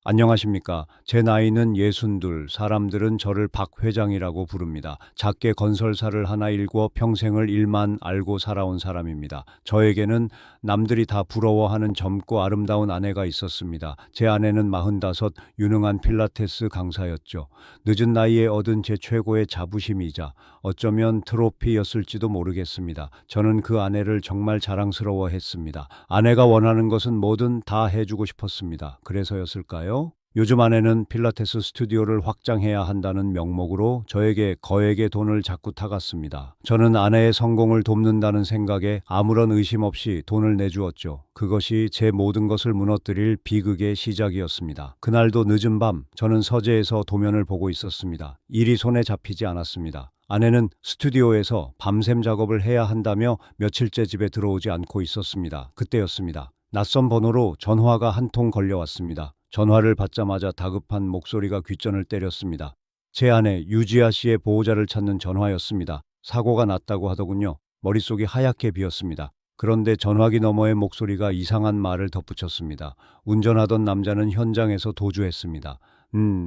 안녕하십니까. 제 나이는 62, 사람들은 저를 박 회장이라고 부릅니다. 작게 건설사를 하나 일궈 평생을 일만 알고 살아온 사람입니다. 저에게는 남들이 다 부러워하는 젊고 아름다운 아내가 있었습니다. 제 아내는 45, 유능한 필라테스 강사였죠. 늦은 나이에 얻은 제 최고의 자부심이자 어쩌면 트로피였을지도 모르겠습니다. 저는 그 아내를 정말 자랑스러워했습니다. 아내가 원하는 것은 뭐든 다 해주고 싶었습니다. 그래서였을까요? 요즘 아내는 필라테스 스튜디오를 확장해야 한다는 명목으로 저에게 거액의 돈을 자꾸 타갔습니다. 저는 아내의 성공을 돕는다는 생각에 아무런 의심 없이 돈을 내주었죠. 그것이 제 모든 것을 무너뜨릴 비극의 시작이었습니다. 그날도 늦은 밤 저는 서재에서 도면을 보고 있었습니다. 일이 손에 잡히지 않았습니다. 아내는 스튜디오에서 밤샘 작업을 해야 한다며 며칠째 집에 들어오지 않고 있었습니다. 그때였습니다. 낯선 번호로 전화가 한 통 걸려왔습니다. 전화를 받자마자 다급한 목소리가 귓전을 때렸습니다. 제 아내 유지아 씨의 보호자를 찾는 전화였습니다. 사고가 났다고 하더군요. 머릿속이 하얗게 비었습니다. 그런데 전화기 너머의 목소리가 이상한 말을 덧붙였습니다. 운전하던 남자는 현장에서 도주했습니다.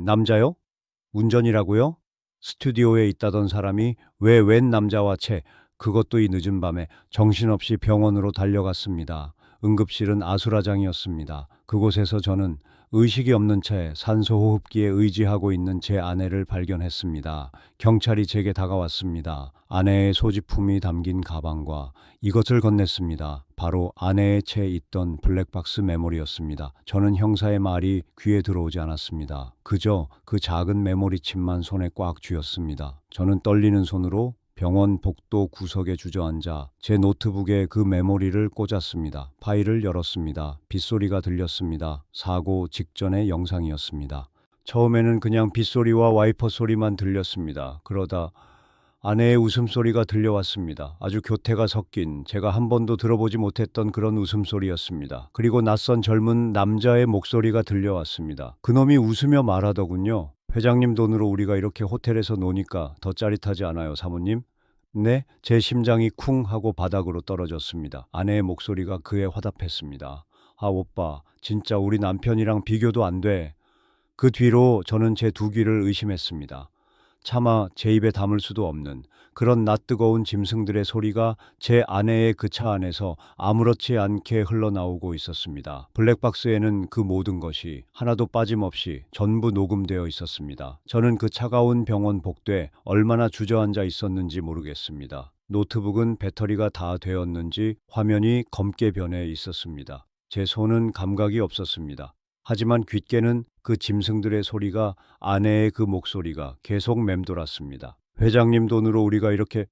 남자요? 운전이라고요? 스튜디오에 있다던 사람이 왜 웬 남자와 채, 그것도 이 늦은 밤에 정신없이 병원으로 달려갔습니다. 응급실은 아수라장이었습니다. 그곳에서 저는 의식이 없는 채 산소호흡기에 의지하고 있는 제 아내를 발견했습니다. 경찰이 제게 다가왔습니다. 아내의 소지품이 담긴 가방과 이것을 건넸습니다. 바로 아내의 채 있던 블랙박스 메모리였습니다. 저는 형사의 말이 귀에 들어오지 않았습니다. 그저 그 작은 메모리칩만 손에 꽉 쥐었습니다. 저는 떨리는 손으로 병원 복도 구석에 주저앉아 제 노트북에 그 메모리를 꽂았습니다. 파일을 열었습니다. 빗소리가 들렸습니다. 사고 직전의 영상이었습니다. 처음에는 그냥 빗소리와 와이퍼 소리만 들렸습니다. 그러다 아내의 웃음소리가 들려왔습니다. 아주 교태가 섞인 제가 한 번도 들어보지 못했던 그런 웃음소리였습니다. 그리고 낯선 젊은 남자의 목소리가 들려왔습니다. 그놈이 웃으며 말하더군요. 회장님 돈으로 우리가 이렇게 호텔에서 노니까 더 짜릿하지 않아요, 사모님? 네, 제 심장이 쿵 하고 바닥으로 떨어졌습니다. 아내의 목소리가 그에 화답했습니다. 아, 오빠, 진짜 우리 남편이랑 비교도 안 돼. 그 뒤로 저는 제 두 귀를 의심했습니다. 차마 제 입에 담을 수도 없는 그런 낯뜨거운 짐승들의 소리가 제 아내의 그 차 안에서 아무렇지 않게 흘러나오고 있었습니다. 블랙박스에는 그 모든 것이 하나도 빠짐없이 전부 녹음되어 있었습니다. 저는 그 차가운 병원 복도에 얼마나 주저앉아 있었는지 모르겠습니다. 노트북은 배터리가 다 되었는지 화면이 검게 변해 있었습니다. 제 손은 감각이 없었습니다. 하지만 귓게는 그 짐승들의 소리가, 아내의 그 목소리가 계속 맴돌았습니다. 회장님 돈으로 우리가 이렇게,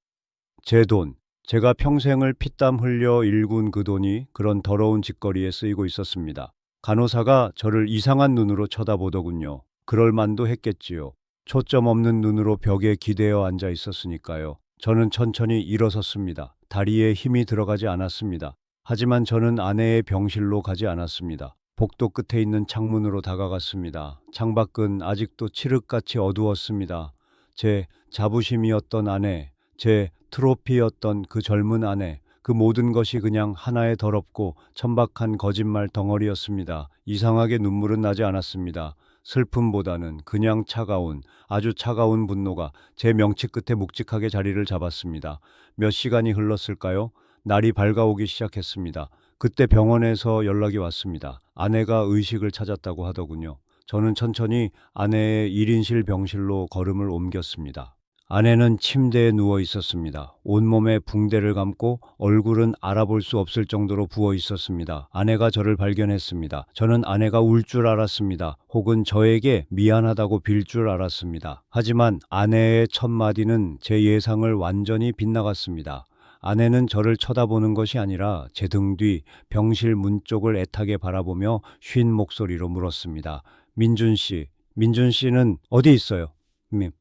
제 돈, 제가 평생을 피땀 흘려 일군 그 돈이 그런 더러운 짓거리에 쓰이고 있었습니다. 간호사가 저를 이상한 눈으로 쳐다보더군요. 그럴 만도 했겠지요. 초점 없는 눈으로 벽에 기대어 앉아 있었으니까요. 저는 천천히 일어섰습니다. 다리에 힘이 들어가지 않았습니다. 하지만 저는 아내의 병실로 가지 않았습니다. 복도 끝에 있는 창문으로 다가갔습니다. 창밖은 아직도 칠흑같이 어두웠습니다. 제 자부심이었던 아내, 제 트로피였던 그 젊은 아내, 그 모든 것이 그냥 하나의 더럽고 천박한 거짓말 덩어리였습니다. 이상하게 눈물은 나지 않았습니다. 슬픔보다는 그냥 차가운, 아주 차가운 분노가 제 명치 끝에 묵직하게 자리를 잡았습니다. 몇 시간이 흘렀을까요? 날이 밝아오기 시작했습니다. 그때 병원에서 연락이 왔습니다. 아내가 의식을 찾았다고 하더군요. 저는 천천히 아내의 1인실 병실로 걸음을 옮겼습니다. 아내는 침대에 누워 있었습니다. 온몸에 붕대를 감고 얼굴은 알아볼 수 없을 정도로 부어 있었습니다. 아내가 저를 발견했습니다. 저는 아내가 울 줄 알았습니다. 혹은 저에게 미안하다고 빌 줄 알았습니다. 하지만 아내의 첫 마디는 제 예상을 완전히 빗나갔습니다. 아내는 저를 쳐다보는 것이 아니라 제 등 뒤 병실 문 쪽을 애타게 바라보며 쉰 목소리로 물었습니다. 민준 씨, 민준 씨는 어디 있어요?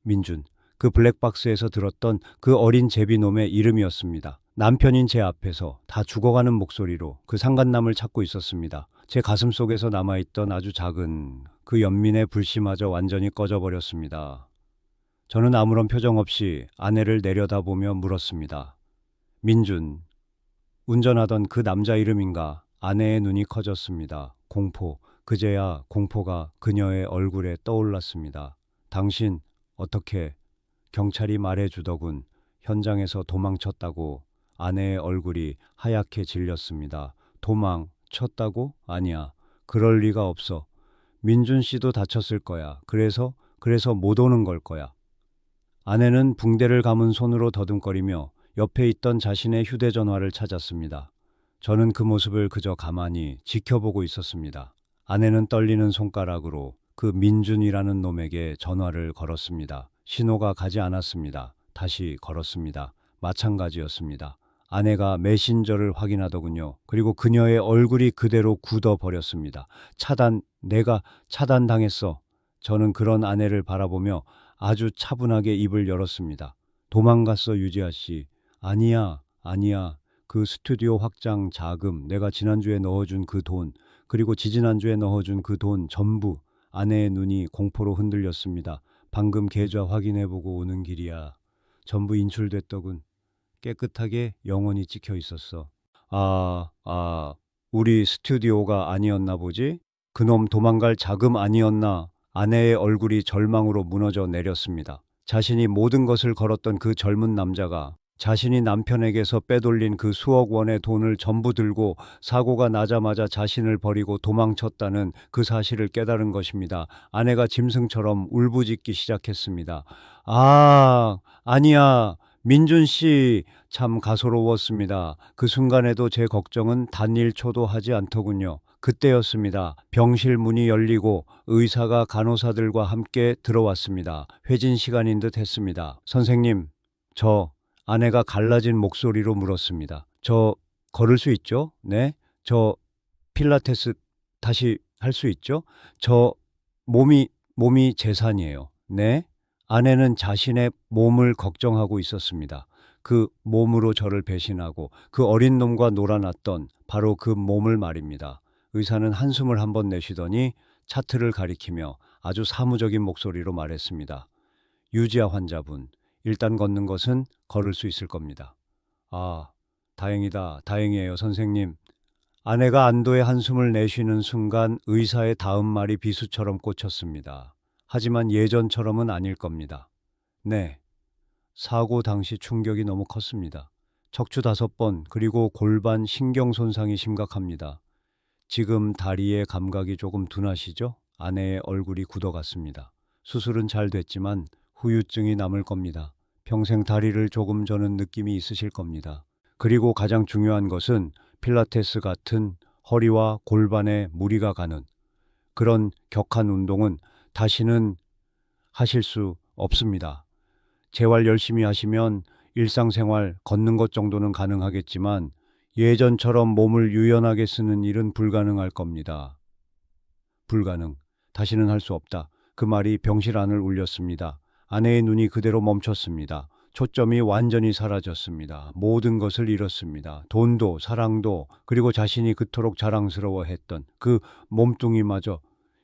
민준. 그 블랙박스에서 들었던 그 어린 제비놈의 이름이었습니다. 남편인 제 앞에서 다 죽어가는 목소리로 그 상간남을 찾고 있었습니다. 제 가슴 속에서 남아있던 아주 작은 그 연민의 불씨마저 완전히 꺼져버렸습니다. 저는 아무런 표정 없이 아내를 내려다보며 물었습니다. 민준, 운전하던 그 남자 이름인가? 아내의 눈이 커졌습니다. 공포, 그제야 공포가 그녀의 얼굴에 떠올랐습니다. 당신 어떻게 경찰이 말해주더군. 현장에서 도망쳤다고. 아내의 얼굴이 하얗게 질렸습니다. 도망쳤다고? 아니야. 그럴 리가 없어. 민준 씨도 다쳤을 거야. 그래서 못 오는 걸 거야. 아내는 붕대를 감은 손으로 더듬거리며 옆에 있던 자신의 휴대전화를 찾았습니다. 저는 그 모습을 그저 가만히 지켜보고 있었습니다. 아내는 떨리는 손가락으로 그 민준이라는 놈에게 전화를 걸었습니다. 신호가 가지 않았습니다. 다시 걸었습니다. 마찬가지였습니다. 아내가 메신저를 확인하더군요. 그리고 그녀의 얼굴이 그대로 굳어버렸습니다. 내가 차단당했어. 저는 그런 아내를 바라보며 아주 차분하게 입을 열었습니다. 도망갔어, 유지아 씨. 아니야, 아니야. 그 스튜디오 확장 자금, 내가 지난주에 넣어준 그 돈, 그리고 지지난주에 넣어준 그 돈 전부. 아내의 눈이 공포로 흔들렸습니다. 방금 계좌 확인해보고 오는 길이야. 전부 인출됐더군. 깨끗하게 영원히 찍혀 있었어. 우리 스튜디오가 아니었나 보지? 그놈 도망갈 자금 아니었나? 아내의 얼굴이 절망으로 무너져 내렸습니다. 자신이 모든 것을 걸었던 그 젊은 남자가 자신이 남편에게서 빼돌린 그 수억 원의 돈을 전부 들고 사고가 나자마자 자신을 버리고 도망쳤다는 그 사실을 깨달은 것입니다. 아내가 짐승처럼 울부짖기 시작했습니다. 아니야. 민준 씨, 참 가소로웠습니다. 그 순간에도 제 걱정은 단 1초도 하지 않더군요. 그때였습니다. 병실 문이 열리고 의사가 간호사들과 함께 들어왔습니다. 회진 시간인 듯 했습니다. 선생님, 아내가 갈라진 목소리로 물었습니다. 저 걸을 수 있죠? 네? 저 필라테스 다시 할 수 있죠? 저 몸이 재산이에요. 네? 아내는 자신의 몸을 걱정하고 있었습니다. 그 몸으로 저를 배신하고 그 어린 놈과 놀아났던 바로 그 몸을 말입니다. 의사는 한숨을 한번 내쉬더니 차트를 가리키며 아주 사무적인 목소리로 말했습니다. 유지아 환자분, 일단 걷는 것은 걸을 수 있을 겁니다. 다행이다. 다행이에요, 선생님. 아내가 안도의 한숨을 내쉬는 순간 의사의 다음 말이 비수처럼 꽂혔습니다. 하지만 예전처럼은 아닐 겁니다. 네. 사고 당시 충격이 너무 컸습니다. 척추 5번, 그리고 골반 신경 손상이 심각합니다. 지금 다리의 감각이 조금 둔하시죠? 아내의 얼굴이 굳어갔습니다. 수술은 잘 됐지만 후유증이 남을 겁니다. 평생 다리를 조금 저는 느낌이 있으실 겁니다. 그리고 가장 중요한 것은 필라테스 같은 허리와 골반에 무리가 가는 그런 격한 운동은 다시는 하실 수 없습니다. 재활 열심히 하시면 일상생활 걷는 것 정도는 가능하겠지만 예전처럼 몸을 유연하게 쓰는 일은 불가능할 겁니다. 불가능. 다시는 할 수 없다. 그 말이 병실 안을 울렸습니다. 아내의 눈이 그대로 멈췄습니다. 초점이 완전히 사라졌습니다. 모든 것을 잃었습니다. 돈도 사랑도 그리고 자신이 그토록 자랑스러워했던 그 몸뚱이마저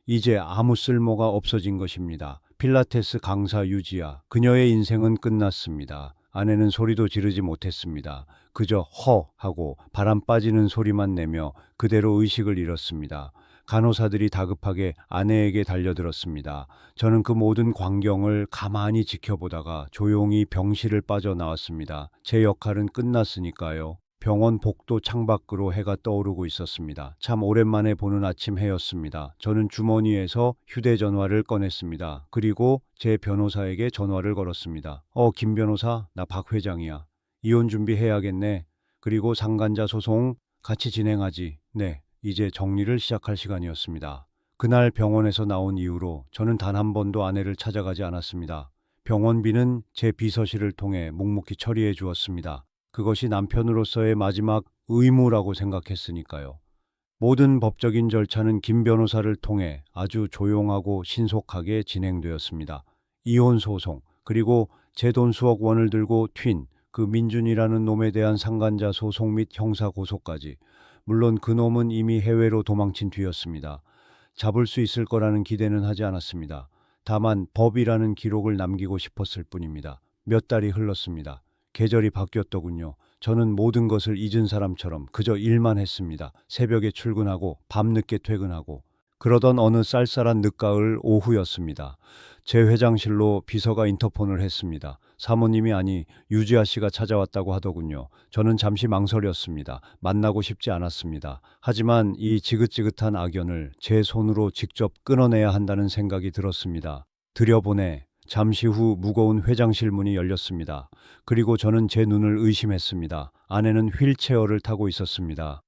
이제 아무 쓸모가 없어진 것입니다. 필라테스 강사 유지아, 그녀의 인생은 끝났습니다. 아내는 소리도 지르지 못했습니다. 그저 허 하고 바람 빠지는 소리만 내며 그대로 의식을 잃었습니다. 간호사들이 다급하게 아내에게 달려들었습니다. 저는 그 모든 광경을 가만히 지켜보다가 조용히 병실을 빠져나왔습니다. 제 역할은 끝났으니까요. 병원 복도 창밖으로 해가 떠오르고 있었습니다. 참 오랜만에 보는 아침 해였습니다. 저는 주머니에서 휴대전화를 꺼냈습니다. 그리고 제 변호사에게 전화를 걸었습니다. 김 변호사, 나 박 회장이야. 이혼 준비해야겠네. 그리고 상간자 소송 같이 진행하지. 네, 이제 정리를 시작할 시간이었습니다. 그날 병원에서 나온 이후로 저는 단 한 번도 아내를 찾아가지 않았습니다. 병원비는 제 비서실을 통해 묵묵히 처리해 주었습니다. 그것이 남편으로서의 마지막 의무라고 생각했으니까요. 모든 법적인 절차는 김 변호사를 통해 아주 조용하고 신속하게 진행되었습니다. 이혼 소송, 그리고 제 돈 수억 원을 들고 튄 그 민준이라는 놈에 대한 상간자 소송 및 형사 고소까지. 물론 그 놈은 이미 해외로 도망친 뒤였습니다. 잡을 수 있을 거라는 기대는 하지 않았습니다. 다만 법이라는 기록을 남기고 싶었을 뿐입니다. 몇 달이 흘렀습니다. 계절이 바뀌었더군요. 저는 모든 것을 잊은 사람처럼 그저 일만 했습니다. 새벽에 출근하고 밤늦게 퇴근하고 그러던 어느 쌀쌀한 늦가을 오후였습니다. 제 회장실로 비서가 인터폰을 했습니다. 사모님이 아니 유지아 씨가 찾아왔다고 하더군요. 저는 잠시 망설였습니다. 만나고 싶지 않았습니다. 하지만 이 지긋지긋한 악연을 제 손으로 직접 끊어내야 한다는 생각이 들었습니다. 들여보내. 잠시 후 무거운 회장실 문이 열렸습니다. 그리고 저는 제 눈을 의심했습니다. 아내는 휠체어를 타고 있었습니다.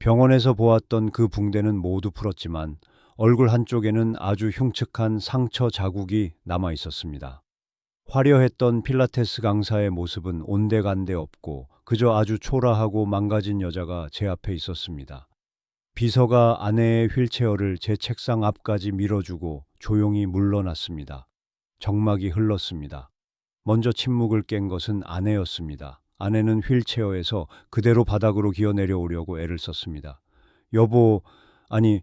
병원에서 보았던 그 붕대는 모두 풀었지만 얼굴 한쪽에는 아주 흉측한 상처 자국이 남아 있었습니다. 화려했던 필라테스 강사의 모습은 온데간데 없고 그저 아주 초라하고 망가진 여자가 제 앞에 있었습니다. 비서가 아내의 휠체어를 제 책상 앞까지 밀어주고 조용히 물러났습니다. 정막이 흘렀습니다. 먼저 침묵을 깬 것은 아내였습니다. 아내는 휠체어에서 그대로 바닥으로 기어 내려오려고 애를 썼습니다. 여보, 아니,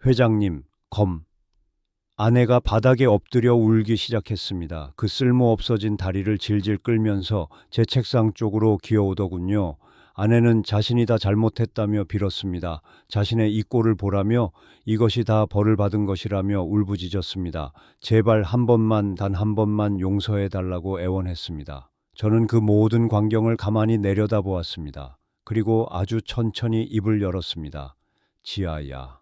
회장님, 검. 아내가 바닥에 엎드려 울기 시작했습니다. 그 쓸모 없어진 다리를 질질 끌면서 제 책상 쪽으로 기어오더군요. 아내는 자신이 다 잘못했다며 빌었습니다. 자신의 이 꼴을 보라며 이것이 다 벌을 받은 것이라며 울부짖었습니다. 제발 한 번만, 단 한 번만 용서해 달라고 애원했습니다. 저는 그 모든 광경을 가만히 내려다보았습니다. 그리고 아주 천천히 입을 열었습니다. 지아야.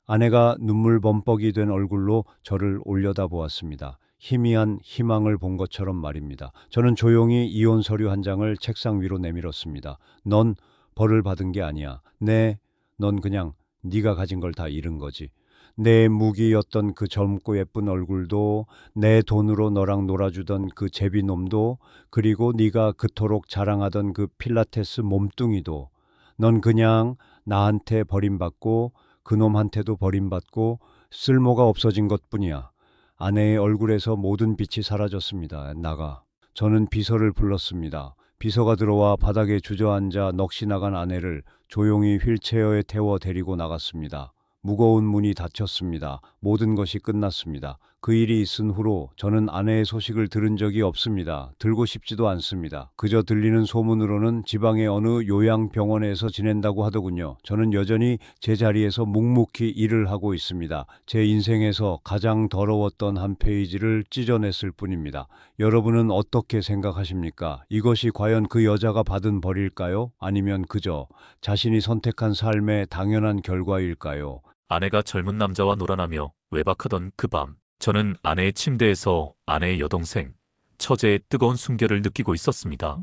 아내가 눈물 범벅이 된 얼굴로 저를 올려다보았습니다. 희미한 희망을 본 것처럼 말입니다. 저는 조용히 이혼 서류 한 장을 책상 위로 내밀었습니다. 넌 벌을 받은 게 아니야. 네, 넌 그냥 네가 가진 걸 다 잃은 거지. 내 무기였던 그 젊고 예쁜 얼굴도, 내 돈으로 너랑 놀아주던 그 제비놈도, 그리고 네가 그토록 자랑하던 그 필라테스 몸뚱이도, 넌 그냥 나한테 버림받고 그놈한테도 버림받고 쓸모가 없어진 것뿐이야. 아내의 얼굴에서 모든 빛이 사라졌습니다. 나가. 저는 비서를 불렀습니다. 비서가 들어와 바닥에 주저앉아 넋이 나간 아내를 조용히 휠체어에 태워 데리고 나갔습니다. 무거운 문이 닫혔습니다. 모든 것이 끝났습니다. 그 일이 있은 후로 저는 아내의 소식을 들은 적이 없습니다. 들고 싶지도 않습니다. 그저 들리는 소문으로는 지방의 어느 요양병원에서 지낸다고 하더군요. 저는 여전히 제 자리에서 묵묵히 일을 하고 있습니다. 제 인생에서 가장 더러웠던 한 페이지를 찢어냈을 뿐입니다. 여러분은 어떻게 생각하십니까? 이것이 과연 그 여자가 받은 벌일까요? 아니면 그저 자신이 선택한 삶의 당연한 결과일까요? 아내가 젊은 남자와 놀아나며 외박하던 그 밤, 저는 아내의 침대에서 아내의 여동생, 처제의 뜨거운 숨결을 느끼고 있었습니다.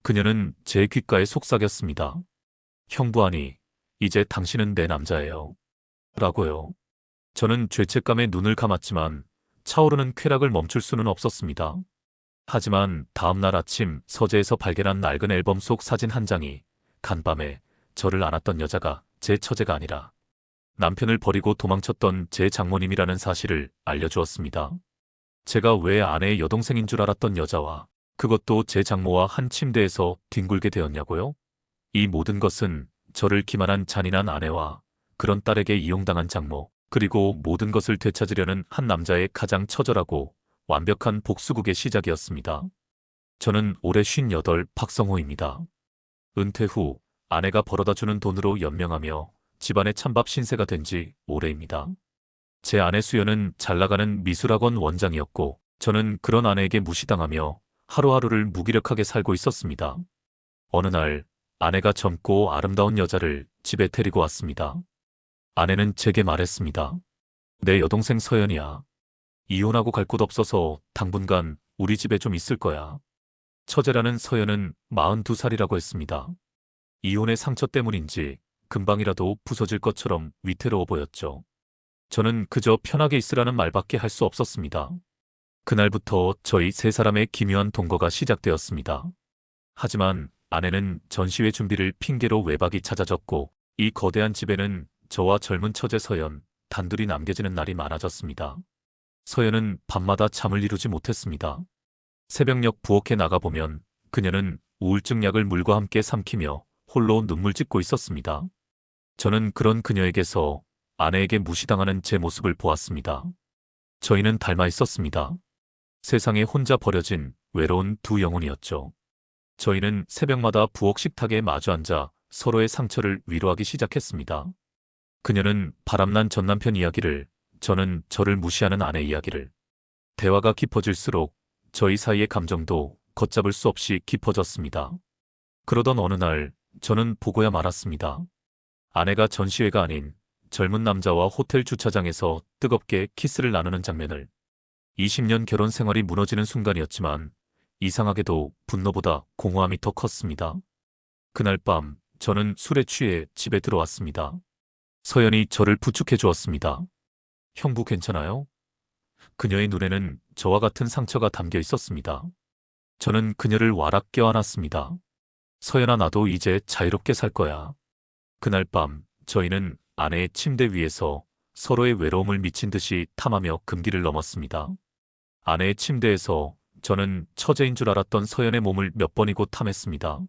그녀는 제 귓가에 속삭였습니다. 형부하니, 이제 당신은 내 남자예요. 라고요. 저는 죄책감에 눈을 감았지만 차오르는 쾌락을 멈출 수는 없었습니다. 하지만 다음날 아침 서재에서 발견한 낡은 앨범 속 사진 한 장이 간밤에 저를 안았던 여자가 제 처제가 아니라 남편을 버리고 도망쳤던 제 장모님이라는 사실을 알려주었습니다. 제가 왜 아내의 여동생인 줄 알았던 여자와 그것도 제 장모와 한 침대에서 뒹굴게 되었냐고요? 이 모든 것은 저를 기만한 잔인한 아내와 그런 딸에게 이용당한 장모, 그리고 모든 것을 되찾으려는 한 남자의 가장 처절하고 완벽한 복수극의 시작이었습니다. 저는 올해 58 박성호입니다. 은퇴 후 아내가 벌어다주는 돈으로 연명하며 집안의 찬밥 신세가 된 지 오래입니다. 제 아내 수연은 잘나가는 미술학원 원장이었고 저는 그런 아내에게 무시당하며 하루하루를 무기력하게 살고 있었습니다. 어느 날 아내가 젊고 아름다운 여자를 집에 데리고 왔습니다. 아내는 제게 말했습니다. 내 여동생 서연이야. 이혼하고 갈 곳 없어서 당분간 우리 집에 좀 있을 거야. 처제라는 서연은 42살이라고 했습니다. 이혼의 상처 때문인지 금방이라도 부서질 것처럼 위태로워 보였죠. 저는 그저 편하게 있으라는 말밖에 할 수 없었습니다. 그날부터 저희 세 사람의 기묘한 동거가 시작되었습니다. 하지만 아내는 전시회 준비를 핑계로 외박이 잦아졌고 이 거대한 집에는 저와 젊은 처제 서연 단둘이 남겨지는 날이 많아졌습니다. 서연은 밤마다 잠을 이루지 못했습니다. 새벽녘 부엌에 나가보면 그녀는 우울증 약을 물과 함께 삼키며 홀로 눈물 짓고 있었습니다. 저는 그런 그녀에게서 아내에게 무시당하는 제 모습을 보았습니다. 저희는 닮아 있었습니다. 세상에 혼자 버려진 외로운 두 영혼이었죠. 저희는 새벽마다 부엌 식탁에 마주 앉아 서로의 상처를 위로하기 시작했습니다. 그녀는 바람난 전남편 이야기를, 저는 저를 무시하는 아내 이야기를. 대화가 깊어질수록 저희 사이의 감정도 걷잡을 수 없이 깊어졌습니다. 그러던 어느 날 저는 보고야 말았습니다. 아내가 전시회가 아닌 젊은 남자와 호텔 주차장에서 뜨겁게 키스를 나누는 장면을. 20년 결혼 생활이 무너지는 순간이었지만 이상하게도 분노보다 공허함이 더 컸습니다. 그날 밤 저는 술에 취해 집에 들어왔습니다. 서연이 저를 부축해 주었습니다. 형부 괜찮아요? 그녀의 눈에는 저와 같은 상처가 담겨 있었습니다. 저는 그녀를 와락 껴안았습니다. 서연아, 나도 이제 자유롭게 살 거야. 그날 밤 저희는 아내의 침대 위에서 서로의 외로움을 미친 듯이 탐하며 금기를 넘었습니다. 아내의 침대에서 저는 처제인 줄 알았던 서연의 몸을 몇 번이고 탐했습니다.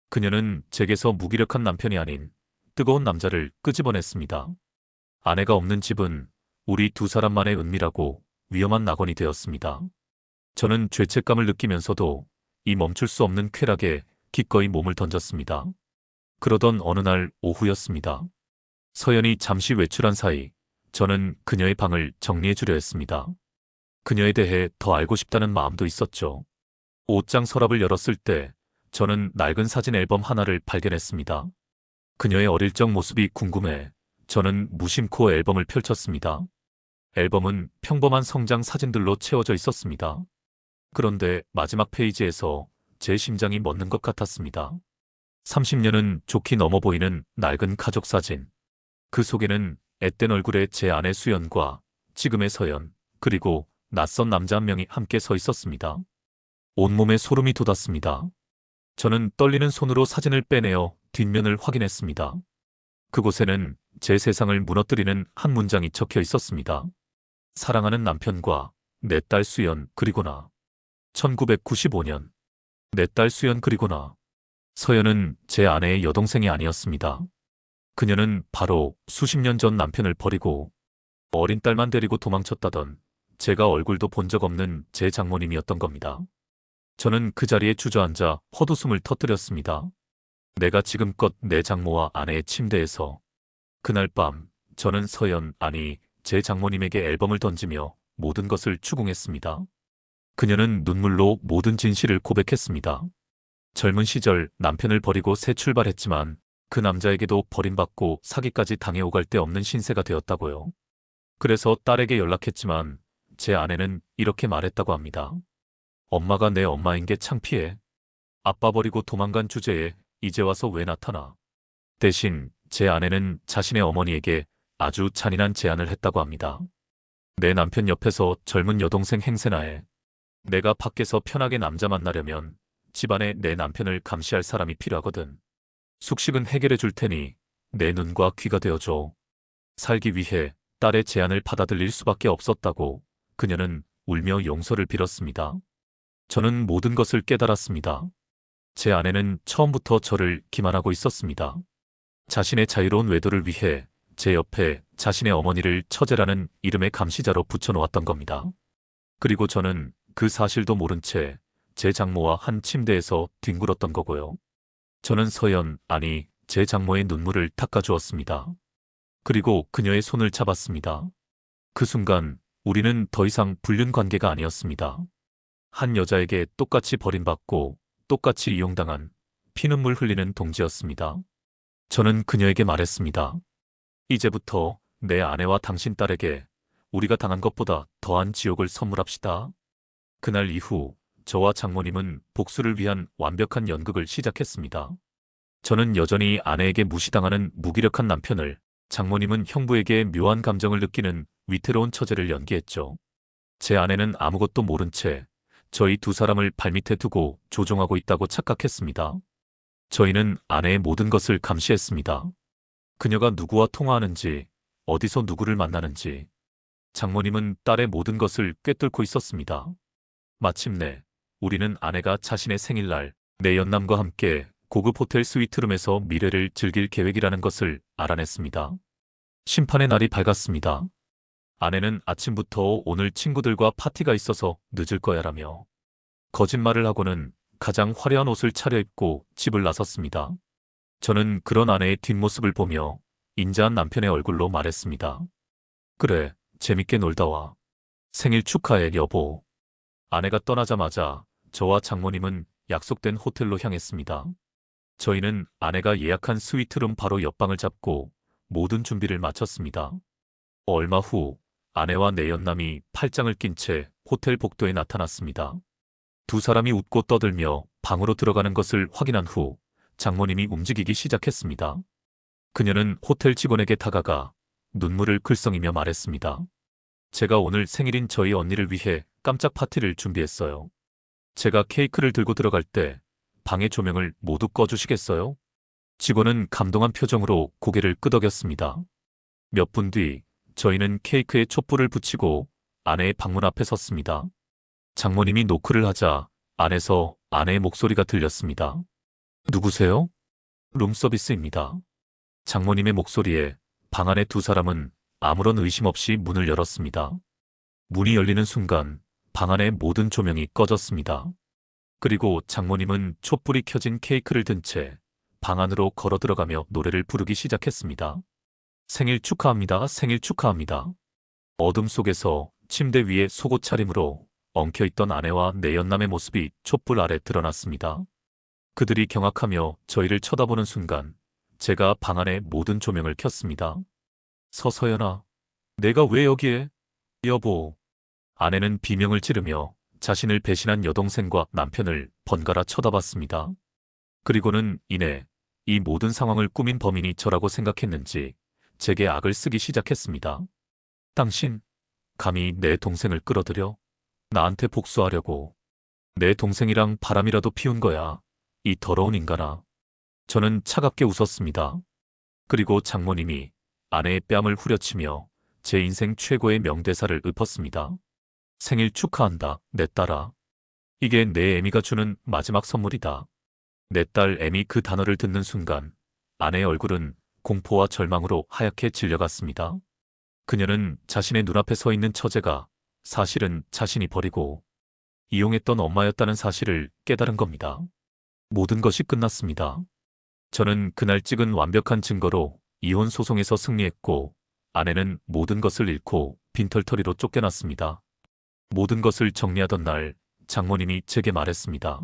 그녀는 제게서 무기력한 남편이 아닌 뜨거운 남자를 끄집어냈습니다. 아내가 없는 집은 우리 두 사람만의 은밀하고 위험한 낙원이 되었습니다. 저는 죄책감을 느끼면서도 이 멈출 수 없는 쾌락에 기꺼이 몸을 던졌습니다. 그러던 어느 날 오후였습니다. 서연이 잠시 외출한 사이 저는 그녀의 방을 정리해 주려 했습니다. 그녀에 대해 더 알고 싶다는 마음도 있었죠. 옷장 서랍을 열었을 때 저는 낡은 사진 앨범 하나를 발견했습니다. 그녀의 어릴 적 모습이 궁금해 저는 무심코 앨범을 펼쳤습니다. 앨범은 평범한 성장 사진들로 채워져 있었습니다. 그런데 마지막 페이지에서 제 심장이 멎는 것 같았습니다. 30년은 좋게 넘어 보이는 낡은 가족 사진. 그 속에는 앳된 얼굴의 제 아내 수연과 지금의 서연, 그리고 낯선 남자 한 명이 함께 서 있었습니다. 온몸에 소름이 돋았습니다. 저는 떨리는 손으로 사진을 빼내어 뒷면을 확인했습니다. 그곳에는 제 세상을 무너뜨리는 한 문장이 적혀 있었습니다. 사랑하는 남편과 내 딸 수연 그리고 나. 1995년. 내 딸 수연 그리고 나. 서연은 제 아내의 여동생이 아니었습니다. 그녀는 바로 수십 년 전 남편을 버리고 어린 딸만 데리고 도망쳤다던 제가 얼굴도 본 적 없는 제 장모님이었던 겁니다. 저는 그 자리에 주저앉아 헛웃음을 터뜨렸습니다. 내가 지금껏 내 장모와 아내의 침대에서. 그날 밤 저는 서연, 아니 제 장모님에게 앨범을 던지며 모든 것을 추궁했습니다. 그녀는 눈물로 모든 진실을 고백했습니다. 젊은 시절 남편을 버리고 새 출발했지만 그 남자에게도 버림받고 사기까지 당해오갈 데 없는 신세가 되었다고요. 그래서 딸에게 연락했지만 제 아내는 이렇게 말했다고 합니다. 엄마가 내 엄마인 게 창피해. 아빠 버리고 도망간 주제에 이제 와서 왜 나타나. 대신 제 아내는 자신의 어머니에게 아주 잔인한 제안을 했다고 합니다. 내 남편 옆에서 젊은 여동생 행세나 해. 내가 밖에서 편하게 남자 만나려면 집안에 내 남편을 감시할 사람이 필요하거든. 숙식은 해결해 줄 테니 내 눈과 귀가 되어줘. 살기 위해 딸의 제안을 받아들일 수밖에 없었다고 그녀는 울며 용서를 빌었습니다. 저는 모든 것을 깨달았습니다. 제 아내는 처음부터 저를 기만하고 있었습니다. 자신의 자유로운 외도를 위해 제 옆에 자신의 어머니를 처제라는 이름의 감시자로 붙여놓았던 겁니다. 그리고 저는 그 사실도 모른 채 제 장모와 한 침대에서 뒹굴었던 거고요. 저는 서연, 아니 제 장모의 눈물을 닦아주었습니다. 그리고 그녀의 손을 잡았습니다. 그 순간 우리는 더 이상 불륜 관계가 아니었습니다. 한 여자에게 똑같이 버림받고 똑같이 이용당한 피눈물 흘리는 동지였습니다. 저는 그녀에게 말했습니다. 이제부터 내 아내와 당신 딸에게 우리가 당한 것보다 더한 지옥을 선물합시다. 그날 이후 저와 장모님은 복수를 위한 완벽한 연극을 시작했습니다. 저는 여전히 아내에게 무시당하는 무기력한 남편을, 장모님은 형부에게 묘한 감정을 느끼는 위태로운 처제를 연기했죠. 제 아내는 아무것도 모른 채 저희 두 사람을 발밑에 두고 조종하고 있다고 착각했습니다. 저희는 아내의 모든 것을 감시했습니다. 그녀가 누구와 통화하는지, 어디서 누구를 만나는지. 장모님은 딸의 모든 것을 꿰뚫고 있었습니다. 마침내 우리는 아내가 자신의 생일날 내 연남과 함께 고급 호텔 스위트룸에서 미래를 즐길 계획이라는 것을 알아냈습니다. 심판의 날이 밝았습니다. 아내는 아침부터 오늘 친구들과 파티가 있어서 늦을 거야라며 거짓말을 하고는 가장 화려한 옷을 차려입고 집을 나섰습니다. 저는 그런 아내의 뒷모습을 보며 인자한 남편의 얼굴로 말했습니다. 그래, 재밌게 놀다 와. 생일 축하해, 여보. 아내가 떠나자마자 저와 장모님은 약속된 호텔로 향했습니다. 저희는 아내가 예약한 스위트룸 바로 옆방을 잡고 모든 준비를 마쳤습니다. 얼마 후 아내와 내 연남이 팔짱을 낀 채 호텔 복도에 나타났습니다. 두 사람이 웃고 떠들며 방으로 들어가는 것을 확인한 후 장모님이 움직이기 시작했습니다. 그녀는 호텔 직원에게 다가가 눈물을 글썽이며 말했습니다. 제가 오늘 생일인 저희 언니를 위해 깜짝 파티를 준비했어요. 제가 케이크를 들고 들어갈 때 방의 조명을 모두 꺼주시겠어요? 직원은 감동한 표정으로 고개를 끄덕였습니다. 몇 분 뒤 저희는 케이크에 촛불을 붙이고 아내의 방문 앞에 섰습니다. 장모님이 노크를 하자 안에서 아내의 목소리가 들렸습니다. 누구세요? 룸서비스입니다. 장모님의 목소리에 방 안의 두 사람은 아무런 의심 없이 문을 열었습니다. 문이 열리는 순간 방 안의 모든 조명이 꺼졌습니다. 그리고 장모님은 촛불이 켜진 케이크를 든 채 방 안으로 걸어 들어가며 노래를 부르기 시작했습니다. 생일 축하합니다. 생일 축하합니다. 어둠 속에서 침대 위에 속옷 차림으로 엉켜있던 아내와 내연남의 모습이 촛불 아래 드러났습니다. 그들이 경악하며 저희를 쳐다보는 순간 제가 방 안의 모든 조명을 켰습니다. 서서연아, 내가 왜 여기에? 여보. 아내는 비명을 지르며 자신을 배신한 여동생과 남편을 번갈아 쳐다봤습니다. 그리고는 이내 이 모든 상황을 꾸민 범인이 저라고 생각했는지 제게 악을 쓰기 시작했습니다. 당신, 감히 내 동생을 끌어들여 나한테 복수하려고. 내 동생이랑 바람이라도 피운 거야. 이 더러운 인간아. 저는 차갑게 웃었습니다. 그리고 장모님이 아내의 뺨을 후려치며 제 인생 최고의 명대사를 읊었습니다. 생일 축하한다, 내 딸아. 이게 내 애미가 주는 마지막 선물이다. 내 딸 애미 그 단어를 듣는 순간 아내의 얼굴은 공포와 절망으로 하얗게 질려갔습니다. 그녀는 자신의 눈앞에 서 있는 처제가 사실은 자신이 버리고 이용했던 엄마였다는 사실을 깨달은 겁니다. 모든 것이 끝났습니다. 저는 그날 찍은 완벽한 증거로 이혼 소송에서 승리했고 아내는 모든 것을 잃고 빈털터리로 쫓겨났습니다. 모든 것을 정리하던 날 장모님이 제게 말했습니다.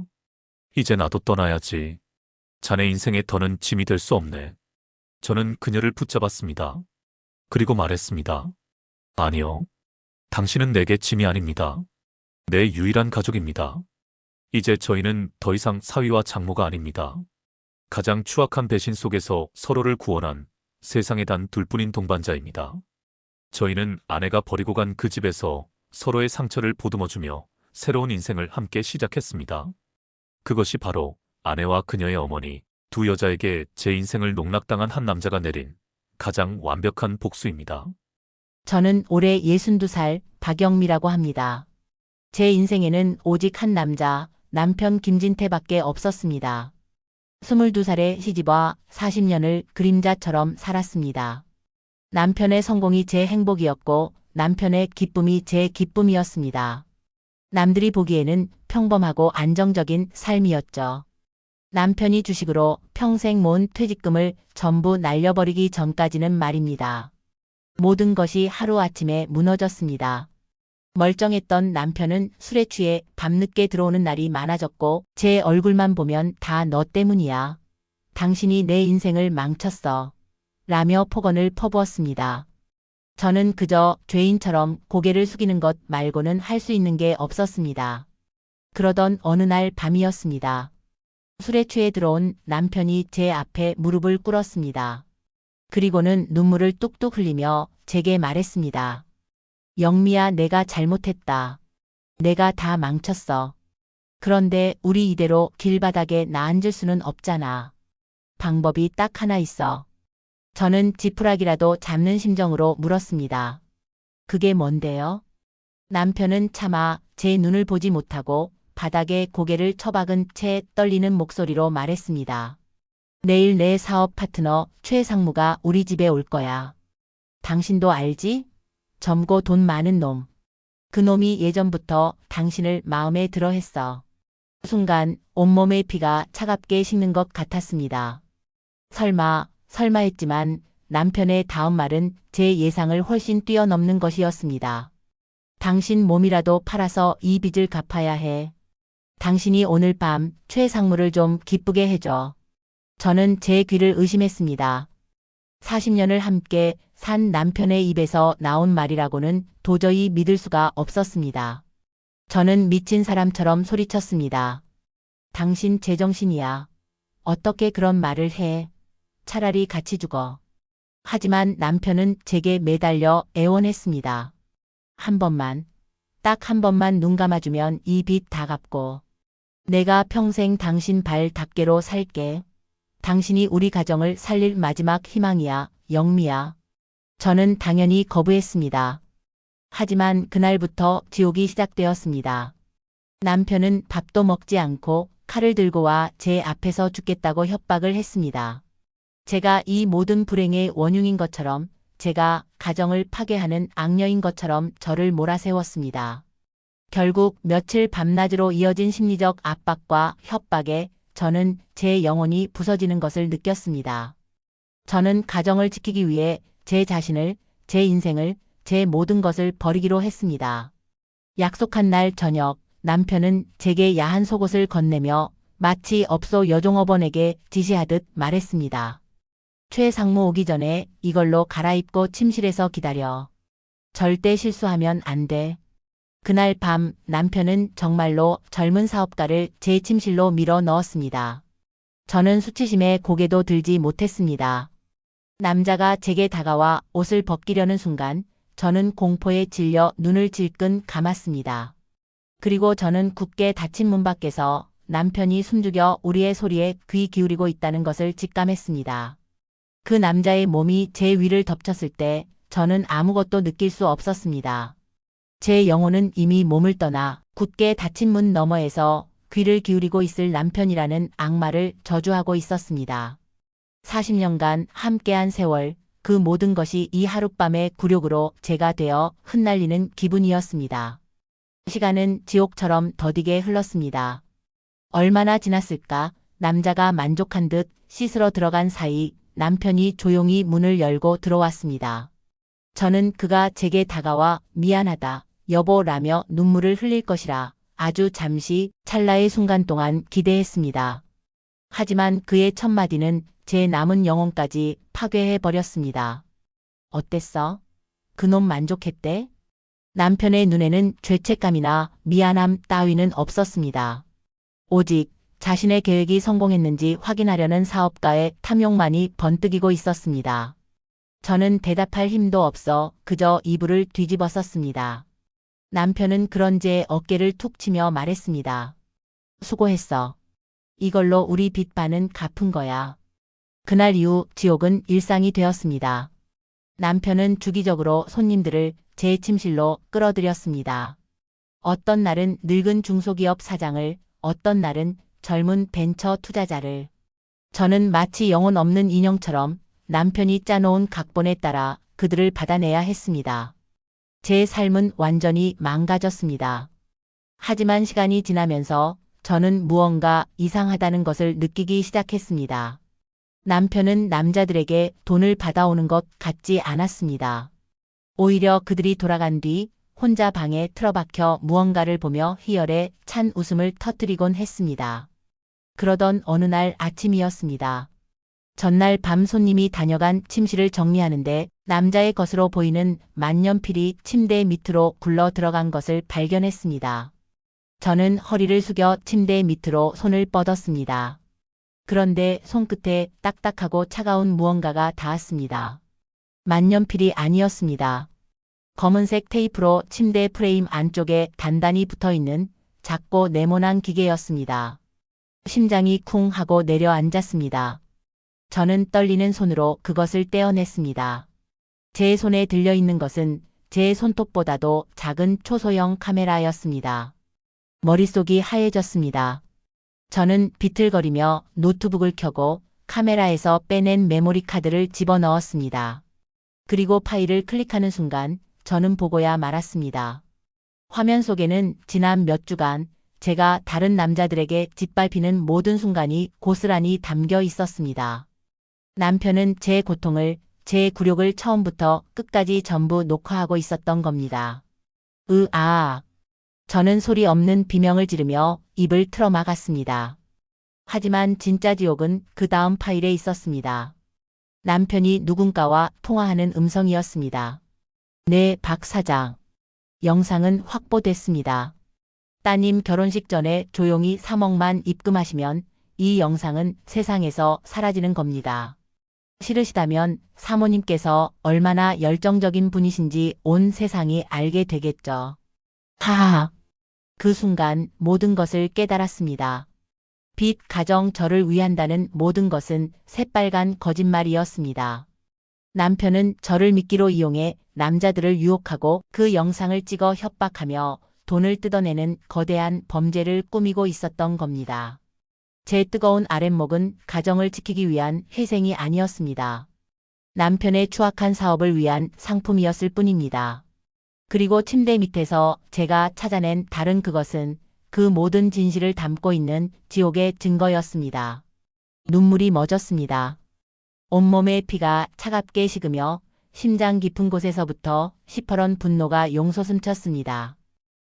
이제 나도 떠나야지. 자네 인생에 더는 짐이 될 수 없네. 저는 그녀를 붙잡았습니다. 그리고 말했습니다. 아니요. 당신은 내게 짐이 아닙니다. 내 유일한 가족입니다. 이제 저희는 더 이상 사위와 장모가 아닙니다. 가장 추악한 배신 속에서 서로를 구원한 세상에 단 둘뿐인 동반자입니다. 저희는 아내가 버리고 간 그 집에서 서로의 상처를 보듬어주며 새로운 인생을 함께 시작했습니다. 그것이 바로 아내와 그녀의 어머니, 두 여자에게 제 인생을 농락당한 한 남자가 내린 가장 완벽한 복수입니다. 저는 올해 62살 박영미라고 합니다. 제 인생에는 오직 한 남자, 남편 김진태밖에 없었습니다. 22살에 시집와 40년을 그림자처럼 살았습니다. 남편의 성공이 제 행복이었고 남편의 기쁨이 제 기쁨이었습니다. 남들이 보기에는 평범하고 안정적인 삶이었죠. 남편이 주식으로 평생 모은 퇴직금을 전부 날려버리기 전까지는 말입니다. 모든 것이 하루아침에 무너졌습니다. 멀쩡했던 남편은 술에 취해 밤늦게 들어오는 날이 많아졌고 제 얼굴만 보면 다 너 때문이야. 당신이 내 인생을 망쳤어. 라며 폭언을 퍼부었습니다. 저는 그저 죄인처럼 고개를 숙이는 것 말고는 할 수 있는 게 없었습니다. 그러던 어느 날 밤이었습니다. 술에 취해 들어온 남편이 제 앞에 무릎을 꿇었습니다. 그리고는 눈물을 뚝뚝 흘리며 제게 말했습니다. 영미야, 내가 잘못했다. 내가 다 망쳤어. 그런데 우리 이대로 길바닥에 나앉을 수는 없잖아. 방법이 딱 하나 있어. 저는 지푸라기라도 잡는 심정으로 물었습니다. 그게 뭔데요? 남편은 차마 제 눈을 보지 못하고 바닥에 고개를 처박은 채 떨리는 목소리로 말했습니다. 내일 내 사업 파트너 최상무가 우리 집에 올 거야. 당신도 알지? 젊고 돈 많은 놈. 그 놈이 예전부터 당신을 마음에 들어 했어. 순간 온몸의 피가 차갑게 식는 것 같았습니다. 설마 했지만 남편의 다음 말은 제 예상을 훨씬 뛰어넘는 것이었습니다. 당신 몸이라도 팔아서 이 빚을 갚아야 해. 당신이 오늘 밤 최상무를 좀 기쁘게 해줘. 저는 제 귀를 의심했습니다. 40년을 함께 산 남편의 입에서 나온 말이라고는 도저히 믿을 수가 없었습니다. 저는 미친 사람처럼 소리쳤습니다. 당신 제정신이야. 어떻게 그런 말을 해? 차라리 같이 죽어. 하지만 남편은 제게 매달려 애원했습니다. 한 번만, 딱 한 번만 눈 감아주면 이 빚 다 갚고 내가 평생 당신 발 닦개로 살게. 당신이 우리 가정을 살릴 마지막 희망이야, 영미야. 저는 당연히 거부했습니다. 하지만 그날부터 지옥이 시작되었습니다. 남편은 밥도 먹지 않고 칼을 들고 와 제 앞에서 죽겠다고 협박을 했습니다. 제가 이 모든 불행의 원흉인 것처럼, 제가 가정을 파괴하는 악녀인 것처럼 저를 몰아세웠습니다. 결국 며칠 밤낮으로 이어진 심리적 압박과 협박에 저는 제 영혼이 부서지는 것을 느꼈습니다. 저는 가정을 지키기 위해 제 자신을, 제 인생을, 제 모든 것을 버리기로 했습니다. 약속한 날 저녁, 남편은 제게 야한 속옷을 건네며 마치 업소 여종업원에게 지시하듯 말했습니다. 최상무 오기 전에 이걸로 갈아입고 침실에서 기다려. 절대 실수하면 안 돼. 그날 밤 남편은 정말로 젊은 사업가를 제 침실로 밀어 넣었습니다. 저는 수치심에 고개도 들지 못했습니다. 남자가 제게 다가와 옷을 벗기려는 순간 저는 공포에 질려 눈을 질끈 감았습니다. 그리고 저는 굳게 닫힌 문 밖에서 남편이 숨죽여 우리의 소리에 귀 기울이고 있다는 것을 직감했습니다. 그 남자의 몸이 제 위를 덮쳤을 때 저는 아무것도 느낄 수 없었습니다. 제 영혼은 이미 몸을 떠나 굳게 닫힌 문 너머에서 귀를 기울이고 있을 남편이라는 악마를 저주하고 있었습니다. 40년간 함께한 세월, 그 모든 것이 이 하룻밤의 굴욕으로 제가 되어 흩날리는 기분이었습니다. 시간은 지옥처럼 더디게 흘렀습니다. 얼마나 지났을까? 남자가 만족한 듯 씻으러 들어간 사이 남편이 조용히 문을 열고 들어왔습니다. 저는 그가 제게 다가와 미안하다, 여보라며 눈물을 흘릴 것이라 아주 잠시 찰나의 순간 동안 기대했습니다. 하지만 그의 첫마디는 제 남은 영혼까지 파괴해버렸습니다. 어땠어? 그놈 만족했대? 남편의 눈에는 죄책감이나 미안함 따위는 없었습니다. 오직 자신의 계획이 성공했는지 확인하려는 사업가의 탐욕만이 번뜩이고 있었습니다. 저는 대답할 힘도 없어 그저 이불을 뒤집었었습니다. 남편은 그런 제 어깨를 툭 치며 말했습니다. 수고했어. 이걸로 우리 빚 반은 갚은 거야. 그날 이후 지옥은 일상이 되었습니다. 남편은 주기적으로 손님들을 제 침실로 끌어들였습니다. 어떤 날은 늙은 중소기업 사장을, 어떤 날은 젊은 벤처 투자자를. 저는 마치 영혼 없는 인형처럼 남편이 짜놓은 각본에 따라 그들을 받아내야 했습니다. 제 삶은 완전히 망가졌습니다. 하지만 시간이 지나면서 저는 무언가 이상하다는 것을 느끼기 시작했습니다. 남편은 남자들에게 돈을 받아오는 것 같지 않았습니다. 오히려 그들이 돌아간 뒤 혼자 방에 틀어박혀 무언가를 보며 희열에 찬 웃음을 터뜨리곤 했습니다. 그러던 어느 날 아침이었습니다. 전날 밤 손님이 다녀간 침실을 정리하는데 남자의 것으로 보이는 만년필이 침대 밑으로 굴러 들어간 것을 발견했습니다. 저는 허리를 숙여 침대 밑으로 손을 뻗었습니다. 그런데 손끝에 딱딱하고 차가운 무언가가 닿았습니다. 만년필이 아니었습니다. 검은색 테이프로 침대 프레임 안쪽에 단단히 붙어있는 작고 네모난 기계였습니다. 심장이 쿵 하고 내려앉았습니다. 저는 떨리는 손으로 그것을 떼어냈습니다. 제 손에 들려있는 것은 제 손톱보다도 작은 초소형 카메라였습니다. 머릿속이 하얘졌습니다. 저는 비틀거리며 노트북을 켜고 카메라에서 빼낸 메모리 카드를 집어넣었습니다. 그리고 파일을 클릭하는 순간 저는 보고야 말았습니다. 화면 속에는 지난 몇 주간 제가 다른 남자들에게 짓밟히는 모든 순간이 고스란히 담겨 있었습니다. 남편은 제 고통을, 제 굴욕을 처음부터 끝까지 전부 녹화하고 있었던 겁니다. 저는 소리 없는 비명을 지르며 입을 틀어막았습니다. 하지만 진짜 지옥은 그 다음 파일에 있었습니다. 남편이 누군가와 통화하는 음성이었습니다. 네, 박 사장. 영상은 확보됐습니다. 따님 결혼식 전에 조용히 3억만 입금하시면 이 영상은 세상에서 사라지는 겁니다. 싫으시다면 사모님께서 얼마나 열정적인 분이신지 온 세상이 알게 되겠죠. 하하. 그 순간 모든 것을 깨달았습니다. 빚, 가정, 저를 위한다는 모든 것은 새빨간 거짓말이었습니다. 남편은 저를 미끼로 이용해 남자들을 유혹하고 그 영상을 찍어 협박하며 돈을 뜯어내는 거대한 범죄를 꾸미고 있었던 겁니다. 제 뜨거운 아랫목은 가정을 지키기 위한 희생이 아니었습니다. 남편의 추악한 사업을 위한 상품이었을 뿐입니다. 그리고 침대 밑에서 제가 찾아낸 다른 그것은 그 모든 진실을 담고 있는 지옥의 증거였습니다. 눈물이 멎었습니다. 온몸의 피가 차갑게 식으며 심장 깊은 곳에서부터 시퍼런 분노가 용솟음쳤습니다.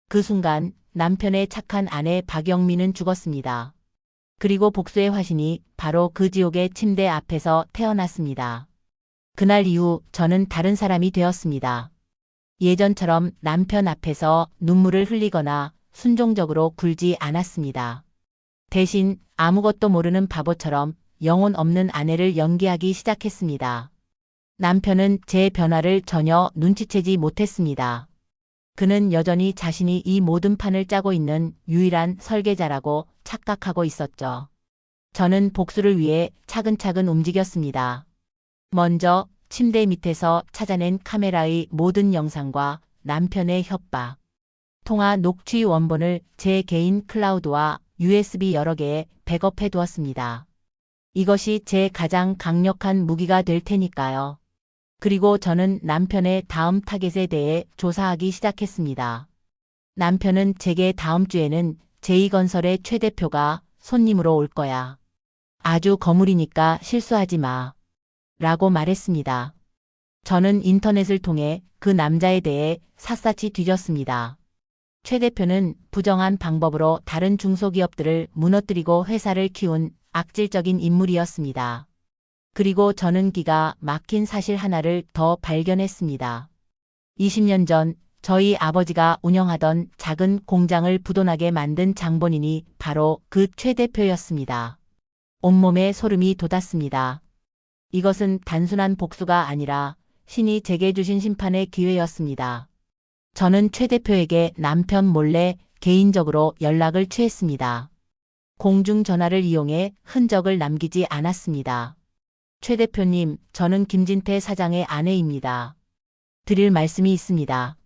그 순간 남편의 착한 아내 박영민은 죽었습니다. 그리고 복수의 화신이 바로 그 지옥의 침대 앞에서 태어났습니다. 그날 이후 저는 다른 사람이 되었습니다. 예전처럼 남편 앞에서 눈물을 흘리거나 순종적으로 굴지 않았습니다. 대신 아무것도 모르는 바보처럼 영혼 없는 아내를 연기하기 시작했습니다. 남편은 제 변화를 전혀 눈치채지 못했습니다. 그는 여전히 자신이 이 모든 판을 짜고 있는 유일한 설계자라고 착각하고 있었죠. 저는 복수를 위해 차근차근 움직였습니다. 먼저 침대 밑에서 찾아낸 카메라의 모든 영상과 남편의 협박, 통화 녹취 원본을 제 개인 클라우드와 USB 여러 개에 백업해 두었습니다. 이것이 제 가장 강력한 무기가 될 테니까요. 그리고 저는 남편의 다음 타겟에 대해 조사하기 시작했습니다. 남편은 제게 다음 주에는 제2건설의 최 대표가 손님으로 올 거야. 아주 거물이니까 실수하지 마. 라고 말했습니다. 저는 인터넷을 통해 그 남자에 대해 샅샅이 뒤졌습니다. 최 대표는 부정한 방법으로 다른 중소기업들을 무너뜨리고 회사를 키운 악질적인 인물이었습니다. 그리고 저는 기가 막힌 사실 하나를 더 발견했습니다. 20년 전 저희 아버지가 운영하던 작은 공장을 부도나게 만든 장본인이 바로 그 최 대표였습니다. 온몸에 소름이 돋았습니다. 이것은 단순한 복수가 아니라 신이 제게 주신 심판의 기회였습니다. 저는 최 대표에게 남편 몰래 개인적으로 연락을 취했습니다. 공중전화를 이용해 흔적을 남기지 않았습니다. 최 대표님, 저는 김진태 사장의 아내입니다. 드릴 말씀이 있습니다.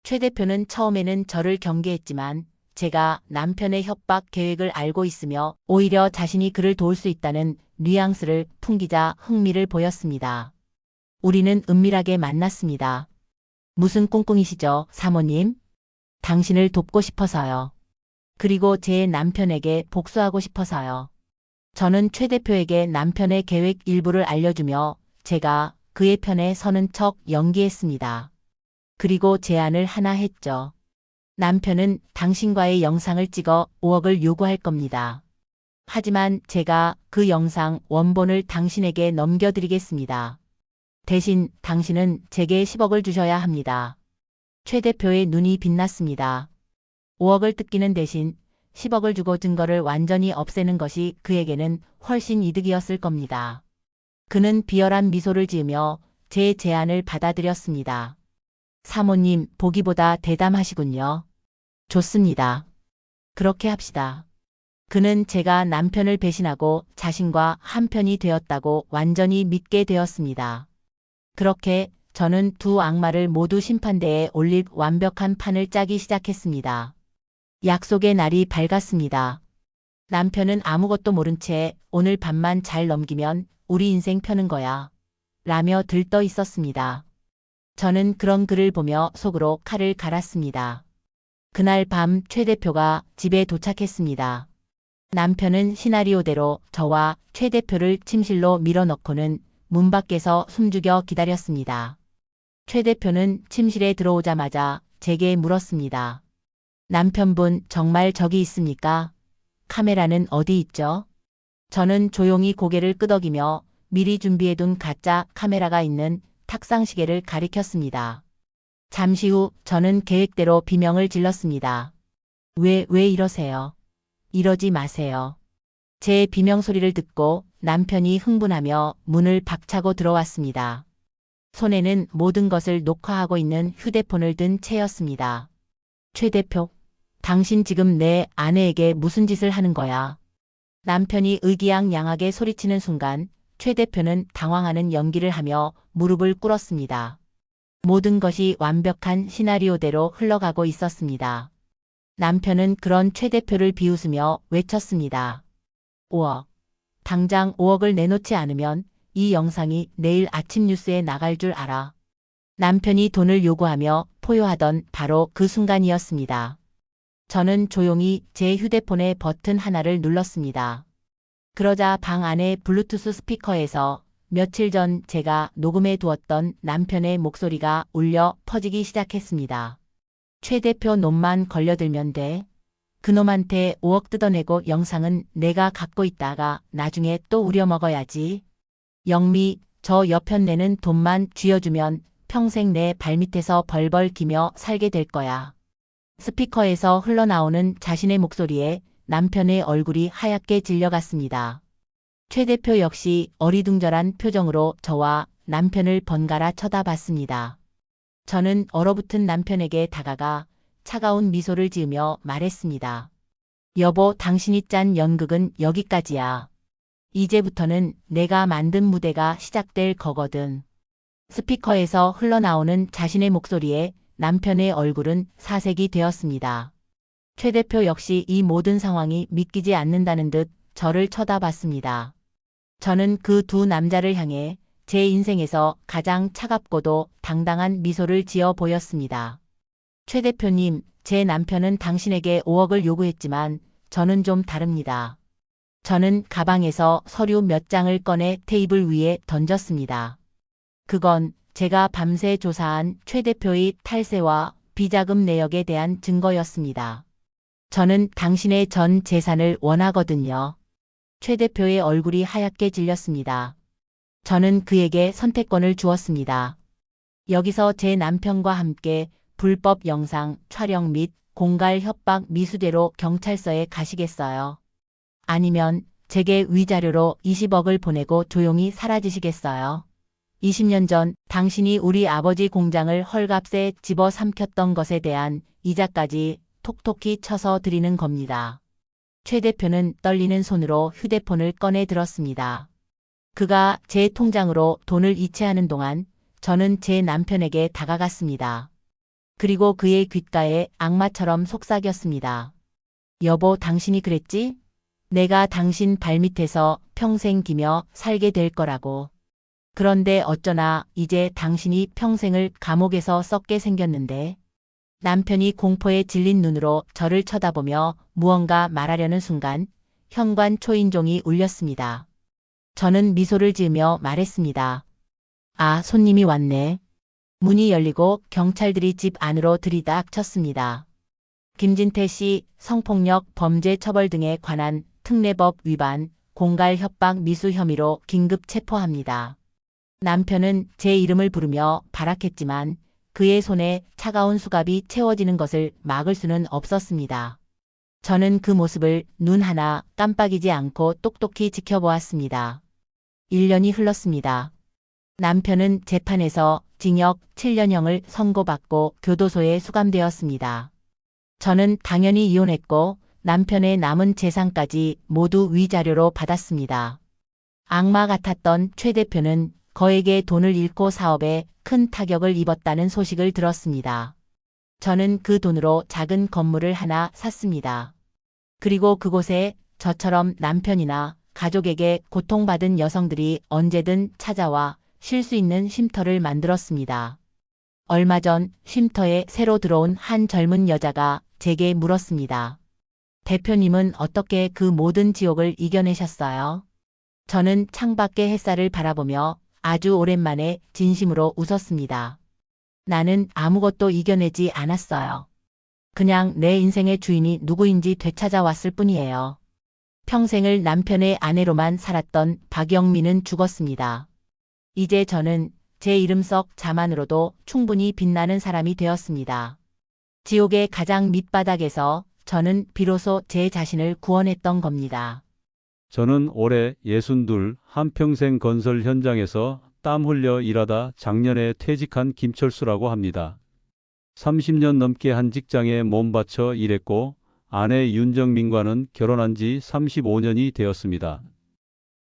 최 대표는 처음에는 저를 경계했지만 제가 남편의 협박 계획을 알고 있으며 오히려 자신이 그를 도울 수 있다는 뉘앙스를 풍기자 흥미를 보였습니다. 우리는 은밀하게 만났습니다. 무슨 꿍꿍이시죠, 사모님? 당신을 돕고 싶어서요. 그리고 제 남편에게 복수하고 싶어서요. 저는 최 대표에게 남편의 계획 일부를 알려주며 제가 그의 편에 서는 척 연기했습니다. 그리고 제안을 하나 했죠. 남편은 당신과의 영상을 찍어 5억을 요구할 겁니다. 하지만 제가 그 영상 원본을 당신에게 넘겨드리겠습니다. 대신 당신은 제게 10억을 주셔야 합니다. 최 대표의 눈이 빛났습니다. 5억을 뜯기는 대신 10억을 주고 증거를 완전히 없애는 것이 그에게는 훨씬 이득이었을 겁니다. 그는 비열한 미소를 지으며 제 제안을 받아들였습니다. 사모님, 보기보다 대담하시군요. 좋습니다. 그렇게 합시다. 그는 제가 남편을 배신하고 자신과 한편이 되었다고 완전히 믿게 되었습니다. 그렇게 저는 두 악마를 모두 심판대에 올릴 완벽한 판을 짜기 시작했습니다. 약속의 날이 밝았습니다. 남편은 아무것도 모른 채 오늘 밤만 잘 넘기면 우리 인생 펴는 거야. 라며 들떠 있었습니다. 저는 그런 그를 보며 속으로 칼을 갈았습니다. 그날 밤 최 대표가 집에 도착했습니다. 남편은 시나리오대로 저와 최 대표를 침실로 밀어넣고는 문 밖에서 숨죽여 기다렸습니다. 최 대표는 침실에 들어오자마자 제게 물었습니다. 남편분 정말 저기 있습니까? 카메라는 어디 있죠? 저는 조용히 고개를 끄덕이며 미리 준비해둔 가짜 카메라가 있는 탁상 시계를 가리켰습니다. 잠시 후 저는 계획대로 비명을 질렀습니다. 왜 이러세요? 이러지 마세요. 제 비명 소리를 듣고 남편이 흥분하며 문을 박차고 들어왔습니다. 손에는 모든 것을 녹화하고 있는 휴대폰을 든 채였습니다. 최 대표, 당신 지금 내 아내에게 무슨 짓을 하는 거야? 남편이 의기양양하게 소리치는 순간 최 대표는 당황하는 연기를 하며 무릎을 꿇었습니다. 모든 것이 완벽한 시나리오대로 흘러가고 있었습니다. 남편은 그런 최 대표를 비웃으며 외쳤습니다. 5억. 당장 5억을 내놓지 않으면 이 영상이 내일 아침 뉴스에 나갈 줄 알아. 남편이 돈을 요구하며 포효하던 바로 그 순간이었습니다. 저는 조용히 제 휴대폰의 버튼 하나를 눌렀습니다. 그러자 방 안의 블루투스 스피커에서 며칠 전 제가 녹음해 두었던 남편의 목소리가 울려 퍼지기 시작했습니다. 최 대표 놈만 걸려들면 돼. 그놈한테 5억 뜯어내고 영상은 내가 갖고 있다가 나중에 또 우려먹어야지. 영미, 저 여편 내는 돈만 쥐어주면 평생 내 발밑에서 벌벌 기며 살게 될 거야. 스피커에서 흘러나오는 자신의 목소리에 남편의 얼굴이 하얗게 질려갔습니다. 최 대표 역시 어리둥절한 표정으로 저와 남편을 번갈아 쳐다봤습니다. 저는 얼어붙은 남편에게 다가가 차가운 미소를 지으며 말했습니다. 여보, 당신이 짠 연극은 여기까지야. 이제부터는 내가 만든 무대가 시작될 거거든. 스피커에서 흘러나오는 자신의 목소리에 남편의 얼굴은 사색이 되었습니다. 최 대표 역시 이 모든 상황이 믿기지 않는다는 듯 저를 쳐다봤습니다. 저는 그 두 남자를 향해 제 인생에서 가장 차갑고도 당당한 미소를 지어 보였습니다. 최 대표님, 제 남편은 당신에게 5억을 요구했지만 저는 좀 다릅니다. 저는 가방에서 서류 몇 장을 꺼내 테이블 위에 던졌습니다. 그건 제가 밤새 조사한 최 대표의 탈세와 비자금 내역에 대한 증거였습니다. 저는 당신의 전 재산을 원하거든요. 최 대표의 얼굴이 하얗게 질렸습니다. 저는 그에게 선택권을 주었습니다. 여기서 제 남편과 함께 불법 영상 촬영 및 공갈 협박 미수대로 경찰서에 가시겠어요? 아니면 제게 위자료로 20억을 보내고 조용히 사라지시겠어요? 20년 전 당신이 우리 아버지 공장을 헐값에 집어삼켰던 것에 대한 이자까지 톡톡히 쳐서 드리는 겁니다. 최 대표는 떨리는 손으로 휴대폰을 꺼내 들었습니다. 그가 제 통장으로 돈을 이체하는 동안 저는 제 남편에게 다가갔습니다. 그리고 그의 귓가에 악마처럼 속삭였습니다. 여보, 당신이 그랬지? 내가 당신 발밑에서 평생 기며 살게 될 거라고. 그런데 어쩌나 이제 당신이 평생을 감옥에서 썩게 생겼는데. 남편이 공포에 질린 눈으로 저를 쳐다보며 무언가 말하려는 순간 현관 초인종이 울렸습니다. 저는 미소를 지으며 말했습니다. 아, 손님이 왔네. 문이 열리고 경찰들이 집 안으로 들이닥 쳤습니다. 김진태 씨, 성폭력 범죄 처벌 등에 관한 특례법 위반, 공갈 협박 미수 혐의로 긴급 체포합니다. 남편은 제 이름을 부르며 발악했지만 그의 손에 차가운 수갑이 채워지는 것을 막을 수는 없었습니다. 저는 그 모습을 눈 하나 깜빡이지 않고 똑똑히 지켜보았습니다. 1년이 흘렀습니다. 남편은 재판에서 징역 7년형을 선고받고 교도소에 수감되었습니다. 저는 당연히 이혼했고 남편의 남은 재산까지 모두 위자료로 받았습니다. 악마 같았던 최 대표는 거액의 돈을 잃고 사업에 큰 타격을 입었다는 소식을 들었습니다. 저는 그 돈으로 작은 건물을 하나 샀습니다. 그리고 그곳에 저처럼 남편이나 가족에게 고통받은 여성들이 언제든 찾아와 쉴 수 있는 쉼터를 만들었습니다. 얼마 전 쉼터에 새로 들어온 한 젊은 여자가 제게 물었습니다. 대표님은 어떻게 그 모든 지옥을 이겨내셨어요? 저는 창밖의 햇살을 바라보며 아주 오랜만에 진심으로 웃었습니다. 나는 아무것도 이겨내지 않았어요. 그냥 내 인생의 주인이 누구인지 되찾아왔을 뿐이에요. 평생을 남편의 아내로만 살았던 박영미는 죽었습니다. 이제 저는 제 이름 속 자만으로도 충분히 빛나는 사람이 되었습니다. 지옥의 가장 밑바닥에서 저는 비로소 제 자신을 구원했던 겁니다. 저는 올해 62 한평생 건설 현장에서 땀 흘려 일하다 작년에 퇴직한 김철수라고 합니다. 30년 넘게 한 직장에 몸 바쳐 일했고 아내 윤정민과는 결혼한 지 35년이 되었습니다.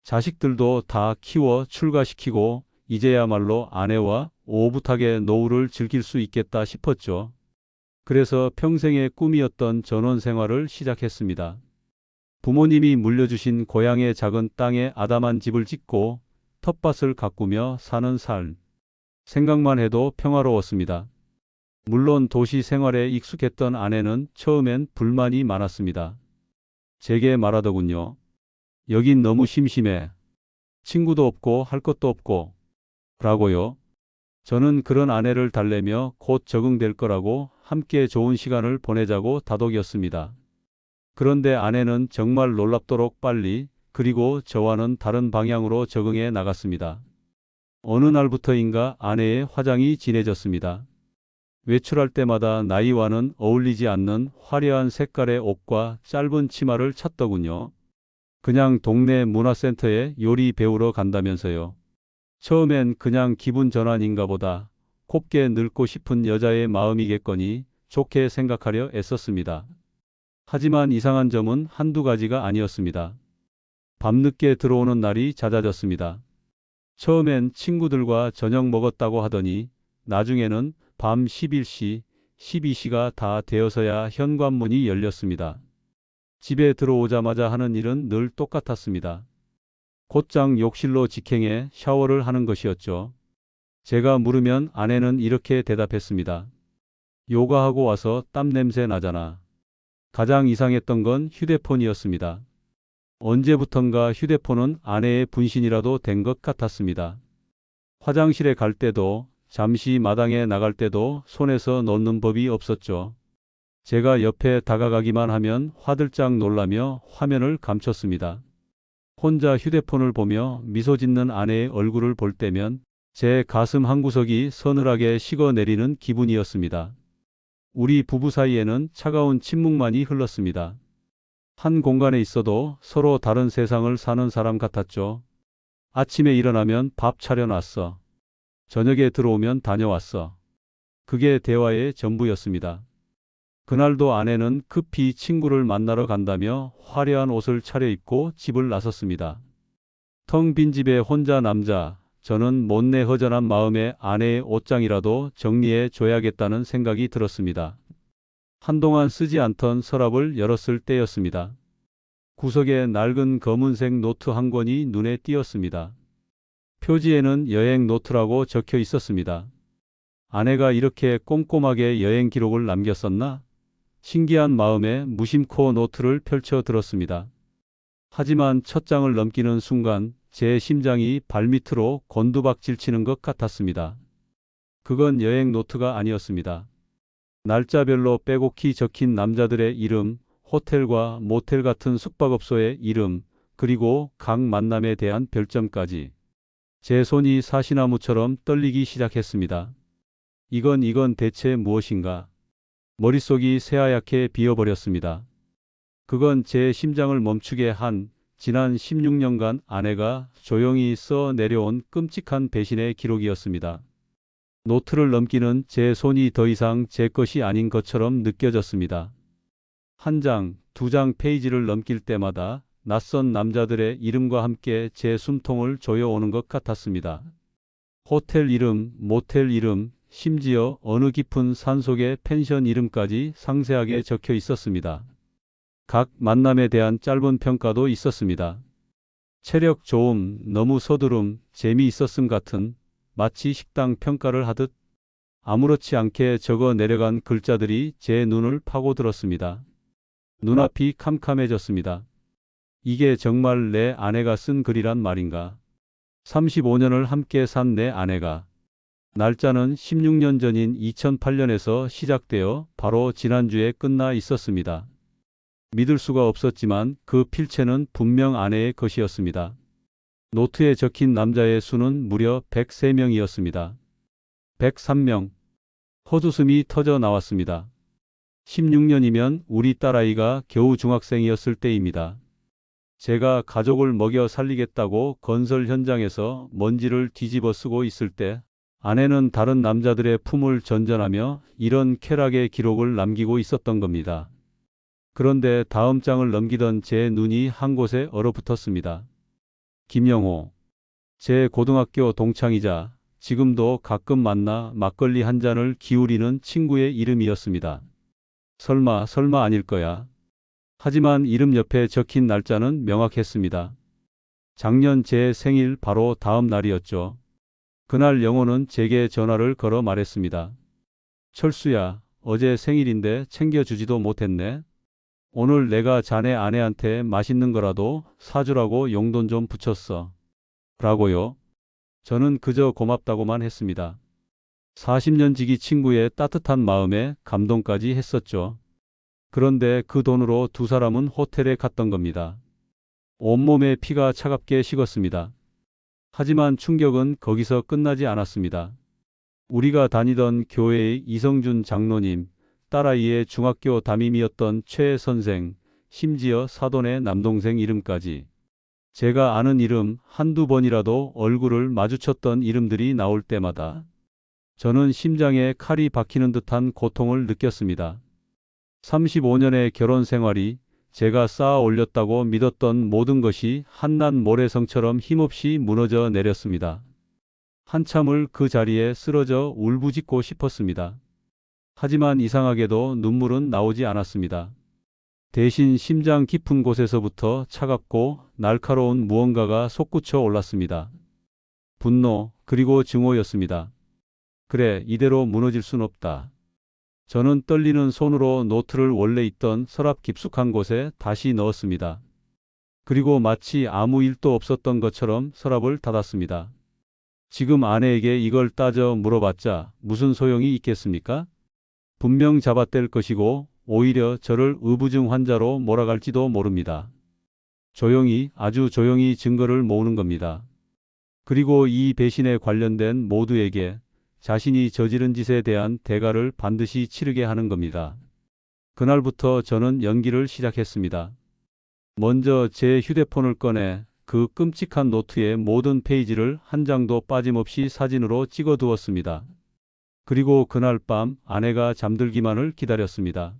자식들도 다 키워 출가시키고 이제야말로 아내와 오붓하게 노후를 즐길 수 있겠다 싶었죠. 그래서 평생의 꿈이었던 전원 생활을 시작했습니다. 부모님이 물려주신 고향의 작은 땅에 아담한 집을 짓고 텃밭을 가꾸며 사는 삶. 생각만 해도 평화로웠습니다. 물론 도시 생활에 익숙했던 아내는 처음엔 불만이 많았습니다. 제게 말하더군요. 여긴 너무 심심해. 친구도 없고 할 것도 없고. 라고요. 저는 그런 아내를 달래며 곧 적응될 거라고 함께 좋은 시간을 보내자고 다독였습니다. 그런데 아내는 정말 놀랍도록 빨리 그리고 저와는 다른 방향으로 적응해 나갔습니다. 어느 날부터인가 아내의 화장이 진해졌습니다. 외출할 때마다 나이와는 어울리지 않는 화려한 색깔의 옷과 짧은 치마를 찾더군요. 그냥 동네 문화센터에 요리 배우러 간다면서요. 처음엔 그냥 기분 전환인가 보다. 곱게 늙고 싶은 여자의 마음이겠거니 좋게 생각하려 애썼습니다. 하지만 이상한 점은 한두 가지가 아니었습니다. 밤늦게 들어오는 날이 잦아졌습니다. 처음엔 친구들과 저녁 먹었다고 하더니 나중에는 밤 11시, 12시가 다 되어서야 현관문이 열렸습니다. 집에 들어오자마자 하는 일은 늘 똑같았습니다. 곧장 욕실로 직행해 샤워를 하는 것이었죠. 제가 물으면 아내는 이렇게 대답했습니다. 요가하고 와서 땀 냄새 나잖아. 가장 이상했던 건 휴대폰이었습니다. 언제부턴가 휴대폰은 아내의 분신이라도 된 것 같았습니다. 화장실에 갈 때도 잠시 마당에 나갈 때도 손에서 놓는 법이 없었죠. 제가 옆에 다가가기만 하면 화들짝 놀라며 화면을 감췄습니다. 혼자 휴대폰을 보며 미소 짓는 아내의 얼굴을 볼 때면 제 가슴 한구석이 서늘하게 식어내리는 기분이었습니다. 우리 부부 사이에는 차가운 침묵만이 흘렀습니다. 한 공간에 있어도 서로 다른 세상을 사는 사람 같았죠. 아침에 일어나면 밥 차려놨어. 저녁에 들어오면 다녀왔어. 그게 대화의 전부였습니다. 그날도 아내는 급히 친구를 만나러 간다며 화려한 옷을 차려입고 집을 나섰습니다. 텅 빈 집에 혼자 남자, 저는 못내 허전한 마음에 아내의 옷장이라도 정리해 줘야겠다는 생각이 들었습니다. 한동안 쓰지 않던 서랍을 열었을 때였습니다. 구석에 낡은 검은색 노트 한 권이 눈에 띄었습니다. 표지에는 여행 노트라고 적혀 있었습니다. 아내가 이렇게 꼼꼼하게 여행 기록을 남겼었나? 신기한 마음에 무심코 노트를 펼쳐 들었습니다. 하지만 첫 장을 넘기는 순간 제 심장이 발밑으로 곤두박질 치는 것 같았습니다. 그건 여행 노트가 아니었습니다. 날짜별로 빼곡히 적힌 남자들의 이름, 호텔과 모텔 같은 숙박업소의 이름, 그리고 각 만남에 대한 별점까지. 제 손이 사시나무처럼 떨리기 시작했습니다. 이건 대체 무엇인가? 머릿속이 새하얗게 비어버렸습니다. 그건 제 심장을 멈추게 한 지난 16년간 아내가 조용히 써 내려온 끔찍한 배신의 기록이었습니다. 노트를 넘기는 제 손이 더 이상 제 것이 아닌 것처럼 느껴졌습니다. 한 장, 두 장 페이지를 넘길 때마다 낯선 남자들의 이름과 함께 제 숨통을 조여오는 것 같았습니다. 호텔 이름, 모텔 이름, 심지어 어느 깊은 산속의 펜션 이름까지 상세하게 적혀 있었습니다. 각 만남에 대한 짧은 평가도 있었습니다. 체력 좋음, 너무 서두름, 재미있었음 같은 마치 식당 평가를 하듯 아무렇지 않게 적어 내려간 글자들이 제 눈을 파고들었습니다. 눈앞이 캄캄해졌습니다. 이게 정말 내 아내가 쓴 글이란 말인가? 35년을 함께 산 내 아내가 날짜는 16년 전인 2008년에서 시작되어 바로 지난주에 끝나 있었습니다. 믿을 수가 없었지만 그 필체는 분명 아내의 것이었습니다. 노트에 적힌 남자의 수는 무려 103명이었습니다. 103명. 헛웃음이 터져 나왔습니다. 16년이면 우리 딸아이가 겨우 중학생이었을 때입니다. 제가 가족을 먹여 살리겠다고 건설 현장에서 먼지를 뒤집어 쓰고 있을 때 아내는 다른 남자들의 품을 전전하며 이런 쾌락의 기록을 남기고 있었던 겁니다. 그런데 다음 장을 넘기던 제 눈이 한 곳에 얼어붙었습니다. 김영호. 제 고등학교 동창이자 지금도 가끔 만나 막걸리 한 잔을 기울이는 친구의 이름이었습니다. 설마 아닐 거야. 하지만 이름 옆에 적힌 날짜는 명확했습니다. 작년 제 생일 바로 다음 날이었죠. 그날 영호는 제게 전화를 걸어 말했습니다. 철수야, 어제 생일인데 챙겨주지도 못했네. 오늘 내가 자네 아내한테 맛있는 거라도 사주라고 용돈 좀 붙였어. 라고요. 저는 그저 고맙다고만 했습니다. 40년 지기 친구의 따뜻한 마음에 감동까지 했었죠. 그런데 그 돈으로 두 사람은 호텔에 갔던 겁니다. 온몸에 피가 차갑게 식었습니다. 하지만 충격은 거기서 끝나지 않았습니다. 우리가 다니던 교회의 이성준 장로님, 딸아이의 중학교 담임이었던 최 선생, 심지어 사돈의 남동생 이름까지. 제가 아는 이름 한두 번이라도 얼굴을 마주쳤던 이름들이 나올 때마다 저는 심장에 칼이 박히는 듯한 고통을 느꼈습니다. 35년의 결혼 생활이 제가 쌓아 올렸다고 믿었던 모든 것이 한낱 모래성처럼 힘없이 무너져 내렸습니다. 한참을 그 자리에 쓰러져 울부짖고 싶었습니다. 하지만 이상하게도 눈물은 나오지 않았습니다. 대신 심장 깊은 곳에서부터 차갑고 날카로운 무언가가 솟구쳐 올랐습니다. 분노, 그리고 증오였습니다. 그래, 이대로 무너질 순 없다. 저는 떨리는 손으로 노트를 원래 있던 서랍 깊숙한 곳에 다시 넣었습니다. 그리고 마치 아무 일도 없었던 것처럼 서랍을 닫았습니다. 지금 아내에게 이걸 따져 물어봤자 무슨 소용이 있겠습니까? 분명 잡아뗄 것이고 오히려 저를 의부증 환자로 몰아갈지도 모릅니다. 조용히, 아주 조용히 증거를 모으는 겁니다. 그리고 이 배신에 관련된 모두에게 자신이 저지른 짓에 대한 대가를 반드시 치르게 하는 겁니다. 그날부터 저는 연기를 시작했습니다. 먼저 제 휴대폰을 꺼내 그 끔찍한 노트의 모든 페이지를 한 장도 빠짐없이 사진으로 찍어두었습니다. 그리고 그날 밤 아내가 잠들기만을 기다렸습니다.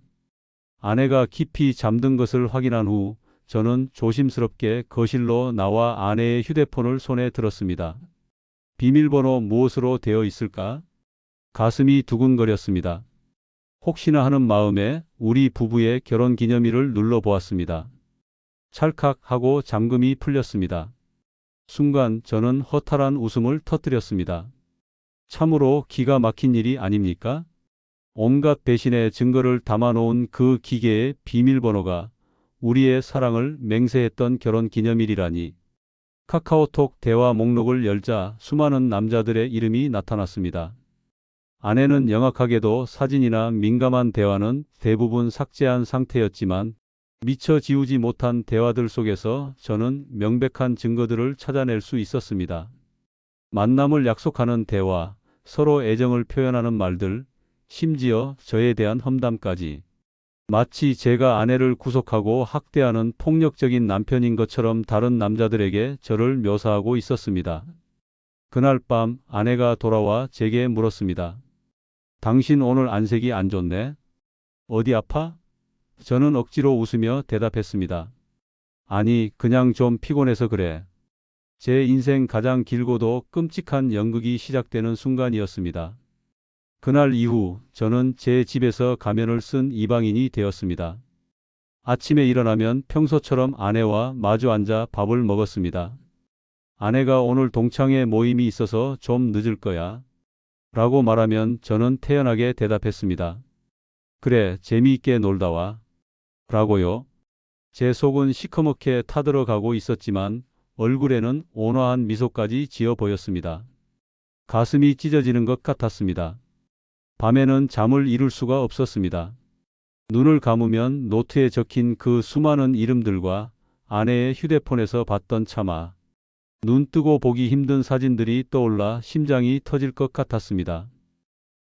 아내가 깊이 잠든 것을 확인한 후 저는 조심스럽게 거실로 나와 아내의 휴대폰을 손에 들었습니다. 비밀번호 무엇으로 되어 있을까? 가슴이 두근거렸습니다. 혹시나 하는 마음에 우리 부부의 결혼기념일을 눌러보았습니다. 찰칵 하고 잠금이 풀렸습니다. 순간 저는 허탈한 웃음을 터뜨렸습니다. 참으로 기가 막힌 일이 아닙니까? 온갖 배신의 증거를 담아놓은 그 기계의 비밀번호가 우리의 사랑을 맹세했던 결혼기념일이라니. 카카오톡 대화 목록을 열자 수많은 남자들의 이름이 나타났습니다. 아내는 영악하게도 사진이나 민감한 대화는 대부분 삭제한 상태였지만 미처 지우지 못한 대화들 속에서 저는 명백한 증거들을 찾아낼 수 있었습니다. 만남을 약속하는 대화, 서로 애정을 표현하는 말들, 심지어 저에 대한 험담까지. 마치 제가 아내를 구속하고 학대하는 폭력적인 남편인 것처럼 다른 남자들에게 저를 묘사하고 있었습니다. 그날 밤 아내가 돌아와 제게 물었습니다. 당신 오늘 안색이 안 좋네? 어디 아파? 저는 억지로 웃으며 대답했습니다. 아니, 그냥 좀 피곤해서 그래. 제 인생 가장 길고도 끔찍한 연극이 시작되는 순간이었습니다. 그날 이후 저는 제 집에서 가면을 쓴 이방인이 되었습니다. 아침에 일어나면 평소처럼 아내와 마주 앉아 밥을 먹었습니다. 아내가 오늘 동창회 모임이 있어서 좀 늦을 거야. 라고 말하면 저는 태연하게 대답했습니다. 그래, 재미있게 놀다 와. 라고요. 제 속은 시커멓게 타들어가고 있었지만 얼굴에는 온화한 미소까지 지어 보였습니다. 가슴이 찢어지는 것 같았습니다. 밤에는 잠을 이룰 수가 없었습니다. 눈을 감으면 노트에 적힌 그 수많은 이름들과 아내의 휴대폰에서 봤던 차마 눈 뜨고 보기 힘든 사진들이 떠올라 심장이 터질 것 같았습니다.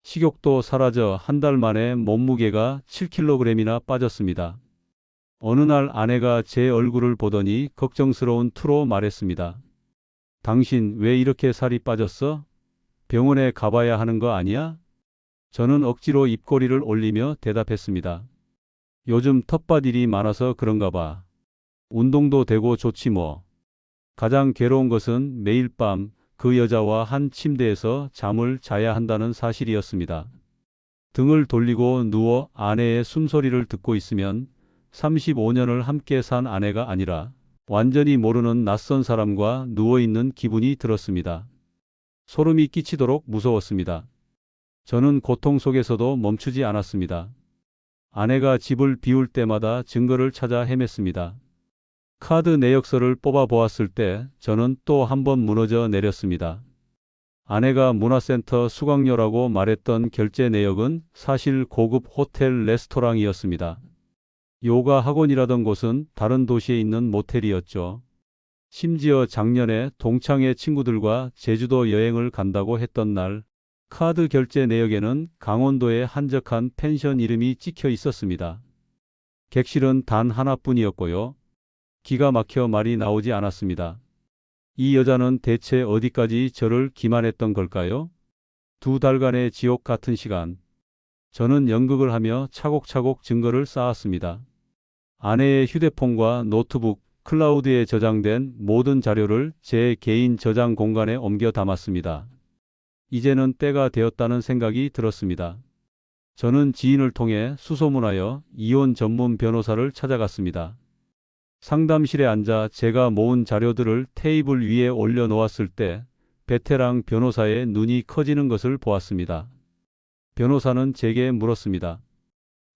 식욕도 사라져 한 달 만에 몸무게가 7kg이나 빠졌습니다. 어느 날 아내가 제 얼굴을 보더니 걱정스러운 투로 말했습니다. 당신 왜 이렇게 살이 빠졌어? 병원에 가봐야 하는 거 아니야? 저는 억지로 입꼬리를 올리며 대답했습니다. 요즘 텃밭 일이 많아서 그런가 봐. 운동도 되고 좋지 뭐. 가장 괴로운 것은 매일 밤 그 여자와 한 침대에서 잠을 자야 한다는 사실이었습니다. 등을 돌리고 누워 아내의 숨소리를 듣고 있으면 35년을 함께 산 아내가 아니라 완전히 모르는 낯선 사람과 누워있는 기분이 들었습니다. 소름이 끼치도록 무서웠습니다. 저는 고통 속에서도 멈추지 않았습니다. 아내가 집을 비울 때마다 증거를 찾아 헤맸습니다. 카드 내역서를 뽑아 보았을 때 저는 또 한 번 무너져 내렸습니다. 아내가 문화센터 수강료라고 말했던 결제 내역은 사실 고급 호텔 레스토랑이었습니다. 요가 학원이라던 곳은 다른 도시에 있는 모텔이었죠. 심지어 작년에 동창회 친구들과 제주도 여행을 간다고 했던 날 카드 결제 내역에는 강원도의 한적한 펜션 이름이 찍혀 있었습니다. 객실은 단 하나뿐이었고요. 기가 막혀 말이 나오지 않았습니다. 이 여자는 대체 어디까지 저를 기만했던 걸까요? 2달간의 지옥 같은 시간. 저는 연극을 하며 차곡차곡 증거를 쌓았습니다. 아내의 휴대폰과 노트북, 클라우드에 저장된 모든 자료를 제 개인 저장 공간에 옮겨 담았습니다. 이제는 때가 되었다는 생각이 들었습니다. 저는 지인을 통해 수소문하여 이혼 전문 변호사를 찾아갔습니다. 상담실에 앉아 제가 모은 자료들을 테이블 위에 올려놓았을 때 베테랑 변호사의 눈이 커지는 것을 보았습니다. 변호사는 제게 물었습니다.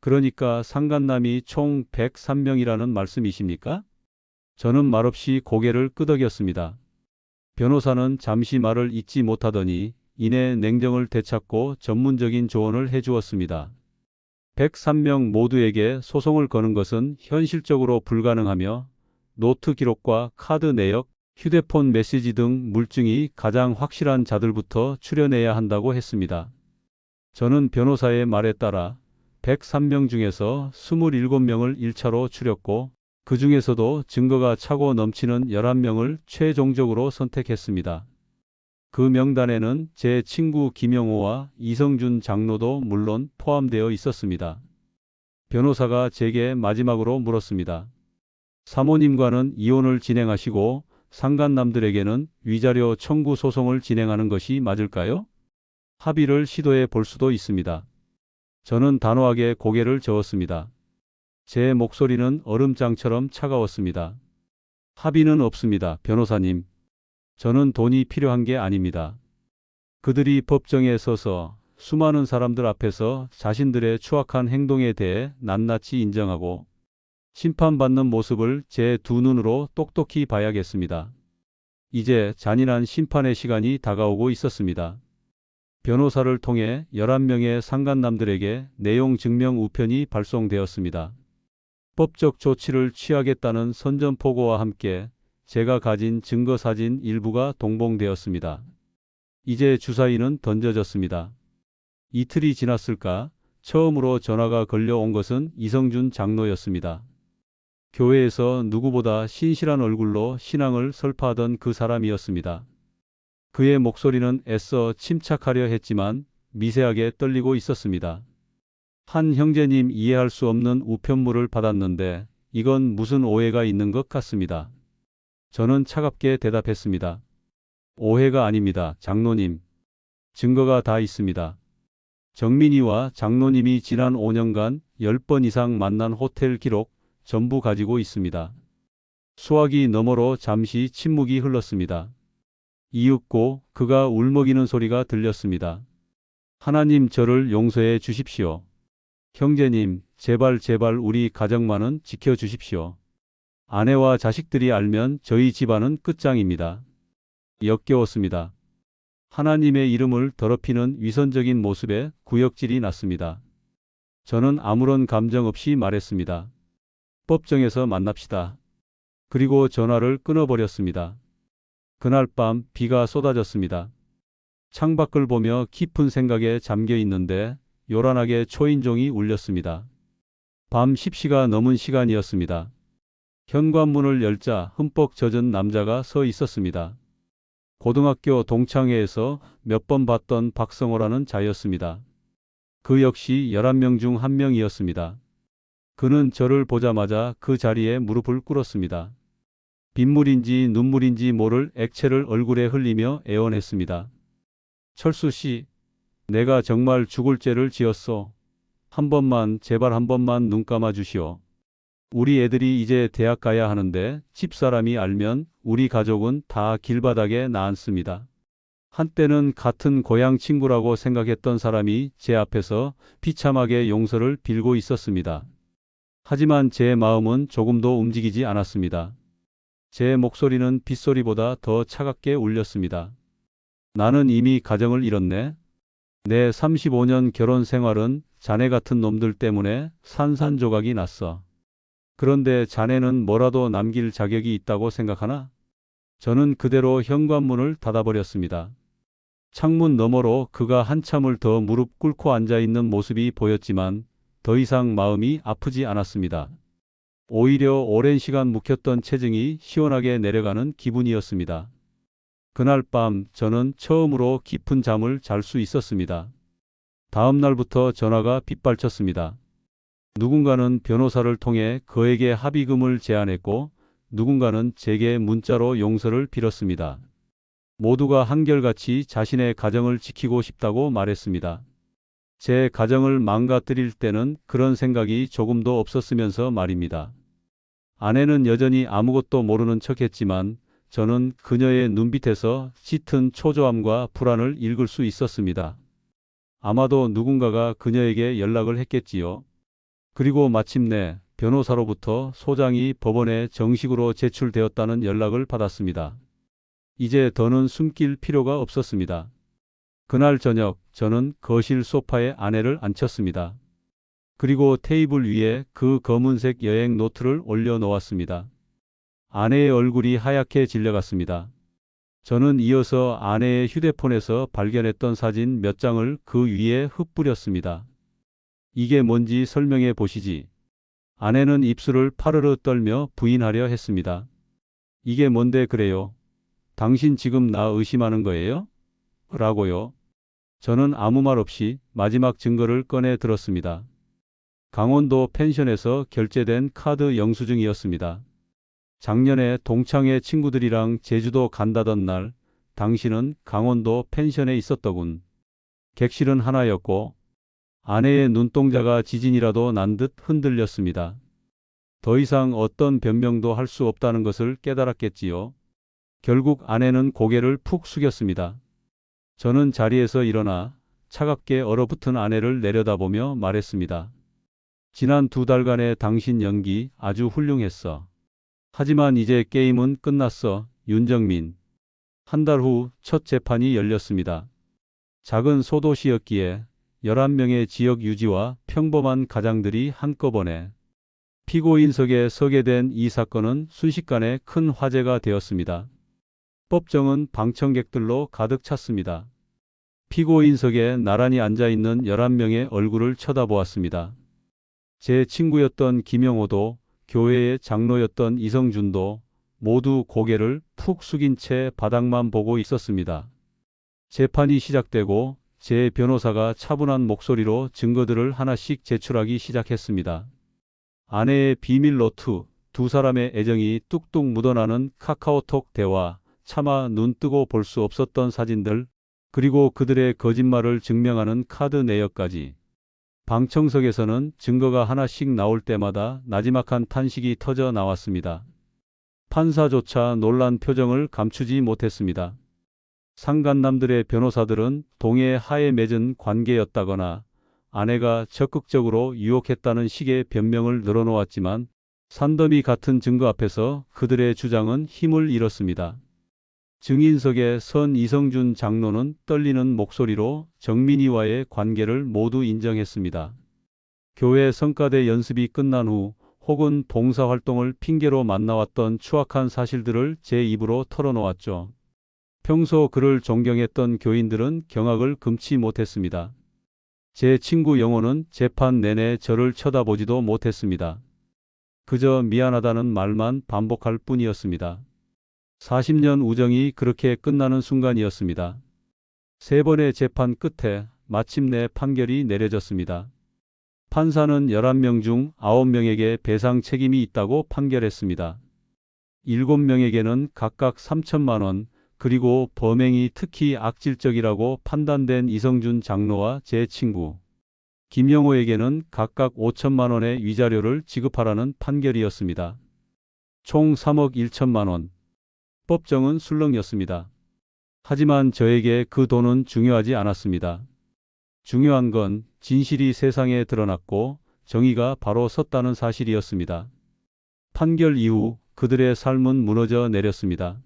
그러니까 상간남이 총 103명이라는 말씀이십니까? 저는 말없이 고개를 끄덕였습니다. 변호사는 잠시 말을 잇지 못하더니 이내 냉정을 되찾고 전문적인 조언을 해주었습니다. 103명 모두에게 소송을 거는 것은 현실적으로 불가능하며 노트 기록과 카드 내역, 휴대폰 메시지 등 물증이 가장 확실한 자들부터 추려내야 한다고 했습니다. 저는 변호사의 말에 따라 103명 중에서 27명을 1차로 추렸고 그 중에서도 증거가 차고 넘치는 11명을 최종적으로 선택했습니다. 그 명단에는 제 친구 김영호와 이성준 장로도 물론 포함되어 있었습니다. 변호사가 제게 마지막으로 물었습니다. 사모님과는 이혼을 진행하시고 상간남들에게는 위자료 청구 소송을 진행하는 것이 맞을까요? 합의를 시도해 볼 수도 있습니다. 저는 단호하게 고개를 저었습니다. 제 목소리는 얼음장처럼 차가웠습니다. 합의는 없습니다, 변호사님. 저는 돈이 필요한 게 아닙니다. 그들이 법정에 서서 수많은 사람들 앞에서 자신들의 추악한 행동에 대해 낱낱이 인정하고 심판받는 모습을 제 두 눈으로 똑똑히 봐야겠습니다. 이제 잔인한 심판의 시간이 다가오고 있었습니다. 변호사를 통해 11명의 상간남들에게 내용 증명 우편이 발송되었습니다. 법적 조치를 취하겠다는 선전포고와 함께 제가 가진 증거 사진 일부가 동봉되었습니다. 이제 주사위는 던져졌습니다. 이틀이 지났을까 처음으로 전화가 걸려온 것은 이성준 장로였습니다. 교회에서 누구보다 신실한 얼굴로 신앙을 설파하던 그 사람이었습니다. 그의 목소리는 애써 침착하려 했지만 미세하게 떨리고 있었습니다. 한 형제님 이해할 수 없는 우편물을 받았는데 이건 무슨 오해가 있는 것 같습니다. 저는 차갑게 대답했습니다. 오해가 아닙니다, 장로님. 증거가 다 있습니다. 정민이와 장로님이 지난 5년간 10번 이상 만난 호텔 기록 전부 가지고 있습니다. 수화기 너머로 잠시 침묵이 흘렀습니다. 이윽고 그가 울먹이는 소리가 들렸습니다. 하나님 저를 용서해 주십시오. 형제님, 제발 우리 가정만은 지켜주십시오. 아내와 자식들이 알면 저희 집안은 끝장입니다. 역겨웠습니다. 하나님의 이름을 더럽히는 위선적인 모습에 구역질이 났습니다. 저는 아무런 감정 없이 말했습니다. 법정에서 만납시다. 그리고 전화를 끊어버렸습니다. 그날 밤 비가 쏟아졌습니다. 창밖을 보며 깊은 생각에 잠겨 있는데 요란하게 초인종이 울렸습니다. 밤 10시가 넘은 시간이었습니다. 현관문을 열자 흠뻑 젖은 남자가 서 있었습니다. 고등학교 동창회에서 몇 번 봤던 박성호라는 자였습니다. 그 역시 11명 중 한 명이었습니다. 그는 저를 보자마자 그 자리에 무릎을 꿇었습니다. 빗물인지 눈물인지 모를 액체를 얼굴에 흘리며 애원했습니다. 철수 씨, 내가 정말 죽을 죄를 지었소. 한 번만, 제발 한 번만 눈 감아 주시오. 우리 애들이 이제 대학 가야 하는데 집사람이 알면 우리 가족은 다 길바닥에 나앉습니다. 한때는 같은 고향 친구라고 생각했던 사람이 제 앞에서 비참하게 용서를 빌고 있었습니다. 하지만 제 마음은 조금도 움직이지 않았습니다. 제 목소리는 빗소리보다 더 차갑게 울렸습니다. 나는 이미 가정을 잃었네. 내 35년 결혼 생활은 자네 같은 놈들 때문에 산산조각이 났어. 그런데 자네는 뭐라도 남길 자격이 있다고 생각하나? 저는 그대로 현관문을 닫아버렸습니다. 창문 너머로 그가 한참을 더 무릎 꿇고 앉아있는 모습이 보였지만 더 이상 마음이 아프지 않았습니다. 오히려 오랜 시간 묵혔던 체증이 시원하게 내려가는 기분이었습니다. 그날 밤 저는 처음으로 깊은 잠을 잘 수 있었습니다. 다음 날부터 전화가 빗발쳤습니다. 누군가는 변호사를 통해 그에게 합의금을 제안했고 누군가는 제게 문자로 용서를 빌었습니다. 모두가 한결같이 자신의 가정을 지키고 싶다고 말했습니다. 제 가정을 망가뜨릴 때는 그런 생각이 조금도 없었으면서 말입니다. 아내는 여전히 아무것도 모르는 척했지만 저는 그녀의 눈빛에서 짙은 초조함과 불안을 읽을 수 있었습니다. 아마도 누군가가 그녀에게 연락을 했겠지요. 그리고 마침내 변호사로부터 소장이 법원에 정식으로 제출되었다는 연락을 받았습니다. 이제 더는 숨길 필요가 없었습니다. 그날 저녁 저는 거실 소파에 아내를 앉혔습니다. 그리고 테이블 위에 그 검은색 여행 노트를 올려놓았습니다. 아내의 얼굴이 하얗게 질려갔습니다. 저는 이어서 아내의 휴대폰에서 발견했던 사진 몇 장을 그 위에 흩뿌렸습니다. 이게 뭔지 설명해 보시지. 아내는 입술을 파르르 떨며 부인하려 했습니다. 이게 뭔데 그래요? 당신 지금 나 의심하는 거예요? 라고요. 저는 아무 말 없이 마지막 증거를 꺼내 들었습니다. 강원도 펜션에서 결제된 카드 영수증이었습니다. 작년에 동창회 친구들이랑 제주도 간다던 날 당신은 강원도 펜션에 있었더군. 객실은 하나였고 아내의 눈동자가 지진이라도 난 듯 흔들렸습니다. 더 이상 어떤 변명도 할 수 없다는 것을 깨달았겠지요. 결국 아내는 고개를 푹 숙였습니다. 저는 자리에서 일어나 차갑게 얼어붙은 아내를 내려다보며 말했습니다. 지난 2달간의 당신 연기 아주 훌륭했어. 하지만 이제 게임은 끝났어, 윤정민. 한 달 후 첫 재판이 열렸습니다. 작은 소도시였기에 11명의 지역 유지와 평범한 가장들이 한꺼번에 피고인석에 서게 된 이 사건은 순식간에 큰 화제가 되었습니다. 법정은 방청객들로 가득 찼습니다. 피고인석에 나란히 앉아있는 11명의 얼굴을 쳐다보았습니다. 제 친구였던 김영호도 교회의 장로였던 이성준도 모두 고개를 푹 숙인 채 바닥만 보고 있었습니다. 재판이 시작되고 제 변호사가 차분한 목소리로 증거들을 하나씩 제출하기 시작했습니다. 아내의 비밀 노트, 두 사람의 애정이 뚝뚝 묻어나는 카카오톡 대화, 차마 눈 뜨고 볼 수 없었던 사진들, 그리고 그들의 거짓말을 증명하는 카드 내역까지. 방청석에서는 증거가 하나씩 나올 때마다 나지막한 탄식이 터져 나왔습니다. 판사조차 놀란 표정을 감추지 못했습니다. 상간남들의 변호사들은 동해 하에 맺은 관계였다거나 아내가 적극적으로 유혹했다는 식의 변명을 늘어놓았지만 산더미 같은 증거 앞에서 그들의 주장은 힘을 잃었습니다. 증인석에 선 이성준 장로는 떨리는 목소리로 정민이와의 관계를 모두 인정했습니다. 교회 성가대 연습이 끝난 후 혹은 봉사활동을 핑계로 만나왔던 추악한 사실들을 제 입으로 털어놓았죠. 평소 그를 존경했던 교인들은 경악을 금치 못했습니다. 제 친구 영호는 재판 내내 저를 쳐다보지도 못했습니다. 그저 미안하다는 말만 반복할 뿐이었습니다. 40년 우정이 그렇게 끝나는 순간이었습니다. 3번의 재판 끝에 마침내 판결이 내려졌습니다. 판사는 11명 중 9명에게 배상 책임이 있다고 판결했습니다. 7명에게는 각각 3천만 원, 그리고 범행이 특히 악질적이라고 판단된 이성준 장로와 제 친구 김영호에게는 각각 5천만 원의 위자료를 지급하라는 판결이었습니다. 총 3억 1천만 원. 법정은 술렁였습니다. 하지만 저에게 그 돈은 중요하지 않았습니다. 중요한 건 진실이 세상에 드러났고 정의가 바로 섰다는 사실이었습니다. 판결 이후 그들의 삶은 무너져 내렸습니다.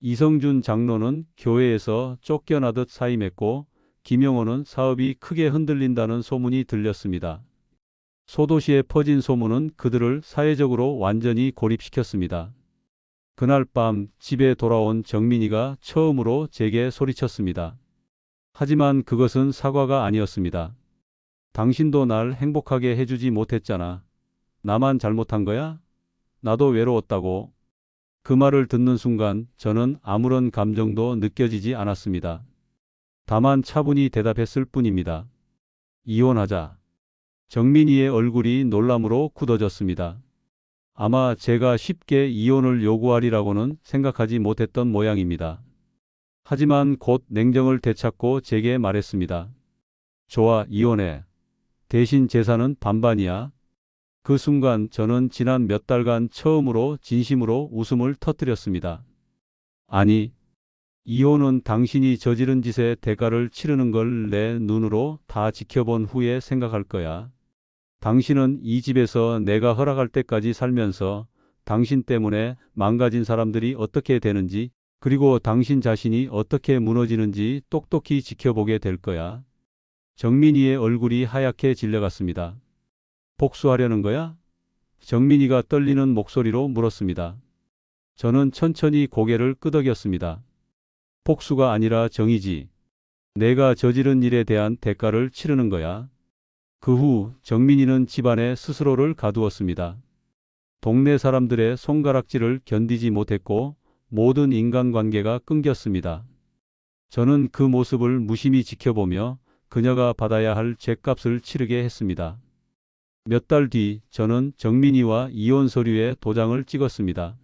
이성준 장로는 교회에서 쫓겨나듯 사임했고 김영호는 사업이 크게 흔들린다는 소문이 들렸습니다. 소도시에 퍼진 소문은 그들을 사회적으로 완전히 고립시켰습니다. 그날 밤 집에 돌아온 정민이가 처음으로 제게 소리쳤습니다. 하지만 그것은 사과가 아니었습니다. 당신도 날 행복하게 해주지 못했잖아. 나만 잘못한 거야? 나도 외로웠다고. 그 말을 듣는 순간 저는 아무런 감정도 느껴지지 않았습니다. 다만 차분히 대답했을 뿐입니다. 이혼하자. 정민이의 얼굴이 놀람으로 굳어졌습니다. 아마 제가 쉽게 이혼을 요구하리라고는 생각하지 못했던 모양입니다. 하지만 곧 냉정을 되찾고 제게 말했습니다. 좋아, 이혼해. 대신 재산은 반반이야. 그 순간 저는 지난 몇 달간 처음으로 진심으로 웃음을 터뜨렸습니다. 아니, 이혼은 당신이 저지른 짓의 대가를 치르는 걸 내 눈으로 다 지켜본 후에 생각할 거야. 당신은 이 집에서 내가 허락할 때까지 살면서 당신 때문에 망가진 사람들이 어떻게 되는지, 그리고 당신 자신이 어떻게 무너지는지 똑똑히 지켜보게 될 거야. 정민이의 얼굴이 하얗게 질려갔습니다. 복수하려는 거야? 정민이가 떨리는 목소리로 물었습니다. 저는 천천히 고개를 끄덕였습니다. 복수가 아니라 정의지. 내가 저지른 일에 대한 대가를 치르는 거야. 그 후 정민이는 집안에 스스로를 가두었습니다. 동네 사람들의 손가락질을 견디지 못했고 모든 인간관계가 끊겼습니다. 저는 그 모습을 무심히 지켜보며 그녀가 받아야 할 죗값을 치르게 했습니다. 몇 달 뒤 저는 정민이와 이혼 서류에 도장을 찍었습니다.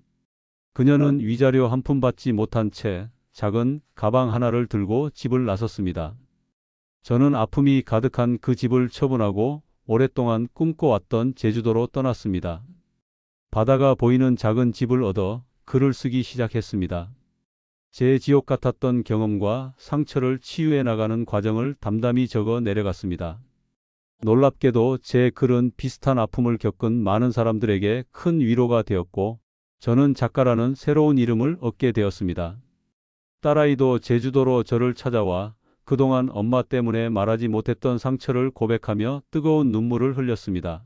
그녀는 위자료 한 푼 받지 못한 채 작은 가방 하나를 들고 집을 나섰습니다. 저는 아픔이 가득한 그 집을 처분하고 오랫동안 꿈꿔왔던 제주도로 떠났습니다. 바다가 보이는 작은 집을 얻어 글을 쓰기 시작했습니다. 제 지옥 같았던 경험과 상처를 치유해 나가는 과정을 담담히 적어 내려갔습니다. 놀랍게도 제 글은 비슷한 아픔을 겪은 많은 사람들에게 큰 위로가 되었고 저는 작가라는 새로운 이름을 얻게 되었습니다. 딸아이도 제주도로 저를 찾아와 그동안 엄마 때문에 말하지 못했던 상처를 고백하며 뜨거운 눈물을 흘렸습니다.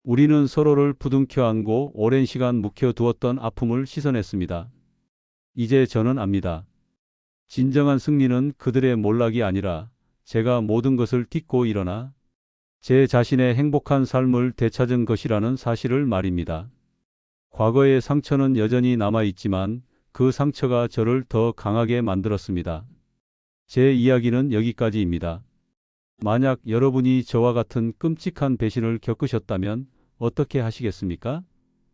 우리는 서로를 부둥켜 안고 오랜 시간 묵혀두었던 아픔을 씻어냈습니다. 이제 저는 압니다. 진정한 승리는 그들의 몰락이 아니라 제가 모든 것을 딛고 일어나 제 자신의 행복한 삶을 되찾은 것이라는 사실을 말입니다. 과거의 상처는 여전히 남아있지만 그 상처가 저를 더 강하게 만들었습니다. 제 이야기는 여기까지입니다. 만약 여러분이 저와 같은 끔찍한 배신을 겪으셨다면 어떻게 하시겠습니까?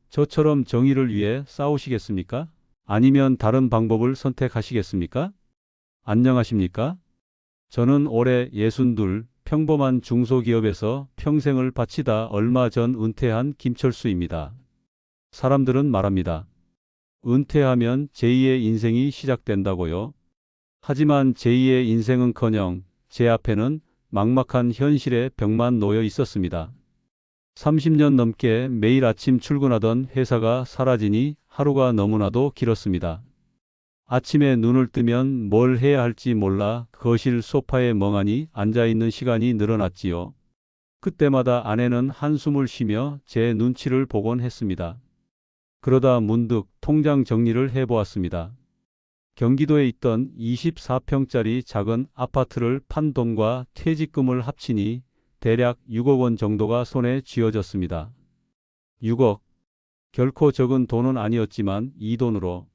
저처럼 정의를 위해 싸우시겠습니까? 아니면 다른 방법을 선택하시겠습니까? 안녕하십니까? 저는 올해 62 평범한 중소기업에서 평생을 바치다 얼마 전 은퇴한 김철수입니다. 사람들은 말합니다. 은퇴하면 제2의 인생이 시작된다고요. 하지만 제2의 인생은커녕 제 앞에는 막막한 현실의 벽만 놓여 있었습니다. 30년 넘게 매일 아침 출근하던 회사가 사라지니 하루가 너무나도 길었습니다. 아침에 눈을 뜨면 뭘 해야 할지 몰라 거실 소파에 멍하니 앉아있는 시간이 늘어났지요. 그때마다 아내는 한숨을 쉬며 제 눈치를 보곤 했습니다. 그러다 문득 통장 정리를 해보았습니다. 경기도에 있던 24평짜리 작은 아파트를 판 돈과 퇴직금을 합치니 대략 6억 원 정도가 손에 쥐어졌습니다. 6억. 결코 적은 돈은 아니었지만 이 돈으로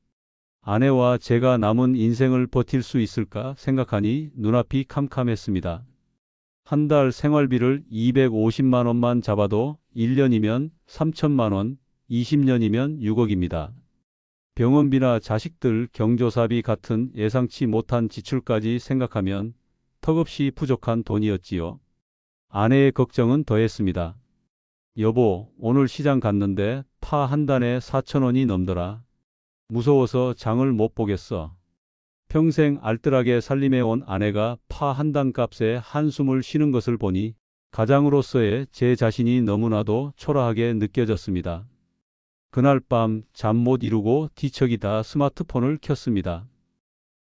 아내와 제가 남은 인생을 버틸 수 있을까 생각하니 눈앞이 캄캄했습니다. 한 달 생활비를 250만 원만 잡아도 1년이면 3천만 원, 20년이면 6억입니다. 병원비나 자식들 경조사비 같은 예상치 못한 지출까지 생각하면 턱없이 부족한 돈이었지요. 아내의 걱정은 더했습니다. 여보, 오늘 시장 갔는데 파 한 단에 4천 원이 넘더라. 무서워서 장을 못 보겠어. 평생 알뜰하게 살림해온 아내가 파 한 단 값에 한숨을 쉬는 것을 보니 가장으로서의 제 자신이 너무나도 초라하게 느껴졌습니다. 그날 밤 잠 못 이루고 뒤척이다 스마트폰을 켰습니다.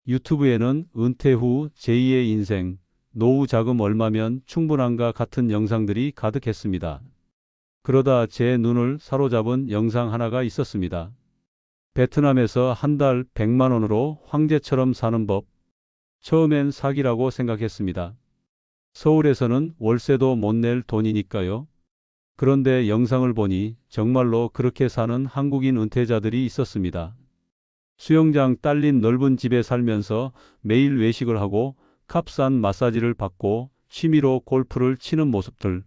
유튜브에는 은퇴 후 제2의 인생, 노후 자금 얼마면 충분한가 같은 영상들이 가득했습니다. 그러다 제 눈을 사로잡은 영상 하나가 있었습니다. 베트남에서 한 달 100만 원으로 황제처럼 사는 법. 처음엔 사기라고 생각했습니다. 서울에서는 월세도 못 낼 돈이니까요. 그런데 영상을 보니 정말로 그렇게 사는 한국인 은퇴자들이 있었습니다. 수영장 딸린 넓은 집에 살면서 매일 외식을 하고 값싼 마사지를 받고 취미로 골프를 치는 모습들.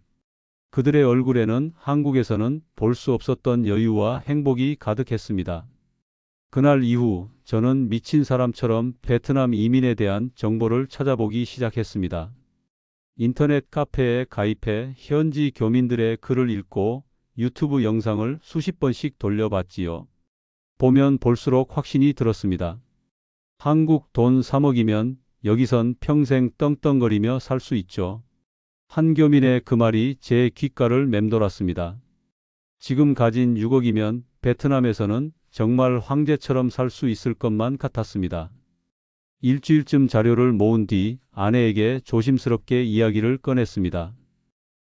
그들의 얼굴에는 한국에서는 볼 수 없었던 여유와 행복이 가득했습니다. 그날 이후 저는 미친 사람처럼 베트남 이민에 대한 정보를 찾아보기 시작했습니다. 인터넷 카페에 가입해 현지 교민들의 글을 읽고 유튜브 영상을 수십 번씩 돌려봤지요. 보면 볼수록 확신이 들었습니다. 한국 돈 3억이면 여기선 평생 떵떵거리며 살 수 있죠. 한 교민의 그 말이 제 귓가를 맴돌았습니다. 지금 가진 6억이면 베트남에서는 정말 황제처럼 살 수 있을 것만 같았습니다. 일주일쯤 자료를 모은 뒤 아내에게 조심스럽게 이야기를 꺼냈습니다.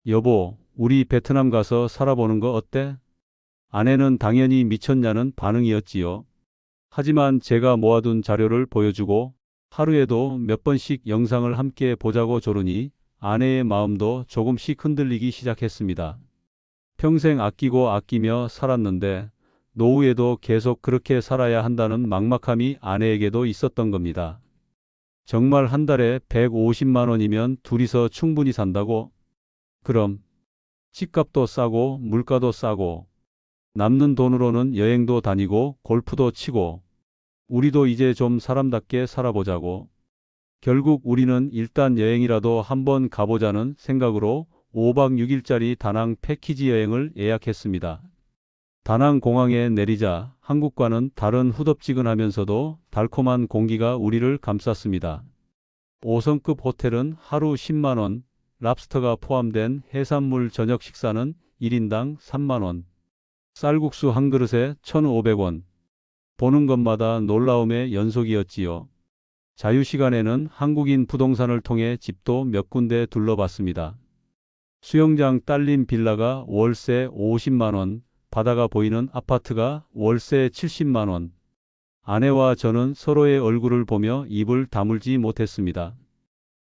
여보, 우리 베트남 가서 살아보는 거 어때? 아내는 당연히 미쳤냐는 반응이었지요. 하지만 제가 모아둔 자료를 보여주고 하루에도 몇 번씩 영상을 함께 보자고 조르니 아내의 마음도 조금씩 흔들리기 시작했습니다. 평생 아끼고 아끼며 살았는데 노후에도 계속 그렇게 살아야 한다는 막막함이 아내에게도 있었던 겁니다. 정말 한 달에 150만 원이면 둘이서 충분히 산다고? 그럼 집값도 싸고 물가도 싸고 남는 돈으로는 여행도 다니고 골프도 치고 우리도 이제 좀 사람답게 살아보자고. 결국 우리는 일단 여행이라도 한번 가보자는 생각으로 5박 6일짜리 다낭 패키지 여행을 예약했습니다. 다낭 공항에 내리자 한국과는 다른 후덥지근하면서도 달콤한 공기가 우리를 감쌌습니다. 5성급 호텔은 하루 10만 원, 랍스터가 포함된 해산물 저녁 식사는 1인당 3만 원, 쌀국수 한 그릇에 1,500원. 보는 것마다 놀라움의 연속이었지요. 자유시간에는 한국인 부동산을 통해 집도 몇 군데 둘러봤습니다. 수영장 딸린 빌라가 월세 50만 원, 바다가 보이는 아파트가 월세 70만 원. 아내와 저는 서로의 얼굴을 보며 입을 다물지 못했습니다.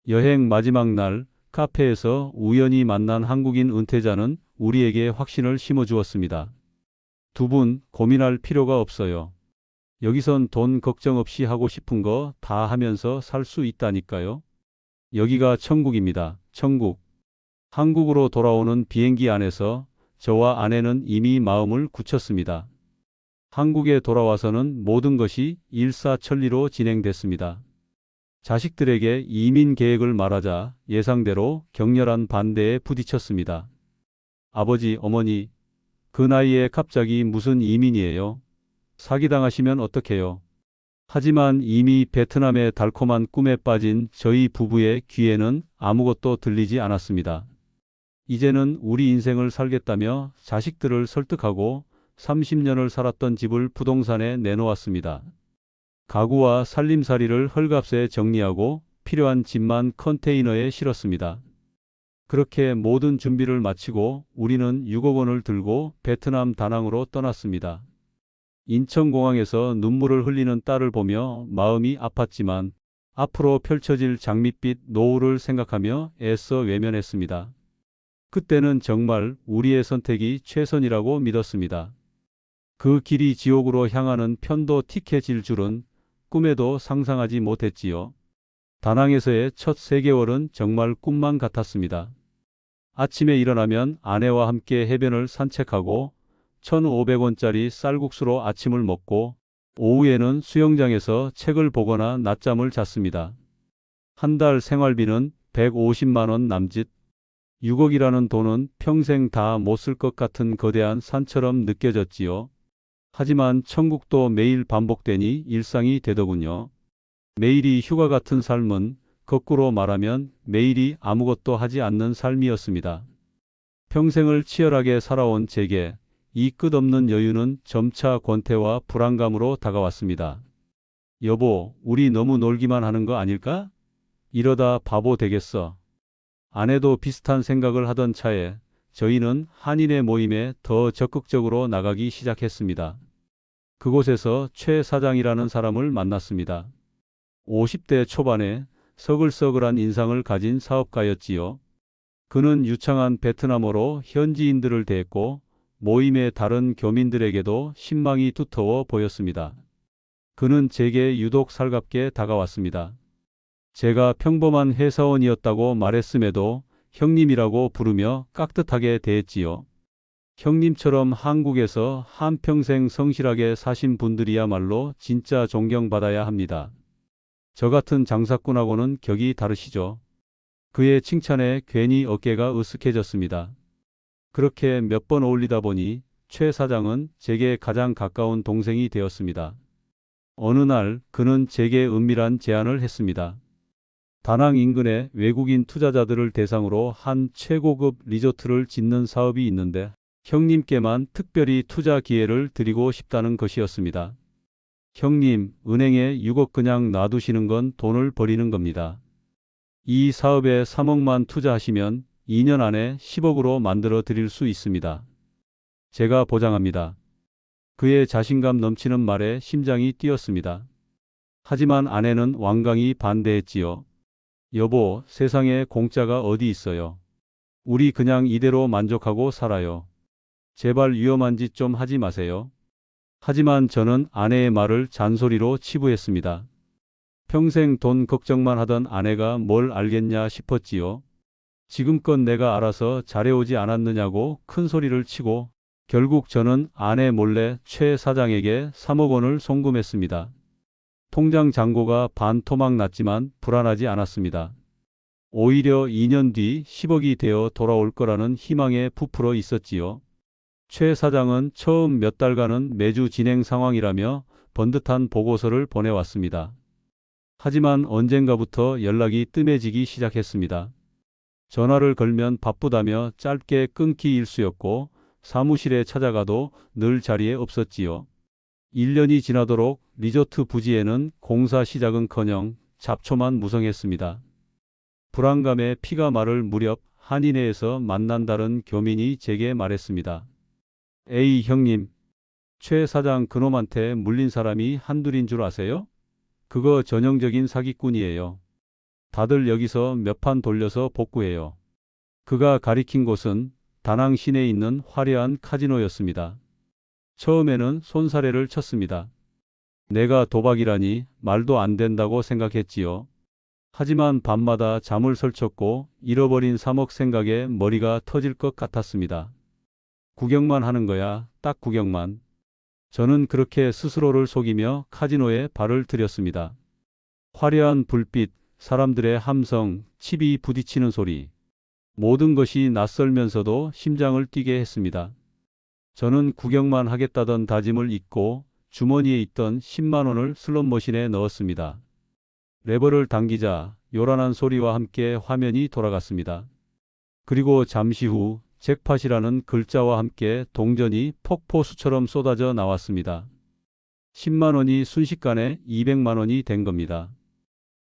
여행 마지막 날 카페에서 우연히 만난 한국인 은퇴자는 우리에게 확신을 심어주었습니다. 두 분 고민할 필요가 없어요. 여기선 돈 걱정 없이 하고 싶은 거 다 하면서 살 수 있다니까요. 여기가 천국입니다. 천국. 한국으로 돌아오는 비행기 안에서 저와 아내는 이미 마음을 굳혔습니다. 한국에 돌아와서는 모든 것이 일사천리로 진행됐습니다. 자식들에게 이민 계획을 말하자 예상대로 격렬한 반대에 부딪혔습니다. 아버지, 어머니, 그 나이에 갑자기 무슨 이민이에요? 사기당하시면 어떡해요? 하지만 이미 베트남의 달콤한 꿈에 빠진 저희 부부의 귀에는 아무것도 들리지 않았습니다. 이제는 우리 인생을 살겠다며 자식들을 설득하고 30년을 살았던 집을 부동산에 내놓았습니다. 가구와 살림살이를 헐값에 정리하고 필요한 짐만 컨테이너에 실었습니다. 그렇게 모든 준비를 마치고 우리는 6억 원을 들고 베트남 다낭으로 떠났습니다. 인천공항에서 눈물을 흘리는 딸을 보며 마음이 아팠지만 앞으로 펼쳐질 장밋빛 노후를 생각하며 애써 외면했습니다. 그때는 정말 우리의 선택이 최선이라고 믿었습니다. 그 길이 지옥으로 향하는 편도 티켓일 줄은 꿈에도 상상하지 못했지요. 다낭에서의 첫 3개월은 정말 꿈만 같았습니다. 아침에 일어나면 아내와 함께 해변을 산책하고 1,500원짜리 쌀국수로 아침을 먹고 오후에는 수영장에서 책을 보거나 낮잠을 잤습니다. 한 달 생활비는 150만 원 남짓. 6억이라는 돈은 평생 다 못 쓸 것 같은 거대한 산처럼 느껴졌지요. 하지만 천국도 매일 반복되니 일상이 되더군요. 매일이 휴가 같은 삶은 거꾸로 말하면 매일이 아무것도 하지 않는 삶이었습니다. 평생을 치열하게 살아온 제게 이 끝없는 여유는 점차 권태와 불안감으로 다가왔습니다. 여보, 우리 너무 놀기만 하는 거 아닐까? 이러다 바보 되겠어. 아내도 비슷한 생각을 하던 차에 저희는 한인의 모임에 더 적극적으로 나가기 시작했습니다. 그곳에서 최 사장이라는 사람을 만났습니다. 50대 초반에 서글서글한 인상을 가진 사업가였지요. 그는 유창한 베트남어로 현지인들을 대했고 모임의 다른 교민들에게도 신망이 두터워 보였습니다. 그는 제게 유독 살갑게 다가왔습니다. 제가 평범한 회사원이었다고 말했음에도 형님이라고 부르며 깍듯하게 대했지요. 형님처럼 한국에서 한평생 성실하게 사신 분들이야말로 진짜 존경받아야 합니다. 저 같은 장사꾼하고는 격이 다르시죠. 그의 칭찬에 괜히 어깨가 으쓱해졌습니다. 그렇게 몇 번 어울리다 보니 최 사장은 제게 가장 가까운 동생이 되었습니다. 어느 날 그는 제게 은밀한 제안을 했습니다. 다낭 인근에 외국인 투자자들을 대상으로 한 최고급 리조트를 짓는 사업이 있는데 형님께만 특별히 투자 기회를 드리고 싶다는 것이었습니다. 형님, 은행에 6억 그냥 놔두시는 건 돈을 버리는 겁니다. 이 사업에 3억만 투자하시면 2년 안에 10억으로 만들어 드릴 수 있습니다. 제가 보장합니다. 그의 자신감 넘치는 말에 심장이 뛰었습니다. 하지만 아내는 완강히 반대했지요. 여보, 세상에 공짜가 어디 있어요. 우리 그냥 이대로 만족하고 살아요. 제발 위험한 짓 좀 하지 마세요. 하지만 저는 아내의 말을 잔소리로 치부했습니다. 평생 돈 걱정만 하던 아내가 뭘 알겠냐 싶었지요. 지금껏 내가 알아서 잘해오지 않았느냐고 큰 소리를 치고 결국 저는 아내 몰래 최 사장에게 3억 원을 송금했습니다. 통장 잔고가 반토막 났지만 불안하지 않았습니다. 오히려 2년 뒤 10억이 되어 돌아올 거라는 희망에 부풀어 있었지요. 최 사장은 처음 몇 달간은 매주 진행 상황이라며 번듯한 보고서를 보내왔습니다. 하지만 언젠가부터 연락이 뜸해지기 시작했습니다. 전화를 걸면 바쁘다며 짧게 끊기 일쑤였고 사무실에 찾아가도 늘 자리에 없었지요. 1년이 지나도록 리조트 부지에는 공사 시작은커녕 잡초만 무성했습니다. 불안감에 피가 마를 무렵 한인회에서 만난 다른 교민이 제게 말했습니다. 에이 형님, 최 사장 그놈한테 물린 사람이 한둘인 줄 아세요? 그거 전형적인 사기꾼이에요. 다들 여기서 몇 판 돌려서 복구해요. 그가 가리킨 곳은 다낭 시내에 있는 화려한 카지노였습니다. 처음에는 손사래를 쳤습니다. 내가 도박이라니 말도 안 된다고 생각했지요. 하지만 밤마다 잠을 설쳤고 잃어버린 3억 생각에 머리가 터질 것 같았습니다. 구경만 하는 거야, 딱 구경만. 저는 그렇게 스스로를 속이며 카지노에 발을 들였습니다. 화려한 불빛, 사람들의 함성, 칩이 부딪히는 소리. 모든 것이 낯설면서도 심장을 뛰게 했습니다. 저는 구경만 하겠다던 다짐을 잊고 주머니에 있던 10만 원을 슬롯머신에 넣었습니다. 레버를 당기자 요란한 소리와 함께 화면이 돌아갔습니다. 그리고 잠시 후 잭팟이라는 글자와 함께 동전이 폭포수처럼 쏟아져 나왔습니다. 10만 원이 순식간에 200만 원이 된 겁니다.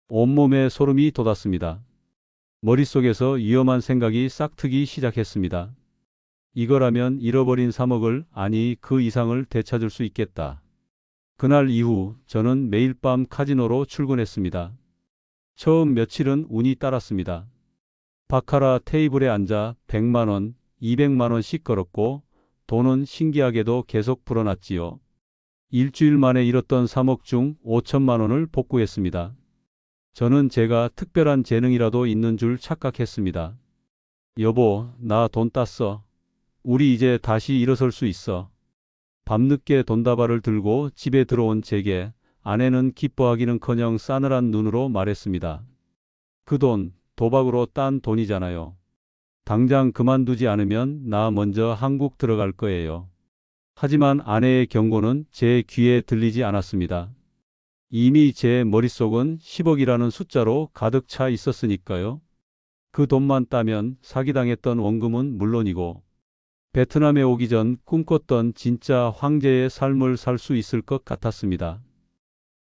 온몸에 소름이 돋았습니다. 머릿속에서 위험한 생각이 싹트기 시작했습니다. 이거라면 잃어버린 3억을, 아니 그 이상을 되찾을 수 있겠다. 그날 이후 저는 매일 밤 카지노로 출근했습니다. 처음 며칠은 운이 따랐습니다. 바카라 테이블에 앉아 100만 원, 200만 원씩 걸었고 돈은 신기하게도 계속 불어났지요. 일주일 만에 잃었던 3억 중 5천만 원을 복구했습니다. 저는 제가 특별한 재능이라도 있는 줄 착각했습니다. 여보, 나 돈 땄어. 우리 이제 다시 일어설 수 있어. 밤늦게 돈다발을 들고 집에 들어온 제게 아내는 기뻐하기는커녕 싸늘한 눈으로 말했습니다. 그 돈, 도박으로 딴 돈이잖아요. 당장 그만두지 않으면 나 먼저 한국 들어갈 거예요. 하지만 아내의 경고는 제 귀에 들리지 않았습니다. 이미 제 머릿속은 10억이라는 숫자로 가득 차 있었으니까요. 그 돈만 따면 사기당했던 원금은 물론이고 베트남에 오기 전 꿈꿨던 진짜 황제의 삶을 살 수 있을 것 같았습니다.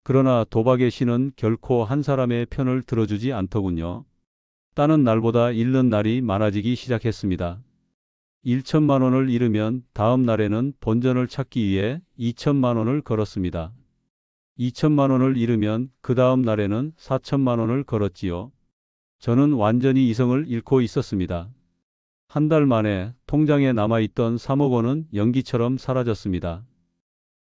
그러나 도박의 신은 결코 한 사람의 편을 들어주지 않더군요. 따는 날보다 잃는 날이 많아지기 시작했습니다. 1천만 원을 잃으면 다음 날에는 본전을 찾기 위해 2천만 원을 걸었습니다. 2천만 원을 잃으면 그 다음 날에는 4천만 원을 걸었지요. 저는 완전히 이성을 잃고 있었습니다. 한 달 만에 통장에 남아있던 3억 원은 연기처럼 사라졌습니다.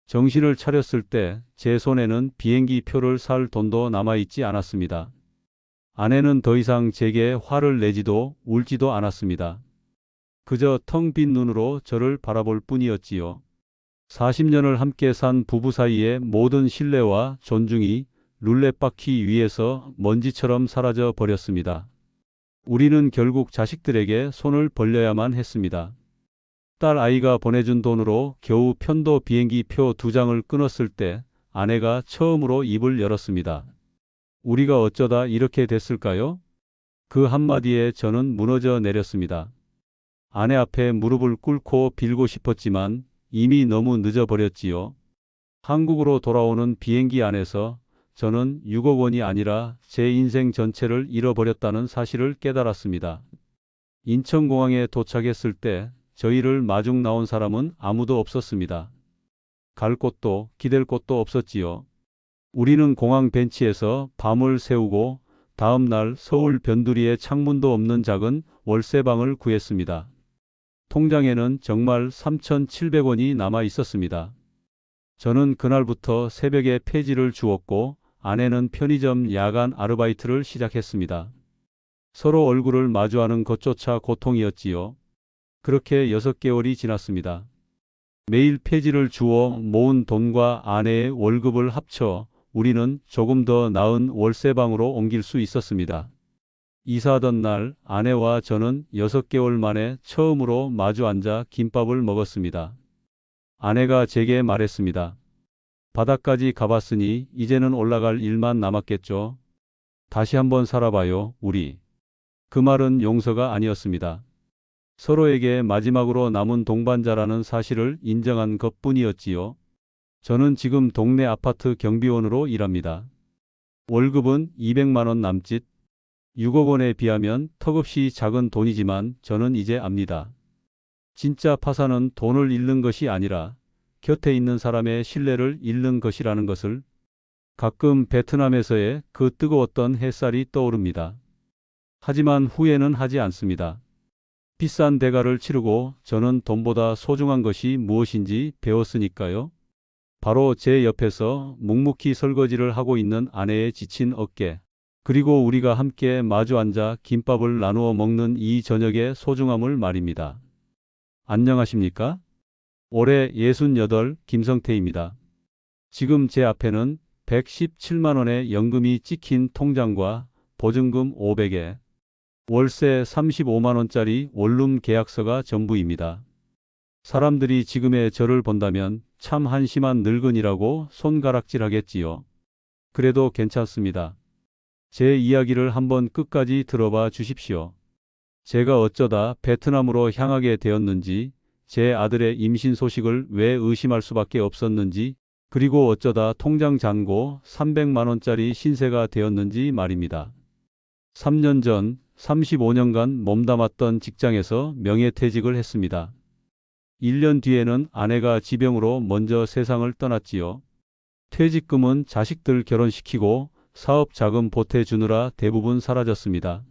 정신을 차렸을 때 제 손에는 비행기 표를 살 돈도 남아있지 않았습니다. 아내는 더 이상 제게 화를 내지도 울지도 않았습니다. 그저 텅 빈 눈으로 저를 바라볼 뿐이었지요. 40년을 함께 산 부부 사이의 모든 신뢰와 존중이 룰렛바퀴 위에서 먼지처럼 사라져 버렸습니다. 우리는 결국 자식들에게 손을 벌려야만 했습니다. 딸 아이가 보내준 돈으로 겨우 편도 비행기 표 2장을 끊었을 때 아내가 처음으로 입을 열었습니다. 우리가 어쩌다 이렇게 됐을까요? 그 한마디에 저는 무너져 내렸습니다. 아내 앞에 무릎을 꿇고 빌고 싶었지만 이미 너무 늦어버렸지요. 한국으로 돌아오는 비행기 안에서 저는 6억 원이 아니라 제 인생 전체를 잃어버렸다는 사실을 깨달았습니다. 인천공항에 도착했을 때 저희를 마중 나온 사람은 아무도 없었습니다. 갈 곳도 기댈 곳도 없었지요. 우리는 공항 벤치에서 밤을 새우고 다음 날 서울 변두리에 창문도 없는 작은 월세방을 구했습니다. 통장에는 정말 3,700원이 남아 있었습니다. 저는 그날부터 새벽에 폐지를 주었고 아내는 편의점 야간 아르바이트를 시작했습니다. 서로 얼굴을 마주하는 것조차 고통이었지요. 그렇게 6개월이 지났습니다. 매일 폐지를 주어 모은 돈과 아내의 월급을 합쳐 우리는 조금 더 나은 월세방으로 옮길 수 있었습니다. 이사하던 날 아내와 저는 6개월 만에 처음으로 마주 앉아 김밥을 먹었습니다. 아내가 제게 말했습니다. 바닥까지 가봤으니 이제는 올라갈 일만 남았겠죠. 다시 한번 살아봐요, 우리. 그 말은 용서가 아니었습니다. 서로에게 마지막으로 남은 동반자라는 사실을 인정한 것뿐이었지요. 저는 지금 동네 아파트 경비원으로 일합니다. 월급은 200만 원 남짓. 6억 원에 비하면 턱없이 작은 돈이지만 저는 이제 압니다. 진짜 파산은 돈을 잃는 것이 아니라 곁에 있는 사람의 신뢰를 잃는 것이라는 것을. 가끔 베트남에서의 그 뜨거웠던 햇살이 떠오릅니다. 하지만 후회는 하지 않습니다. 비싼 대가를 치르고 저는 돈보다 소중한 것이 무엇인지 배웠으니까요. 바로 제 옆에서 묵묵히 설거지를 하고 있는 아내의 지친 어깨, 그리고 우리가 함께 마주 앉아 김밥을 나누어 먹는 이 저녁의 소중함을 말입니다. 안녕하십니까? 올해 68 김성태입니다. 지금 제 앞에는 117만 원의 연금이 찍힌 통장과 보증금 500에 월세 35만 원짜리 원룸 계약서가 전부입니다. 사람들이 지금의 저를 본다면 참 한심한 늙은이라고 손가락질하겠지요. 그래도 괜찮습니다. 제 이야기를 한번 끝까지 들어봐 주십시오. 제가 어쩌다 베트남으로 향하게 되었는지, 제 아들의 임신 소식을 왜 의심할 수밖에 없었는지, 그리고 어쩌다 통장 잔고 300만 원짜리 신세가 되었는지 말입니다. 3년 전 35년간 몸담았던 직장에서 명예퇴직을 했습니다. 1년 뒤에는 아내가 지병으로 먼저 세상을 떠났지요. 퇴직금은 자식들 결혼시키고 사업 자금 보태주느라 대부분 사라졌습니다.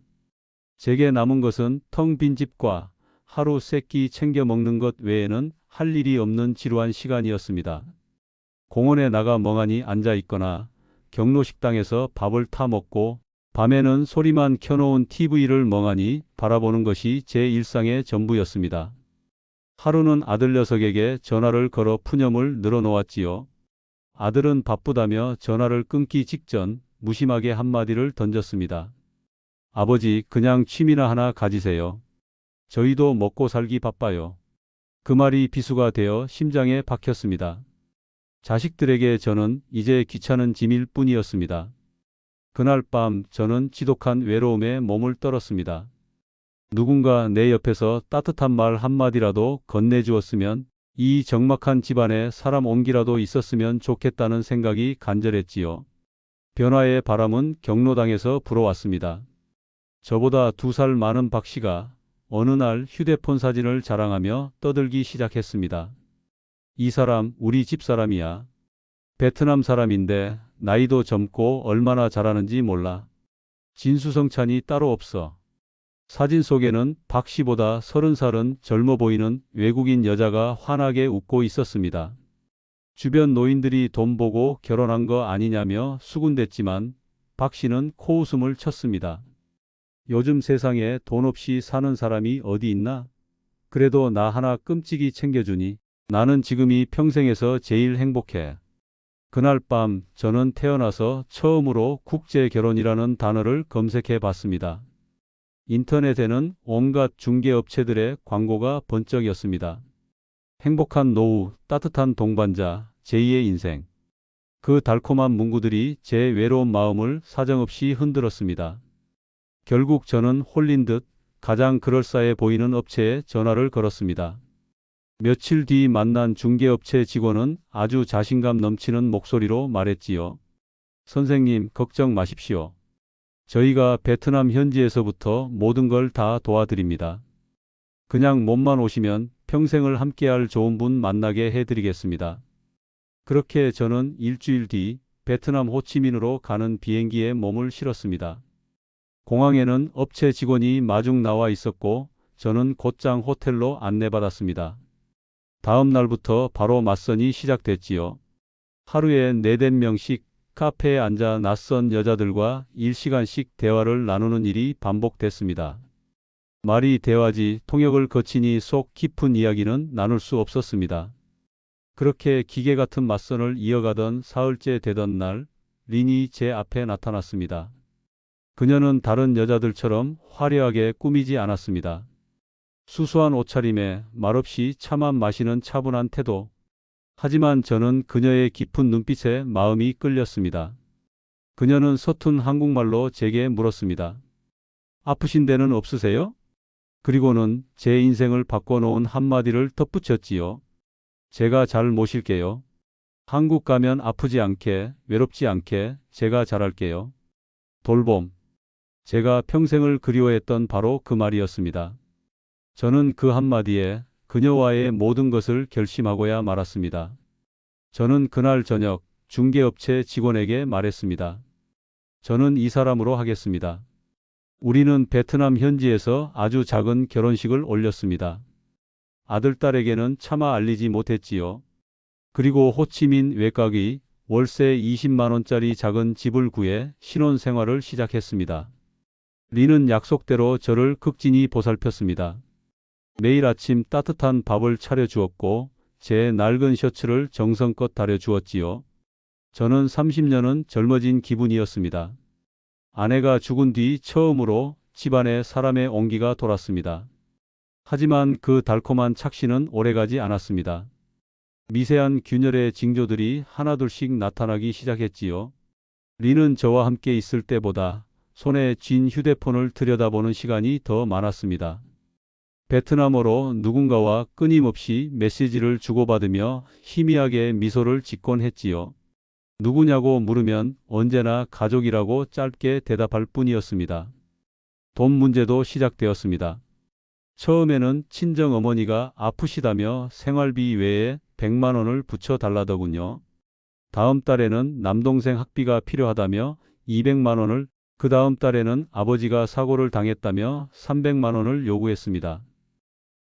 제게 남은 것은 텅 빈 집과 하루 세 끼 챙겨 먹는 것 외에는 할 일이 없는 지루한 시간이었습니다. 공원에 나가 멍하니 앉아 있거나 경로 식당에서 밥을 타 먹고 밤에는 소리만 켜놓은 TV를 멍하니 바라보는 것이 제 일상의 전부였습니다. 하루는 아들 녀석에게 전화를 걸어 푸념을 늘어놓았지요. 아들은 바쁘다며 전화를 끊기 직전 무심하게 한마디를 던졌습니다. 아버지, 그냥 취미나 하나 가지세요. 저희도 먹고 살기 바빠요. 그 말이 비수가 되어 심장에 박혔습니다. 자식들에게 저는 이제 귀찮은 짐일 뿐이었습니다. 그날 밤 저는 지독한 외로움에 몸을 떨었습니다. 누군가 내 옆에서 따뜻한 말 한마디라도 건네주었으면, 이 적막한 집안에 사람 온기라도 있었으면 좋겠다는 생각이 간절했지요. 변화의 바람은 경로당에서 불어왔습니다. 저보다 2살 많은 박 씨가 어느 날 휴대폰 사진을 자랑하며 떠들기 시작했습니다. 이 사람 우리 집 사람이야. 베트남 사람인데 나이도 젊고 얼마나 잘하는지 몰라. 진수성찬이 따로 없어. 사진 속에는 박 씨보다 30살은 젊어 보이는 외국인 여자가 환하게 웃고 있었습니다. 주변 노인들이 돈 보고 결혼한 거 아니냐며 수군댔지만 박 씨는 코웃음을 쳤습니다. 요즘 세상에 돈 없이 사는 사람이 어디 있나? 그래도 나 하나 끔찍이 챙겨주니 나는 지금이 평생에서 제일 행복해. 그날 밤 저는 태어나서 처음으로 국제결혼이라는 단어를 검색해 봤습니다. 인터넷에는 온갖 중개업체들의 광고가 번쩍이었습니다. 행복한 노후, 따뜻한 동반자, 제2의 인생. 그 달콤한 문구들이 제 외로운 마음을 사정없이 흔들었습니다. 결국 저는 홀린 듯 가장 그럴싸해 보이는 업체에 전화를 걸었습니다. 며칠 뒤 만난 중개업체 직원은 아주 자신감 넘치는 목소리로 말했지요. 선생님, 걱정 마십시오. 저희가 베트남 현지에서부터 모든 걸 다 도와드립니다. 그냥 몸만 오시면 평생을 함께할 좋은 분 만나게 해드리겠습니다. 그렇게 저는 일주일 뒤 베트남 호치민으로 가는 비행기에 몸을 실었습니다. 공항에는 업체 직원이 마중 나와 있었고 저는 곧장 호텔로 안내받았습니다. 다음 날부터 바로 맞선이 시작됐지요. 하루에 4~5명씩 카페에 앉아 낯선 여자들과 1시간씩 대화를 나누는 일이 반복됐습니다. 말이 대화지 통역을 거치니 속 깊은 이야기는 나눌 수 없었습니다. 그렇게 기계 같은 맞선을 이어가던 사흘째 되던 날, 린이 제 앞에 나타났습니다. 그녀는 다른 여자들처럼 화려하게 꾸미지 않았습니다. 수수한 옷차림에 말없이 차만 마시는 차분한 태도. 하지만 저는 그녀의 깊은 눈빛에 마음이 끌렸습니다. 그녀는 서툰 한국말로 제게 물었습니다. 아프신 데는 없으세요? 그리고는 제 인생을 바꿔놓은 한마디를 덧붙였지요. 제가 잘 모실게요. 한국 가면 아프지 않게, 외롭지 않게 제가 잘할게요. 돌봄. 제가 평생을 그리워했던 바로 그 말이었습니다. 저는 그 한마디에 그녀와의 모든 것을 결심하고야 말았습니다. 저는 그날 저녁 중개업체 직원에게 말했습니다. 저는 이 사람으로 하겠습니다. 우리는 베트남 현지에서 아주 작은 결혼식을 올렸습니다. 아들, 딸에게는 차마 알리지 못했지요. 그리고 호치민 외곽의 월세 20만 원짜리 작은 집을 구해 신혼생활을 시작했습니다. 리는 약속대로 저를 극진히 보살폈습니다. 매일 아침 따뜻한 밥을 차려주었고 제 낡은 셔츠를 정성껏 다려주었지요. 저는 30년은 젊어진 기분이었습니다. 아내가 죽은 뒤 처음으로 집안에 사람의 온기가 돌았습니다. 하지만 그 달콤한 착신은 오래가지 않았습니다. 미세한 균열의 징조들이 하나둘씩 나타나기 시작했지요. 리는 저와 함께 있을 때보다 손에 쥔 휴대폰을 들여다보는 시간이 더 많았습니다. 베트남어로 누군가와 끊임없이 메시지를 주고받으며 희미하게 미소를 짓곤 했지요. 누구냐고 물으면 언제나 가족이라고 짧게 대답할 뿐이었습니다. 돈 문제도 시작되었습니다. 처음에는 친정 어머니가 아프시다며 생활비 외에 100만 원을 붙여달라더군요. 다음 달에는 남동생 학비가 필요하다며 200만 원을, 그 다음 달에는 아버지가 사고를 당했다며 300만 원을 요구했습니다.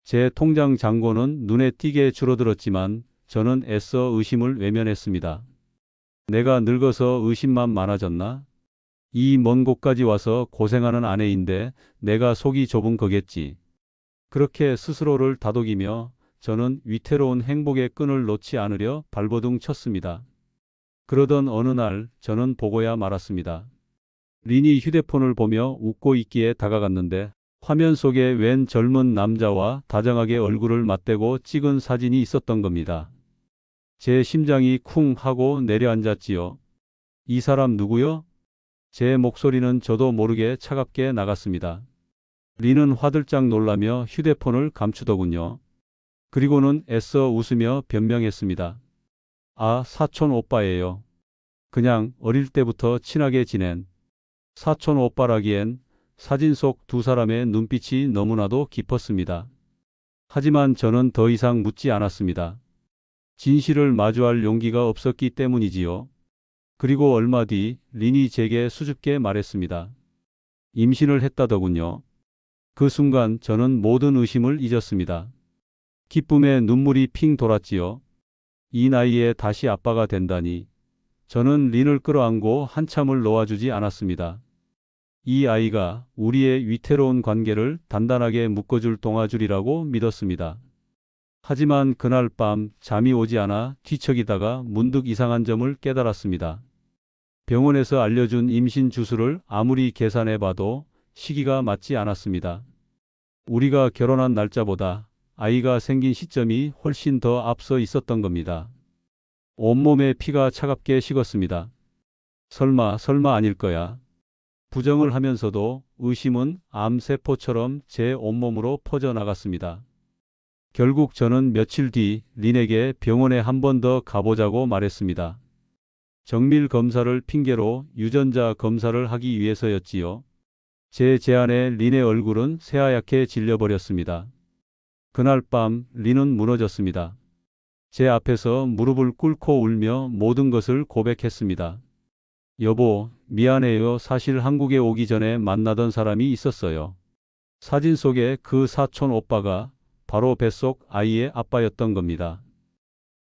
제 통장 잔고는 눈에 띄게 줄어들었지만 저는 애써 의심을 외면했습니다. 내가 늙어서 의심만 많아졌나? 이 먼 곳까지 와서 고생하는 아내인데 내가 속이 좁은 거겠지. 그렇게 스스로를 다독이며 저는 위태로운 행복의 끈을 놓지 않으려 발버둥 쳤습니다. 그러던 어느 날 저는 보고야 말았습니다. 린이 휴대폰을 보며 웃고 있기에 다가갔는데 화면 속에 웬 젊은 남자와 다정하게 얼굴을 맞대고 찍은 사진이 있었던 겁니다. 제 심장이 쿵 하고 내려앉았지요. 이 사람 누구요? 제 목소리는 저도 모르게 차갑게 나갔습니다. 린은 화들짝 놀라며 휴대폰을 감추더군요. 그리고는 애써 웃으며 변명했습니다. 아, 사촌 오빠예요. 그냥 어릴 때부터 친하게 지낸. 사촌 오빠라기엔 사진 속 두 사람의 눈빛이 너무나도 깊었습니다. 하지만 저는 더 이상 묻지 않았습니다. 진실을 마주할 용기가 없었기 때문이지요. 그리고 얼마 뒤 린이 제게 수줍게 말했습니다. 임신을 했다더군요. 그 순간 저는 모든 의심을 잊었습니다. 기쁨에 눈물이 핑 돌았지요. 이 나이에 다시 아빠가 된다니. 저는 린을 끌어안고 한참을 놓아주지 않았습니다. 이 아이가 우리의 위태로운 관계를 단단하게 묶어줄 동아줄이라고 믿었습니다. 하지만 그날 밤 잠이 오지 않아 뒤척이다가 문득 이상한 점을 깨달았습니다. 병원에서 알려준 임신 주수를 아무리 계산해봐도 시기가 맞지 않았습니다. 우리가 결혼한 날짜보다 아이가 생긴 시점이 훨씬 더 앞서 있었던 겁니다. 온몸에 피가 차갑게 식었습니다. 설마 아닐 거야. 부정을 하면서도 의심은 암세포처럼 제 온몸으로 퍼져나갔습니다. 결국 저는 며칠 뒤 린에게 병원에 한 번 더 가보자고 말했습니다. 정밀 검사를 핑계로 유전자 검사를 하기 위해서였지요. 제 제안에 린의 얼굴은 새하얗게 질려버렸습니다. 그날 밤 린은 무너졌습니다. 제 앞에서 무릎을 꿇고 울며 모든 것을 고백했습니다. 여보, 미안해요. 사실 한국에 오기 전에 만나던 사람이 있었어요. 사진 속의 그 사촌 오빠가 바로 뱃속 아이의 아빠였던 겁니다.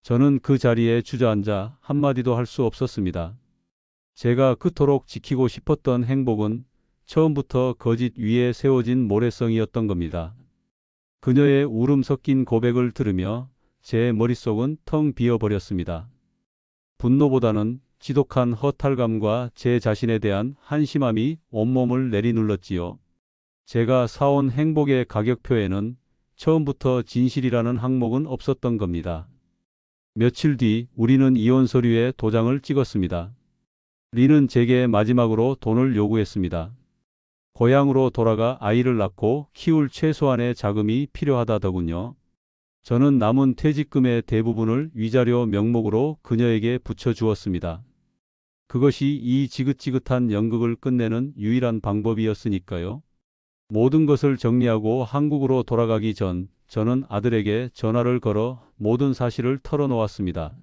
저는 그 자리에 주저앉아 한마디도 할 수 없었습니다. 제가 그토록 지키고 싶었던 행복은 처음부터 거짓 위에 세워진 모래성이었던 겁니다. 그녀의 울음 섞인 고백을 들으며 제 머릿속은 텅 비어버렸습니다. 분노보다는 지독한 허탈감과 제 자신에 대한 한심함이 온몸을 내리눌렀지요. 제가 사온 행복의 가격표에는 처음부터 진실이라는 항목은 없었던 겁니다. 며칠 뒤 우리는 이혼 서류에 도장을 찍었습니다. 린은 제게 마지막으로 돈을 요구했습니다. 고향으로 돌아가 아이를 낳고 키울 최소한의 자금이 필요하다더군요. 저는 남은 퇴직금의 대부분을 위자료 명목으로 그녀에게 붙여주었습니다. 그것이 이 지긋지긋한 연극을 끝내는 유일한 방법이었으니까요. 모든 것을 정리하고 한국으로 돌아가기 전 저는 아들에게 전화를 걸어 모든 사실을 털어놓았습니다.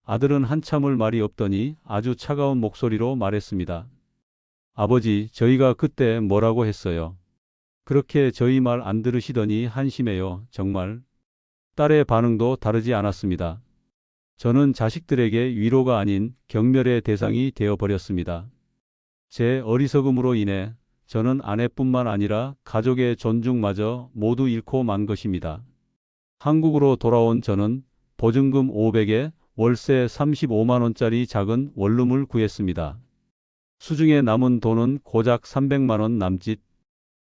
아들은 한참을 말이 없더니 아주 차가운 목소리로 말했습니다. 아버지, 저희가 그때 뭐라고 했어요? 그렇게 저희 말 안 들으시더니 한심해요, 정말. 딸의 반응도 다르지 않았습니다. 저는 자식들에게 위로가 아닌 경멸의 대상이 되어버렸습니다. 제 어리석음으로 인해 저는 아내뿐만 아니라 가족의 존중마저 모두 잃고 만 것입니다. 한국으로 돌아온 저는 보증금 500에 월세 35만 원짜리 작은 원룸을 구했습니다. 수중에 남은 돈은 고작 300만 원 남짓.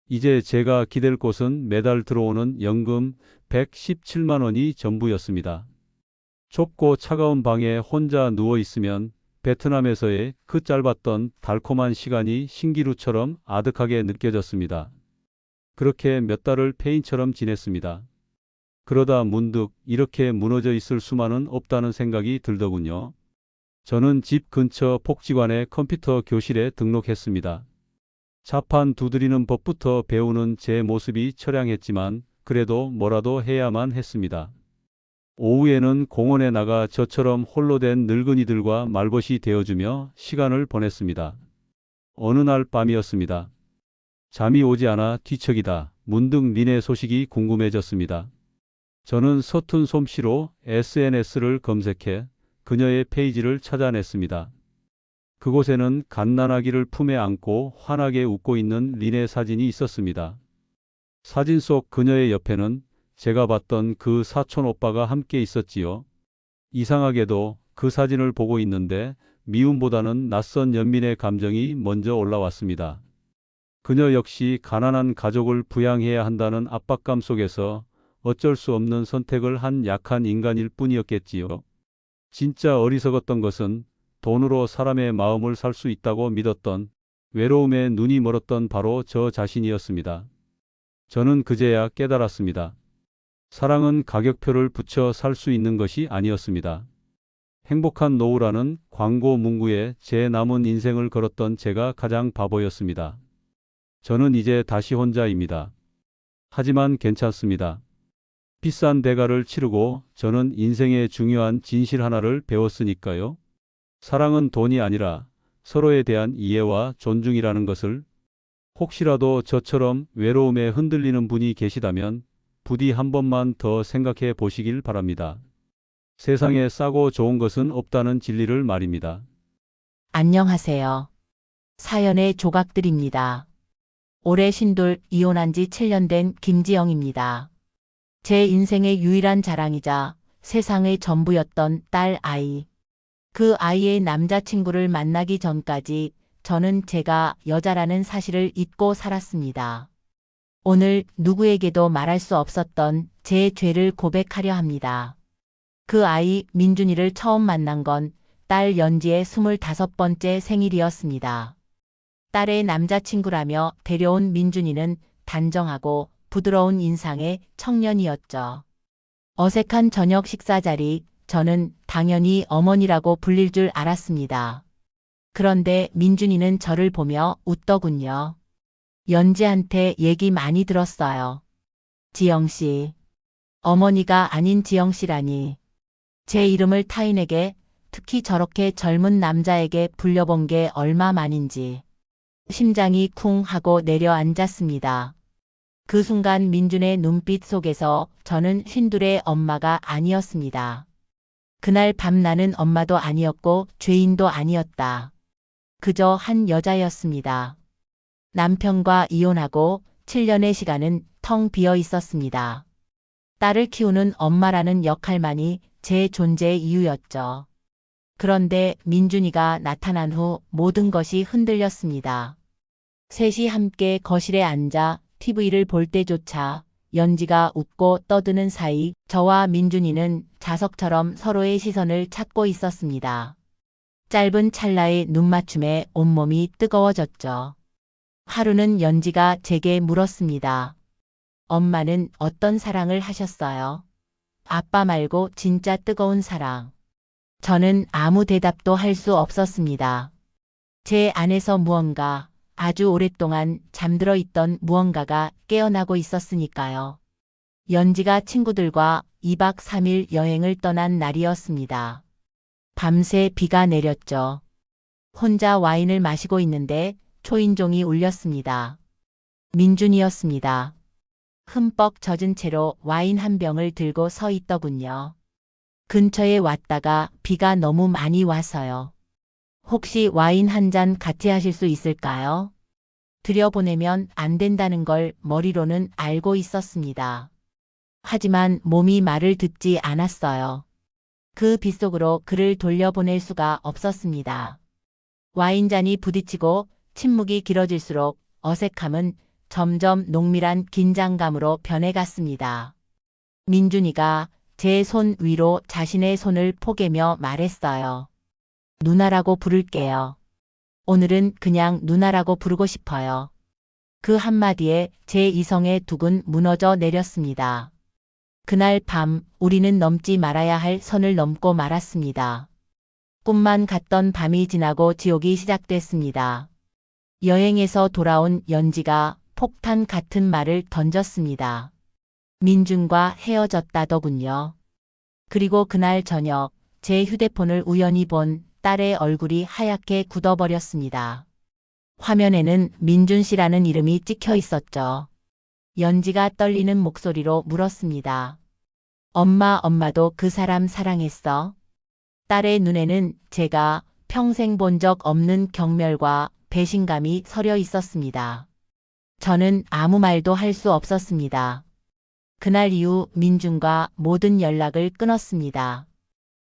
이제 제가 기댈 곳은 매달 들어오는 연금 117만 원이 전부였습니다. 좁고 차가운 방에 혼자 누워 있으면 베트남에서의 그 짧았던 달콤한 시간이 신기루처럼 아득하게 느껴졌습니다. 그렇게 몇 달을 페인처럼 지냈습니다. 그러다 문득 이렇게 무너져 있을 수만은 없다는 생각이 들더군요. 저는 집 근처 복지관의 컴퓨터 교실에 등록했습니다. 자판 두드리는 법부터 배우는 제 모습이 처량했지만 그래도 뭐라도 해야만 했습니다. 오후에는 공원에 나가 저처럼 홀로 된 늙은이들과 말벗이 되어주며 시간을 보냈습니다. 어느 날 밤이었습니다. 잠이 오지 않아 뒤척이다 문득 린의 소식이 궁금해졌습니다. 저는 서툰 솜씨로 SNS를 검색해 그녀의 페이지를 찾아냈습니다. 그곳에는 갓난아기를 품에 안고 환하게 웃고 있는 린의 사진이 있었습니다. 사진 속 그녀의 옆에는 제가 봤던 그 사촌 오빠가 함께 있었지요. 이상하게도 그 사진을 보고 있는데 미움보다는 낯선 연민의 감정이 먼저 올라왔습니다. 그녀 역시 가난한 가족을 부양해야 한다는 압박감 속에서 어쩔 수 없는 선택을 한 약한 인간일 뿐이었겠지요. 진짜 어리석었던 것은 돈으로 사람의 마음을 살 수 있다고 믿었던, 외로움에 눈이 멀었던 바로 저 자신이었습니다. 저는 그제야 깨달았습니다. 사랑은 가격표를 붙여 살 수 있는 것이 아니었습니다. 행복한 노후라는 광고 문구에 제 남은 인생을 걸었던 제가 가장 바보였습니다. 저는 이제 다시 혼자입니다. 하지만 괜찮습니다. 비싼 대가를 치르고 저는 인생의 중요한 진실 하나를 배웠으니까요. 사랑은 돈이 아니라 서로에 대한 이해와 존중이라는 것을. 혹시라도 저처럼 외로움에 흔들리는 분이 계시다면 부디 한 번만 더 생각해 보시길 바랍니다. 세상에 싸고 좋은 것은 없다는 진리를 말입니다. 안녕하세요. 사연의 조각들입니다. 올해 신돌 이혼한 지 7년 된 김지영입니다. 제 인생의 유일한 자랑이자 세상의 전부였던 딸 아이. 그 아이의 남자친구를 만나기 전까지 저는 제가 여자라는 사실을 잊고 살았습니다. 오늘 누구에게도 말할 수 없었던 제 죄를 고백하려 합니다. 그 아이 민준이를 처음 만난 건 딸 연지의 25번째 생일이었습니다. 딸의 남자친구라며 데려온 민준이는 단정하고 부드러운 인상의 청년이었죠. 어색한 저녁 식사 자리, 저는 당연히 어머니라고 불릴 줄 알았습니다. 그런데 민준이는 저를 보며 웃더군요. 연지한테 얘기 많이 들었어요. 지영씨. 어머니가 아닌 지영씨라니. 제 이름을 타인에게, 특히 저렇게 젊은 남자에게 불려본 게 얼마만인지. 심장이 쿵 하고 내려앉았습니다. 그 순간 민준의 눈빛 속에서 저는 신둘의 엄마가 아니었습니다. 그날 밤 나는 엄마도 아니었고 죄인도 아니었다. 그저 한 여자였습니다. 남편과 이혼하고 7년의 시간은 텅 비어 있었습니다. 딸을 키우는 엄마라는 역할만이 제 존재의 이유였죠. 그런데 민준이가 나타난 후 모든 것이 흔들렸습니다. 셋이 함께 거실에 앉아 TV를 볼 때조차 연지가 웃고 떠드는 사이 저와 민준이는 자석처럼 서로의 시선을 찾고 있었습니다. 짧은 찰나의 눈맞춤에 온몸이 뜨거워졌죠. 하루는 연지가 제게 물었습니다. 엄마는 어떤 사랑을 하셨어요? 아빠 말고 진짜 뜨거운 사랑. 저는 아무 대답도 할 수 없었습니다. 제 안에서 무언가, 아주 오랫동안 잠들어 있던 무언가가 깨어나고 있었으니까요. 연지가 친구들과 2박 3일 여행을 떠난 날이었습니다. 밤새 비가 내렸죠. 혼자 와인을 마시고 있는데 초인종이 울렸습니다. 민준이었습니다. 흠뻑 젖은 채로 와인 한 병을 들고 서 있더군요. 근처에 왔다가 비가 너무 많이 와서요. 혹시 와인 한 잔 같이 하실 수 있을까요? 들여보내면 안 된다는 걸 머리로는 알고 있었습니다. 하지만 몸이 말을 듣지 않았어요. 그 빗속으로 그를 돌려보낼 수가 없었습니다. 와인잔이 부딪히고 침묵이 길어질수록 어색함은 점점 농밀한 긴장감으로 변해갔습니다. 민준이가 제 손 위로 자신의 손을 포개며 말했어요. 누나라고 부를게요. 오늘은 그냥 누나라고 부르고 싶어요. 그 한마디에 제 이성의 둑은 무너져 내렸습니다. 그날 밤 우리는 넘지 말아야 할 선을 넘고 말았습니다. 꿈만 같던 밤이 지나고 지옥이 시작됐습니다. 여행에서 돌아온 연지가 폭탄 같은 말을 던졌습니다. 민준과 헤어졌다더군요. 그리고 그날 저녁 제 휴대폰을 우연히 본 딸의 얼굴이 하얗게 굳어버렸습니다. 화면에는 민준 씨라는 이름이 찍혀 있었죠. 연지가 떨리는 목소리로 물었습니다. 엄마도 그 사람 사랑했어? 딸의 눈에는 제가 평생 본 적 없는 경멸과 배신감이 서려 있었습니다. 저는 아무 말도 할 수 없었습니다. 그날 이후 민준과 모든 연락을 끊었습니다.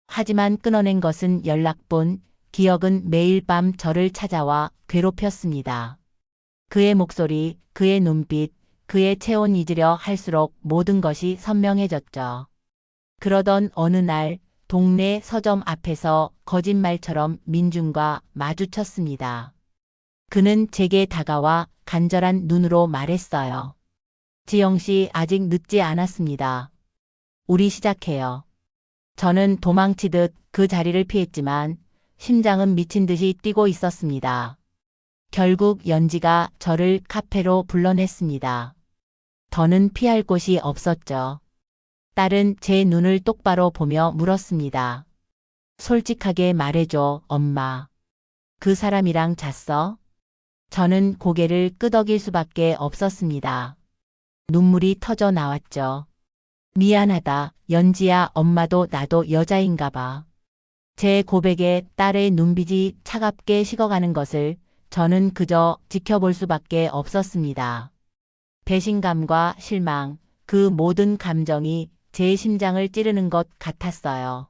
하지만 끊어낸 것은 연락뿐, 기억은 매일 밤 저를 찾아와 괴롭혔습니다. 그의 목소리, 그의 눈빛, 그의 체온 잊으려 할수록 모든 것이 선명해졌죠. 그러던 어느 날 동네 서점 앞에서 거짓말처럼 민준과 마주쳤습니다. 그는 제게 다가와 간절한 눈으로 말했어요. 지영 씨 아직 늦지 않았습니다. 우리 시작해요. 저는 도망치듯 그 자리를 피했지만 심장은 미친 듯이 뛰고 있었습니다. 결국 연지가 저를 카페로 불러냈습니다. 더는 피할 곳이 없었죠. 딸은 제 눈을 똑바로 보며 물었습니다. 솔직하게 말해줘, 엄마. 그 사람이랑 잤어? 저는 고개를 끄덕일 수밖에 없었습니다. 눈물이 터져 나왔죠. 미안하다, 연지야. 엄마도 나도 여자인가 봐. 제 고백에 딸의 눈빛이 차갑게 식어가는 것을 저는 그저 지켜볼 수밖에 없었습니다. 배신감과 실망, 그 모든 감정이 제 심장을 찌르는 것 같았어요.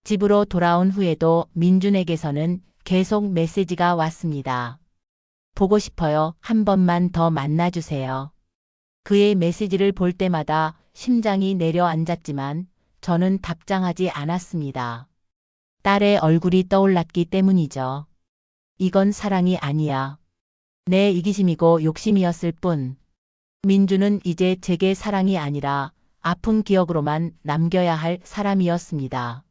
집으로 돌아온 후에도 민준에게서는 계속 메시지가 왔습니다. 보고 싶어요. 한 번만 더 만나주세요. 그의 메시지를 볼 때마다 심장이 내려앉았지만 저는 답장하지 않았습니다. 딸의 얼굴이 떠올랐기 때문이죠. 이건 사랑이 아니야. 내 이기심이고 욕심이었을 뿐. 민주는 이제 제게 사랑이 아니라 아픈 기억으로만 남겨야 할 사람이었습니다.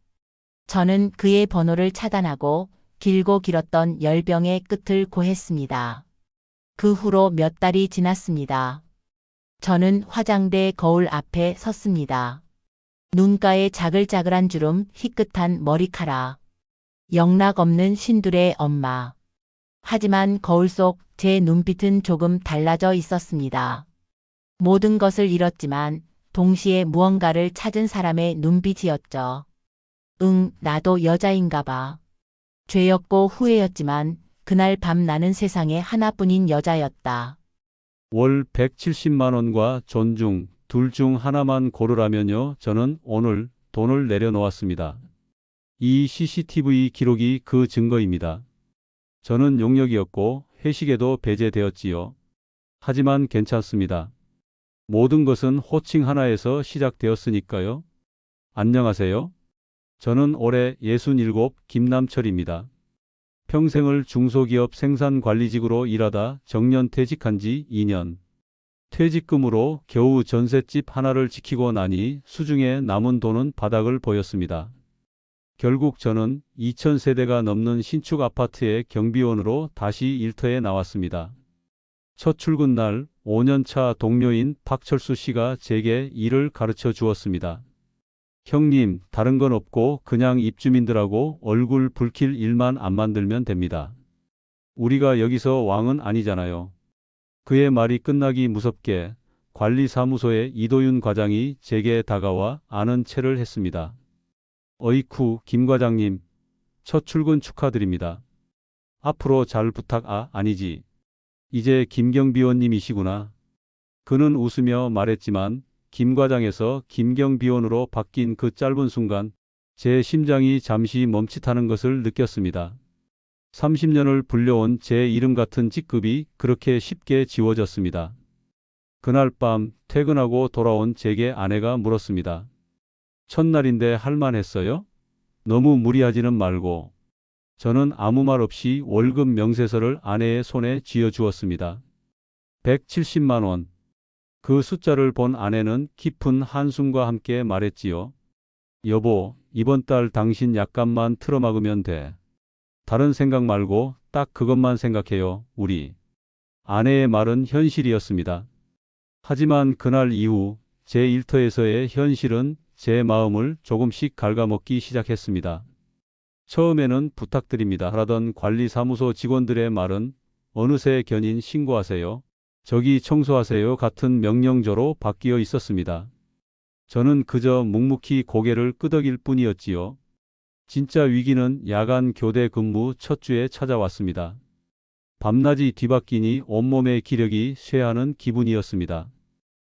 저는 그의 번호를 차단하고 길고 길었던 열병의 끝을 고했습니다. 그 후로 몇 달이 지났습니다. 저는 화장대 거울 앞에 섰습니다. 눈가에 자글자글한 주름, 희끗한 머리카락. 영락 없는 신둘의 엄마. 하지만 거울 속 제 눈빛은 조금 달라져 있었습니다. 모든 것을 잃었지만 동시에 무언가를 찾은 사람의 눈빛이었죠. 나도 여자인가 봐. 죄였고 후회였지만 그날 밤 나는 세상에 하나뿐인 여자였다. 월 170만 원과 존중, 둘 중 하나만 고르라면요. 저는 오늘 돈을 내려놓았습니다. 이 CCTV 기록이 그 증거입니다. 저는 용역이었고 회식에도 배제되었지요. 하지만 괜찮습니다. 모든 것은 호칭 하나에서 시작되었으니까요. 안녕하세요. 저는 올해 67 김남철입니다. 평생을 중소기업 생산관리직으로 일하다 정년 퇴직한 지 2년. 퇴직금으로 겨우 전셋집 하나를 지키고 나니 수중에 남은 돈은 바닥을 보였습니다. 결국 저는 2000세대가 넘는 신축 아파트의 경비원으로 다시 일터에 나왔습니다. 첫 출근 날 5년차 동료인 박철수 씨가 제게 일을 가르쳐 주었습니다. 형님, 다른 건 없고 그냥 입주민들하고 얼굴 붉힐 일만 안 만들면 됩니다. 우리가 여기서 왕은 아니잖아요. 그의 말이 끝나기 무섭게 관리사무소의 이도윤 과장이 제게 다가와 아는 체를 했습니다. 어이쿠, 김 과장님, 첫 출근 축하드립니다. 앞으로 잘 아니지. 이제 김경비원님이시구나. 그는 웃으며 말했지만 김 과장에서 김경비원으로 바뀐 그 짧은 순간 제 심장이 잠시 멈칫하는 것을 느꼈습니다. 30년을 불려온 제 이름 같은 직급이 그렇게 쉽게 지워졌습니다. 그날 밤 퇴근하고 돌아온 제게 아내가 물었습니다. 첫날인데 할만했어요? 너무 무리하지는 말고. 저는 아무 말 없이 월급 명세서를 아내의 손에 쥐어 주었습니다. 170만 원. 그 숫자를 본 아내는 깊은 한숨과 함께 말했지요. 여보, 이번 달 당신 약간만 틀어막으면 돼. 다른 생각 말고 딱 그것만 생각해요, 우리. 아내의 말은 현실이었습니다. 하지만 그날 이후 제 일터에서의 현실은 제 마음을 조금씩 갉아먹기 시작했습니다. 처음에는 부탁드립니다 하던 관리사무소 직원들의 말은 어느새 견인 신고하세요, 저기 청소하세요 같은 명령조로 바뀌어 있었습니다. 저는 그저 묵묵히 고개를 끄덕일 뿐이었지요. 진짜 위기는 야간 교대 근무 첫 주에 찾아왔습니다. 밤낮이 뒤바뀌니 온몸의 기력이 쇠하는 기분이었습니다.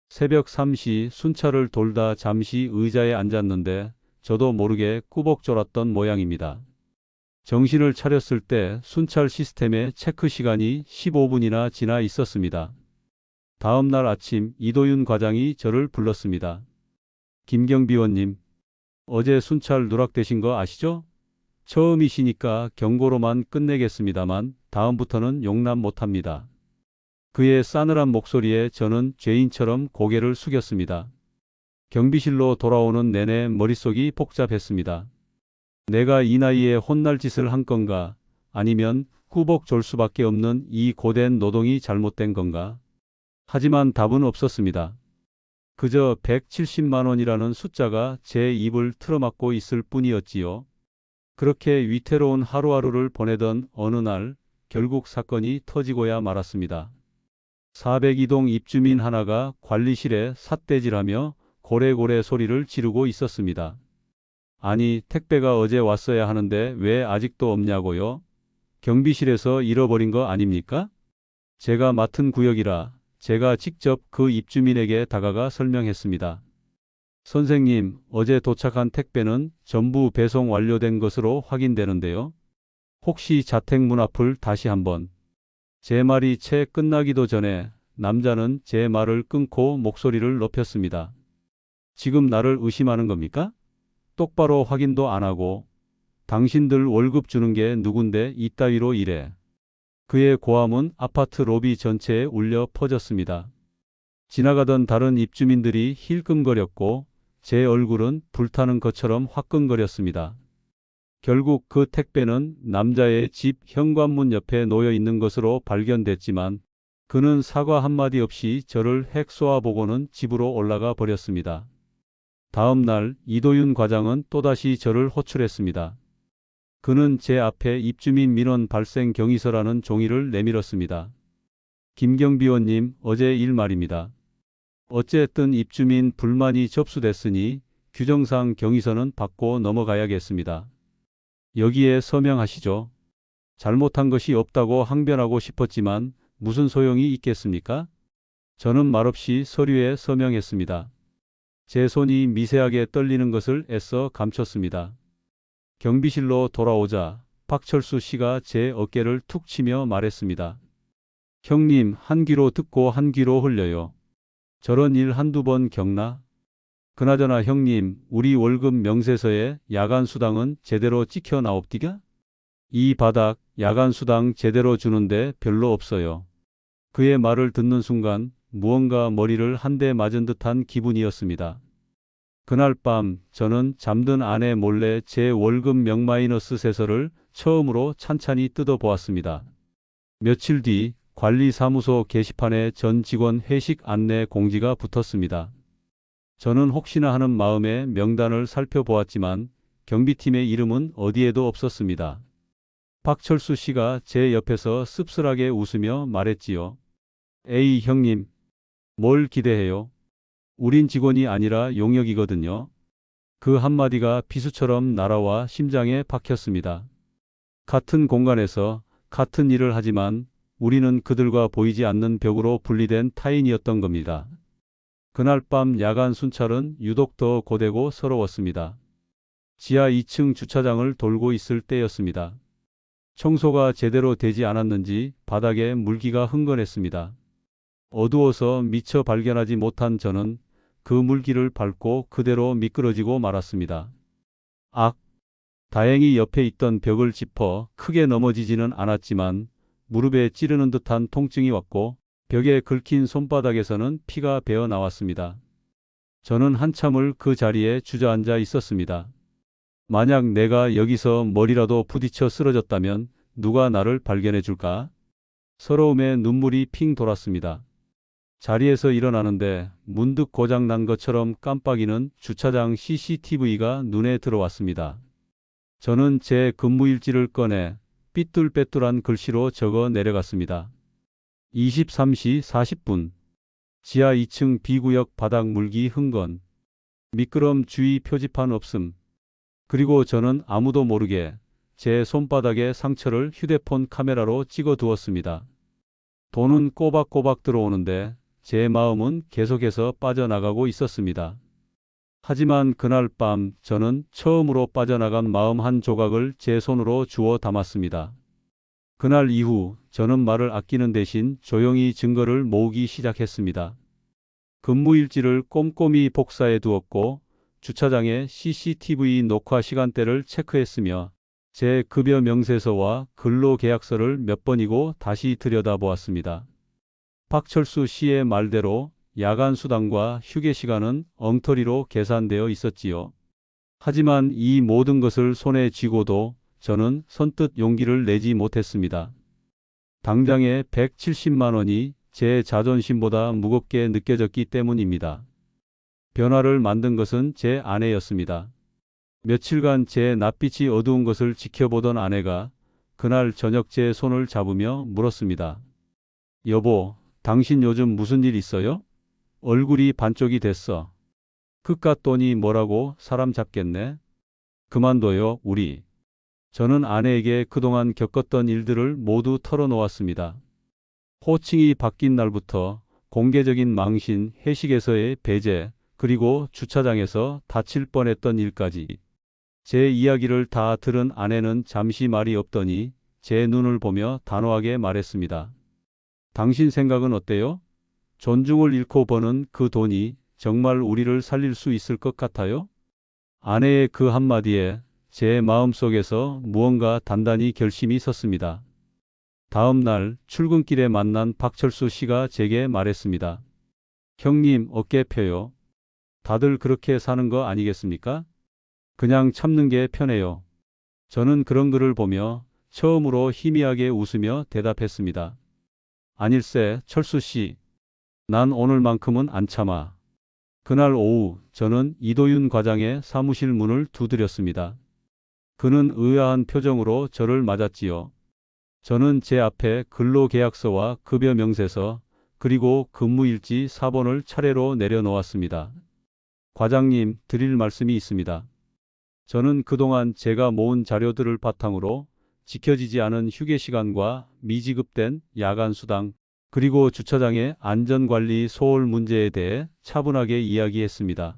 새벽 3시 순찰을 돌다 잠시 의자에 앉았는데 저도 모르게 꾸벅 졸았던 모양입니다. 정신을 차렸을 때 순찰 시스템의 체크 시간이 15분이나 지나 있었습니다. 다음 날 아침 이도윤 과장이 저를 불렀습니다. 김경비원님, 어제 순찰 누락되신 거 아시죠? 처음이시니까 경고로만 끝내겠습니다만 다음부터는 용납 못합니다. 그의 싸늘한 목소리에 저는 죄인처럼 고개를 숙였습니다. 경비실로 돌아오는 내내 머릿속이 복잡했습니다. 내가 이 나이에 혼날 짓을 한 건가? 아니면 꾸벅 졸 수밖에 없는 이 고된 노동이 잘못된 건가? 하지만 답은 없었습니다. 그저 170만 원이라는 숫자가 제 입을 틀어막고 있을 뿐이었지요. 그렇게 위태로운 하루하루를 보내던 어느 날 결국 사건이 터지고야 말았습니다. 402동 입주민 하나가 관리실에 삿대질하며 고래고래 소리를 지르고 있었습니다. 아니, 택배가 어제 왔어야 하는데 왜 아직도 없냐고요? 경비실에서 잃어버린 거 아닙니까? 제가 맡은 구역이라 제가 직접 그 입주민에게 다가가 설명했습니다. 선생님, 어제 도착한 택배는 전부 배송 완료된 것으로 확인되는데요. 혹시 자택 문 앞을 다시 한번. 제 말이 채 끝나기도 전에 남자는 제 말을 끊고 목소리를 높였습니다. 지금 나를 의심하는 겁니까? 똑바로 확인도 안 하고. 당신들 월급 주는 게 누군데 이따위로 이래. 그의 고함은 아파트 로비 전체에 울려 퍼졌습니다. 지나가던 다른 입주민들이 힐끔거렸고 제 얼굴은 불타는 것처럼 화끈거렸습니다. 결국 그 택배는 남자의 집 현관문 옆에 놓여 있는 것으로 발견됐지만 그는 사과 한마디 없이 저를 핵 쏘아보고는 집으로 올라가 버렸습니다. 다음 날 이도윤 과장은 또다시 저를 호출했습니다. 그는 제 앞에 입주민 민원 발생 경위서라는 종이를 내밀었습니다. 김경비원님, 어제 일 말입니다. 어쨌든 입주민 불만이 접수됐으니 규정상 경위서는 받고 넘어가야겠습니다. 여기에 서명하시죠. 잘못한 것이 없다고 항변하고 싶었지만 무슨 소용이 있겠습니까? 저는 말없이 서류에 서명했습니다. 제 손이 미세하게 떨리는 것을 애써 감췄습니다. 경비실로 돌아오자 박철수 씨가 제 어깨를 툭 치며 말했습니다. 형님, 한 귀로 듣고 한 귀로 흘려요. 저런 일 한두 번 겪나? 그나저나 형님, 우리 월급 명세서에 야간 수당은 제대로 찍혀 나옵디가? 이 바닥 야간 수당 제대로 주는데 별로 없어요. 그의 말을 듣는 순간 무언가 머리를 한 대 맞은 듯한 기분이었습니다. 그날 밤 저는 잠든 아내 몰래 제 월급 명 마이너스 세서를 처음으로 찬찬히 뜯어보았습니다. 며칠 뒤 관리사무소 게시판에 전 직원 회식 안내 공지가 붙었습니다. 저는 혹시나 하는 마음에 명단을 살펴보았지만 경비팀의 이름은 어디에도 없었습니다. 박철수 씨가 제 옆에서 씁쓸하게 웃으며 말했지요. 에이 형님, 뭘 기대해요? 우린 직원이 아니라 용역이거든요. 그 한마디가 비수처럼 날아와 심장에 박혔습니다. 같은 공간에서 같은 일을 하지만 우리는 그들과 보이지 않는 벽으로 분리된 타인이었던 겁니다. 그날 밤 야간 순찰은 유독 더 고되고 서러웠습니다. 지하 2층 주차장을 돌고 있을 때였습니다. 청소가 제대로 되지 않았는지 바닥에 물기가 흥건했습니다. 어두워서 미처 발견하지 못한 저는 그 물기를 밟고 그대로 미끄러지고 말았습니다. 악! 다행히 옆에 있던 벽을 짚어 크게 넘어지지는 않았지만 무릎에 찌르는 듯한 통증이 왔고 벽에 긁힌 손바닥에서는 피가 배어 나왔습니다. 저는 한참을 그 자리에 주저앉아 있었습니다. 만약 내가 여기서 머리라도 부딪혀 쓰러졌다면 누가 나를 발견해 줄까? 서러움에 눈물이 핑 돌았습니다. 자리에서 일어나는데 문득 고장난 것처럼 깜빡이는 주차장 CCTV가 눈에 들어왔습니다. 저는 제 근무일지를 꺼내 삐뚤빼뚤한 글씨로 적어 내려갔습니다. 23시 40분. 지하 2층 B구역 바닥 물기 흥건. 미끄럼 주의 표지판 없음. 그리고 저는 아무도 모르게 제 손바닥의 상처를 휴대폰 카메라로 찍어 두었습니다. 돈은 꼬박꼬박 들어오는데 제 마음은 계속해서 빠져나가고 있었습니다. 하지만 그날 밤 저는 처음으로 빠져나간 마음 한 조각을 제 손으로 주워 담았습니다. 그날 이후 저는 말을 아끼는 대신 조용히 증거를 모으기 시작했습니다. 근무일지를 꼼꼼히 복사해 두었고 주차장의 CCTV 녹화 시간대를 체크했으며 제 급여 명세서와 근로계약서를 몇 번이고 다시 들여다보았습니다. 박철수 씨의 말대로 야간 수당과 휴게 시간은 엉터리로 계산되어 있었지요. 하지만 이 모든 것을 손에 쥐고도 저는 선뜻 용기를 내지 못했습니다. 당장의 170만 원이 제 자존심보다 무겁게 느껴졌기 때문입니다. 변화를 만든 것은 제 아내였습니다. 며칠간 제 낯빛이 어두운 것을 지켜보던 아내가 그날 저녁 제 손을 잡으며 물었습니다. 여보, 당신 요즘 무슨 일 있어요? 얼굴이 반쪽이 됐어. 그깟 돈이 뭐라고 사람 잡겠네? 그만둬요, 우리. 저는 아내에게 그동안 겪었던 일들을 모두 털어놓았습니다. 호칭이 바뀐 날부터 공개적인 망신, 회식에서의 배제, 그리고 주차장에서 다칠 뻔했던 일까지. 제 이야기를 다 들은 아내는 잠시 말이 없더니 제 눈을 보며 단호하게 말했습니다. 당신 생각은 어때요? 존중을 잃고 버는 그 돈이 정말 우리를 살릴 수 있을 것 같아요? 아내의 그 한마디에 제 마음속에서 무언가 단단히 결심이 섰습니다. 다음 날 출근길에 만난 박철수 씨가 제게 말했습니다. 형님, 어깨 펴요. 다들 그렇게 사는 거 아니겠습니까? 그냥 참는 게 편해요. 저는 그런 글을 보며 처음으로 희미하게 웃으며 대답했습니다. 아닐세, 철수 씨. 난 오늘만큼은 안 참아. 그날 오후 저는 이도윤 과장의 사무실 문을 두드렸습니다. 그는 의아한 표정으로 저를 맞았지요. 저는 제 앞에 근로계약서와 급여 명세서 그리고 근무일지 사본을 차례로 내려놓았습니다. 과장님, 드릴 말씀이 있습니다. 저는 그동안 제가 모은 자료들을 바탕으로 지켜지지 않은 휴게 시간과 미지급된 야간 수당, 그리고 주차장의 안전관리 소홀 문제에 대해 차분하게 이야기했습니다.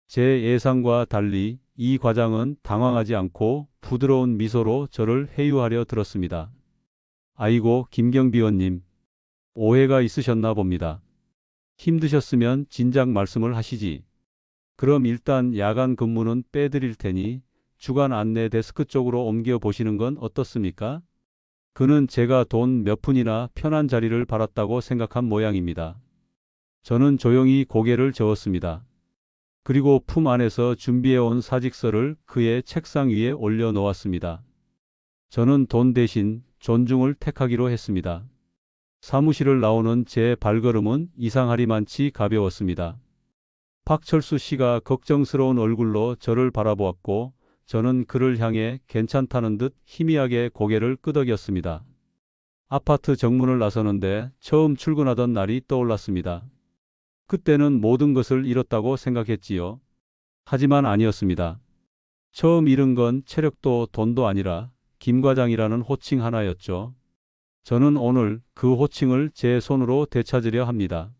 제 예상과 달리 이 과장은 당황하지 않고 부드러운 미소로 저를 회유하려 들었습니다. 아이고, 김경비원님. 오해가 있으셨나 봅니다. 힘드셨으면 진작 말씀을 하시지. 그럼 일단 야간 근무는 빼드릴 테니 주간 안내 데스크 쪽으로 옮겨 보시는 건 어떻습니까? 그는 제가 돈 몇 푼이나 편한 자리를 받았다고 생각한 모양입니다. 저는 조용히 고개를 저었습니다. 그리고 품 안에서 준비해온 사직서를 그의 책상 위에 올려놓았습니다. 저는 돈 대신 존중을 택하기로 했습니다. 사무실을 나오는 제 발걸음은 이상하리만치 가벼웠습니다. 박철수 씨가 걱정스러운 얼굴로 저를 바라보았고 저는 그를 향해 괜찮다는 듯 희미하게 고개를 끄덕였습니다. 아파트 정문을 나서는데 처음 출근하던 날이 떠올랐습니다. 그때는 모든 것을 잃었다고 생각했지요. 하지만 아니었습니다. 처음 잃은 건 체력도 돈도 아니라 김 과장이라는 호칭 하나였죠. 저는 오늘 그 호칭을 제 손으로 되찾으려 합니다.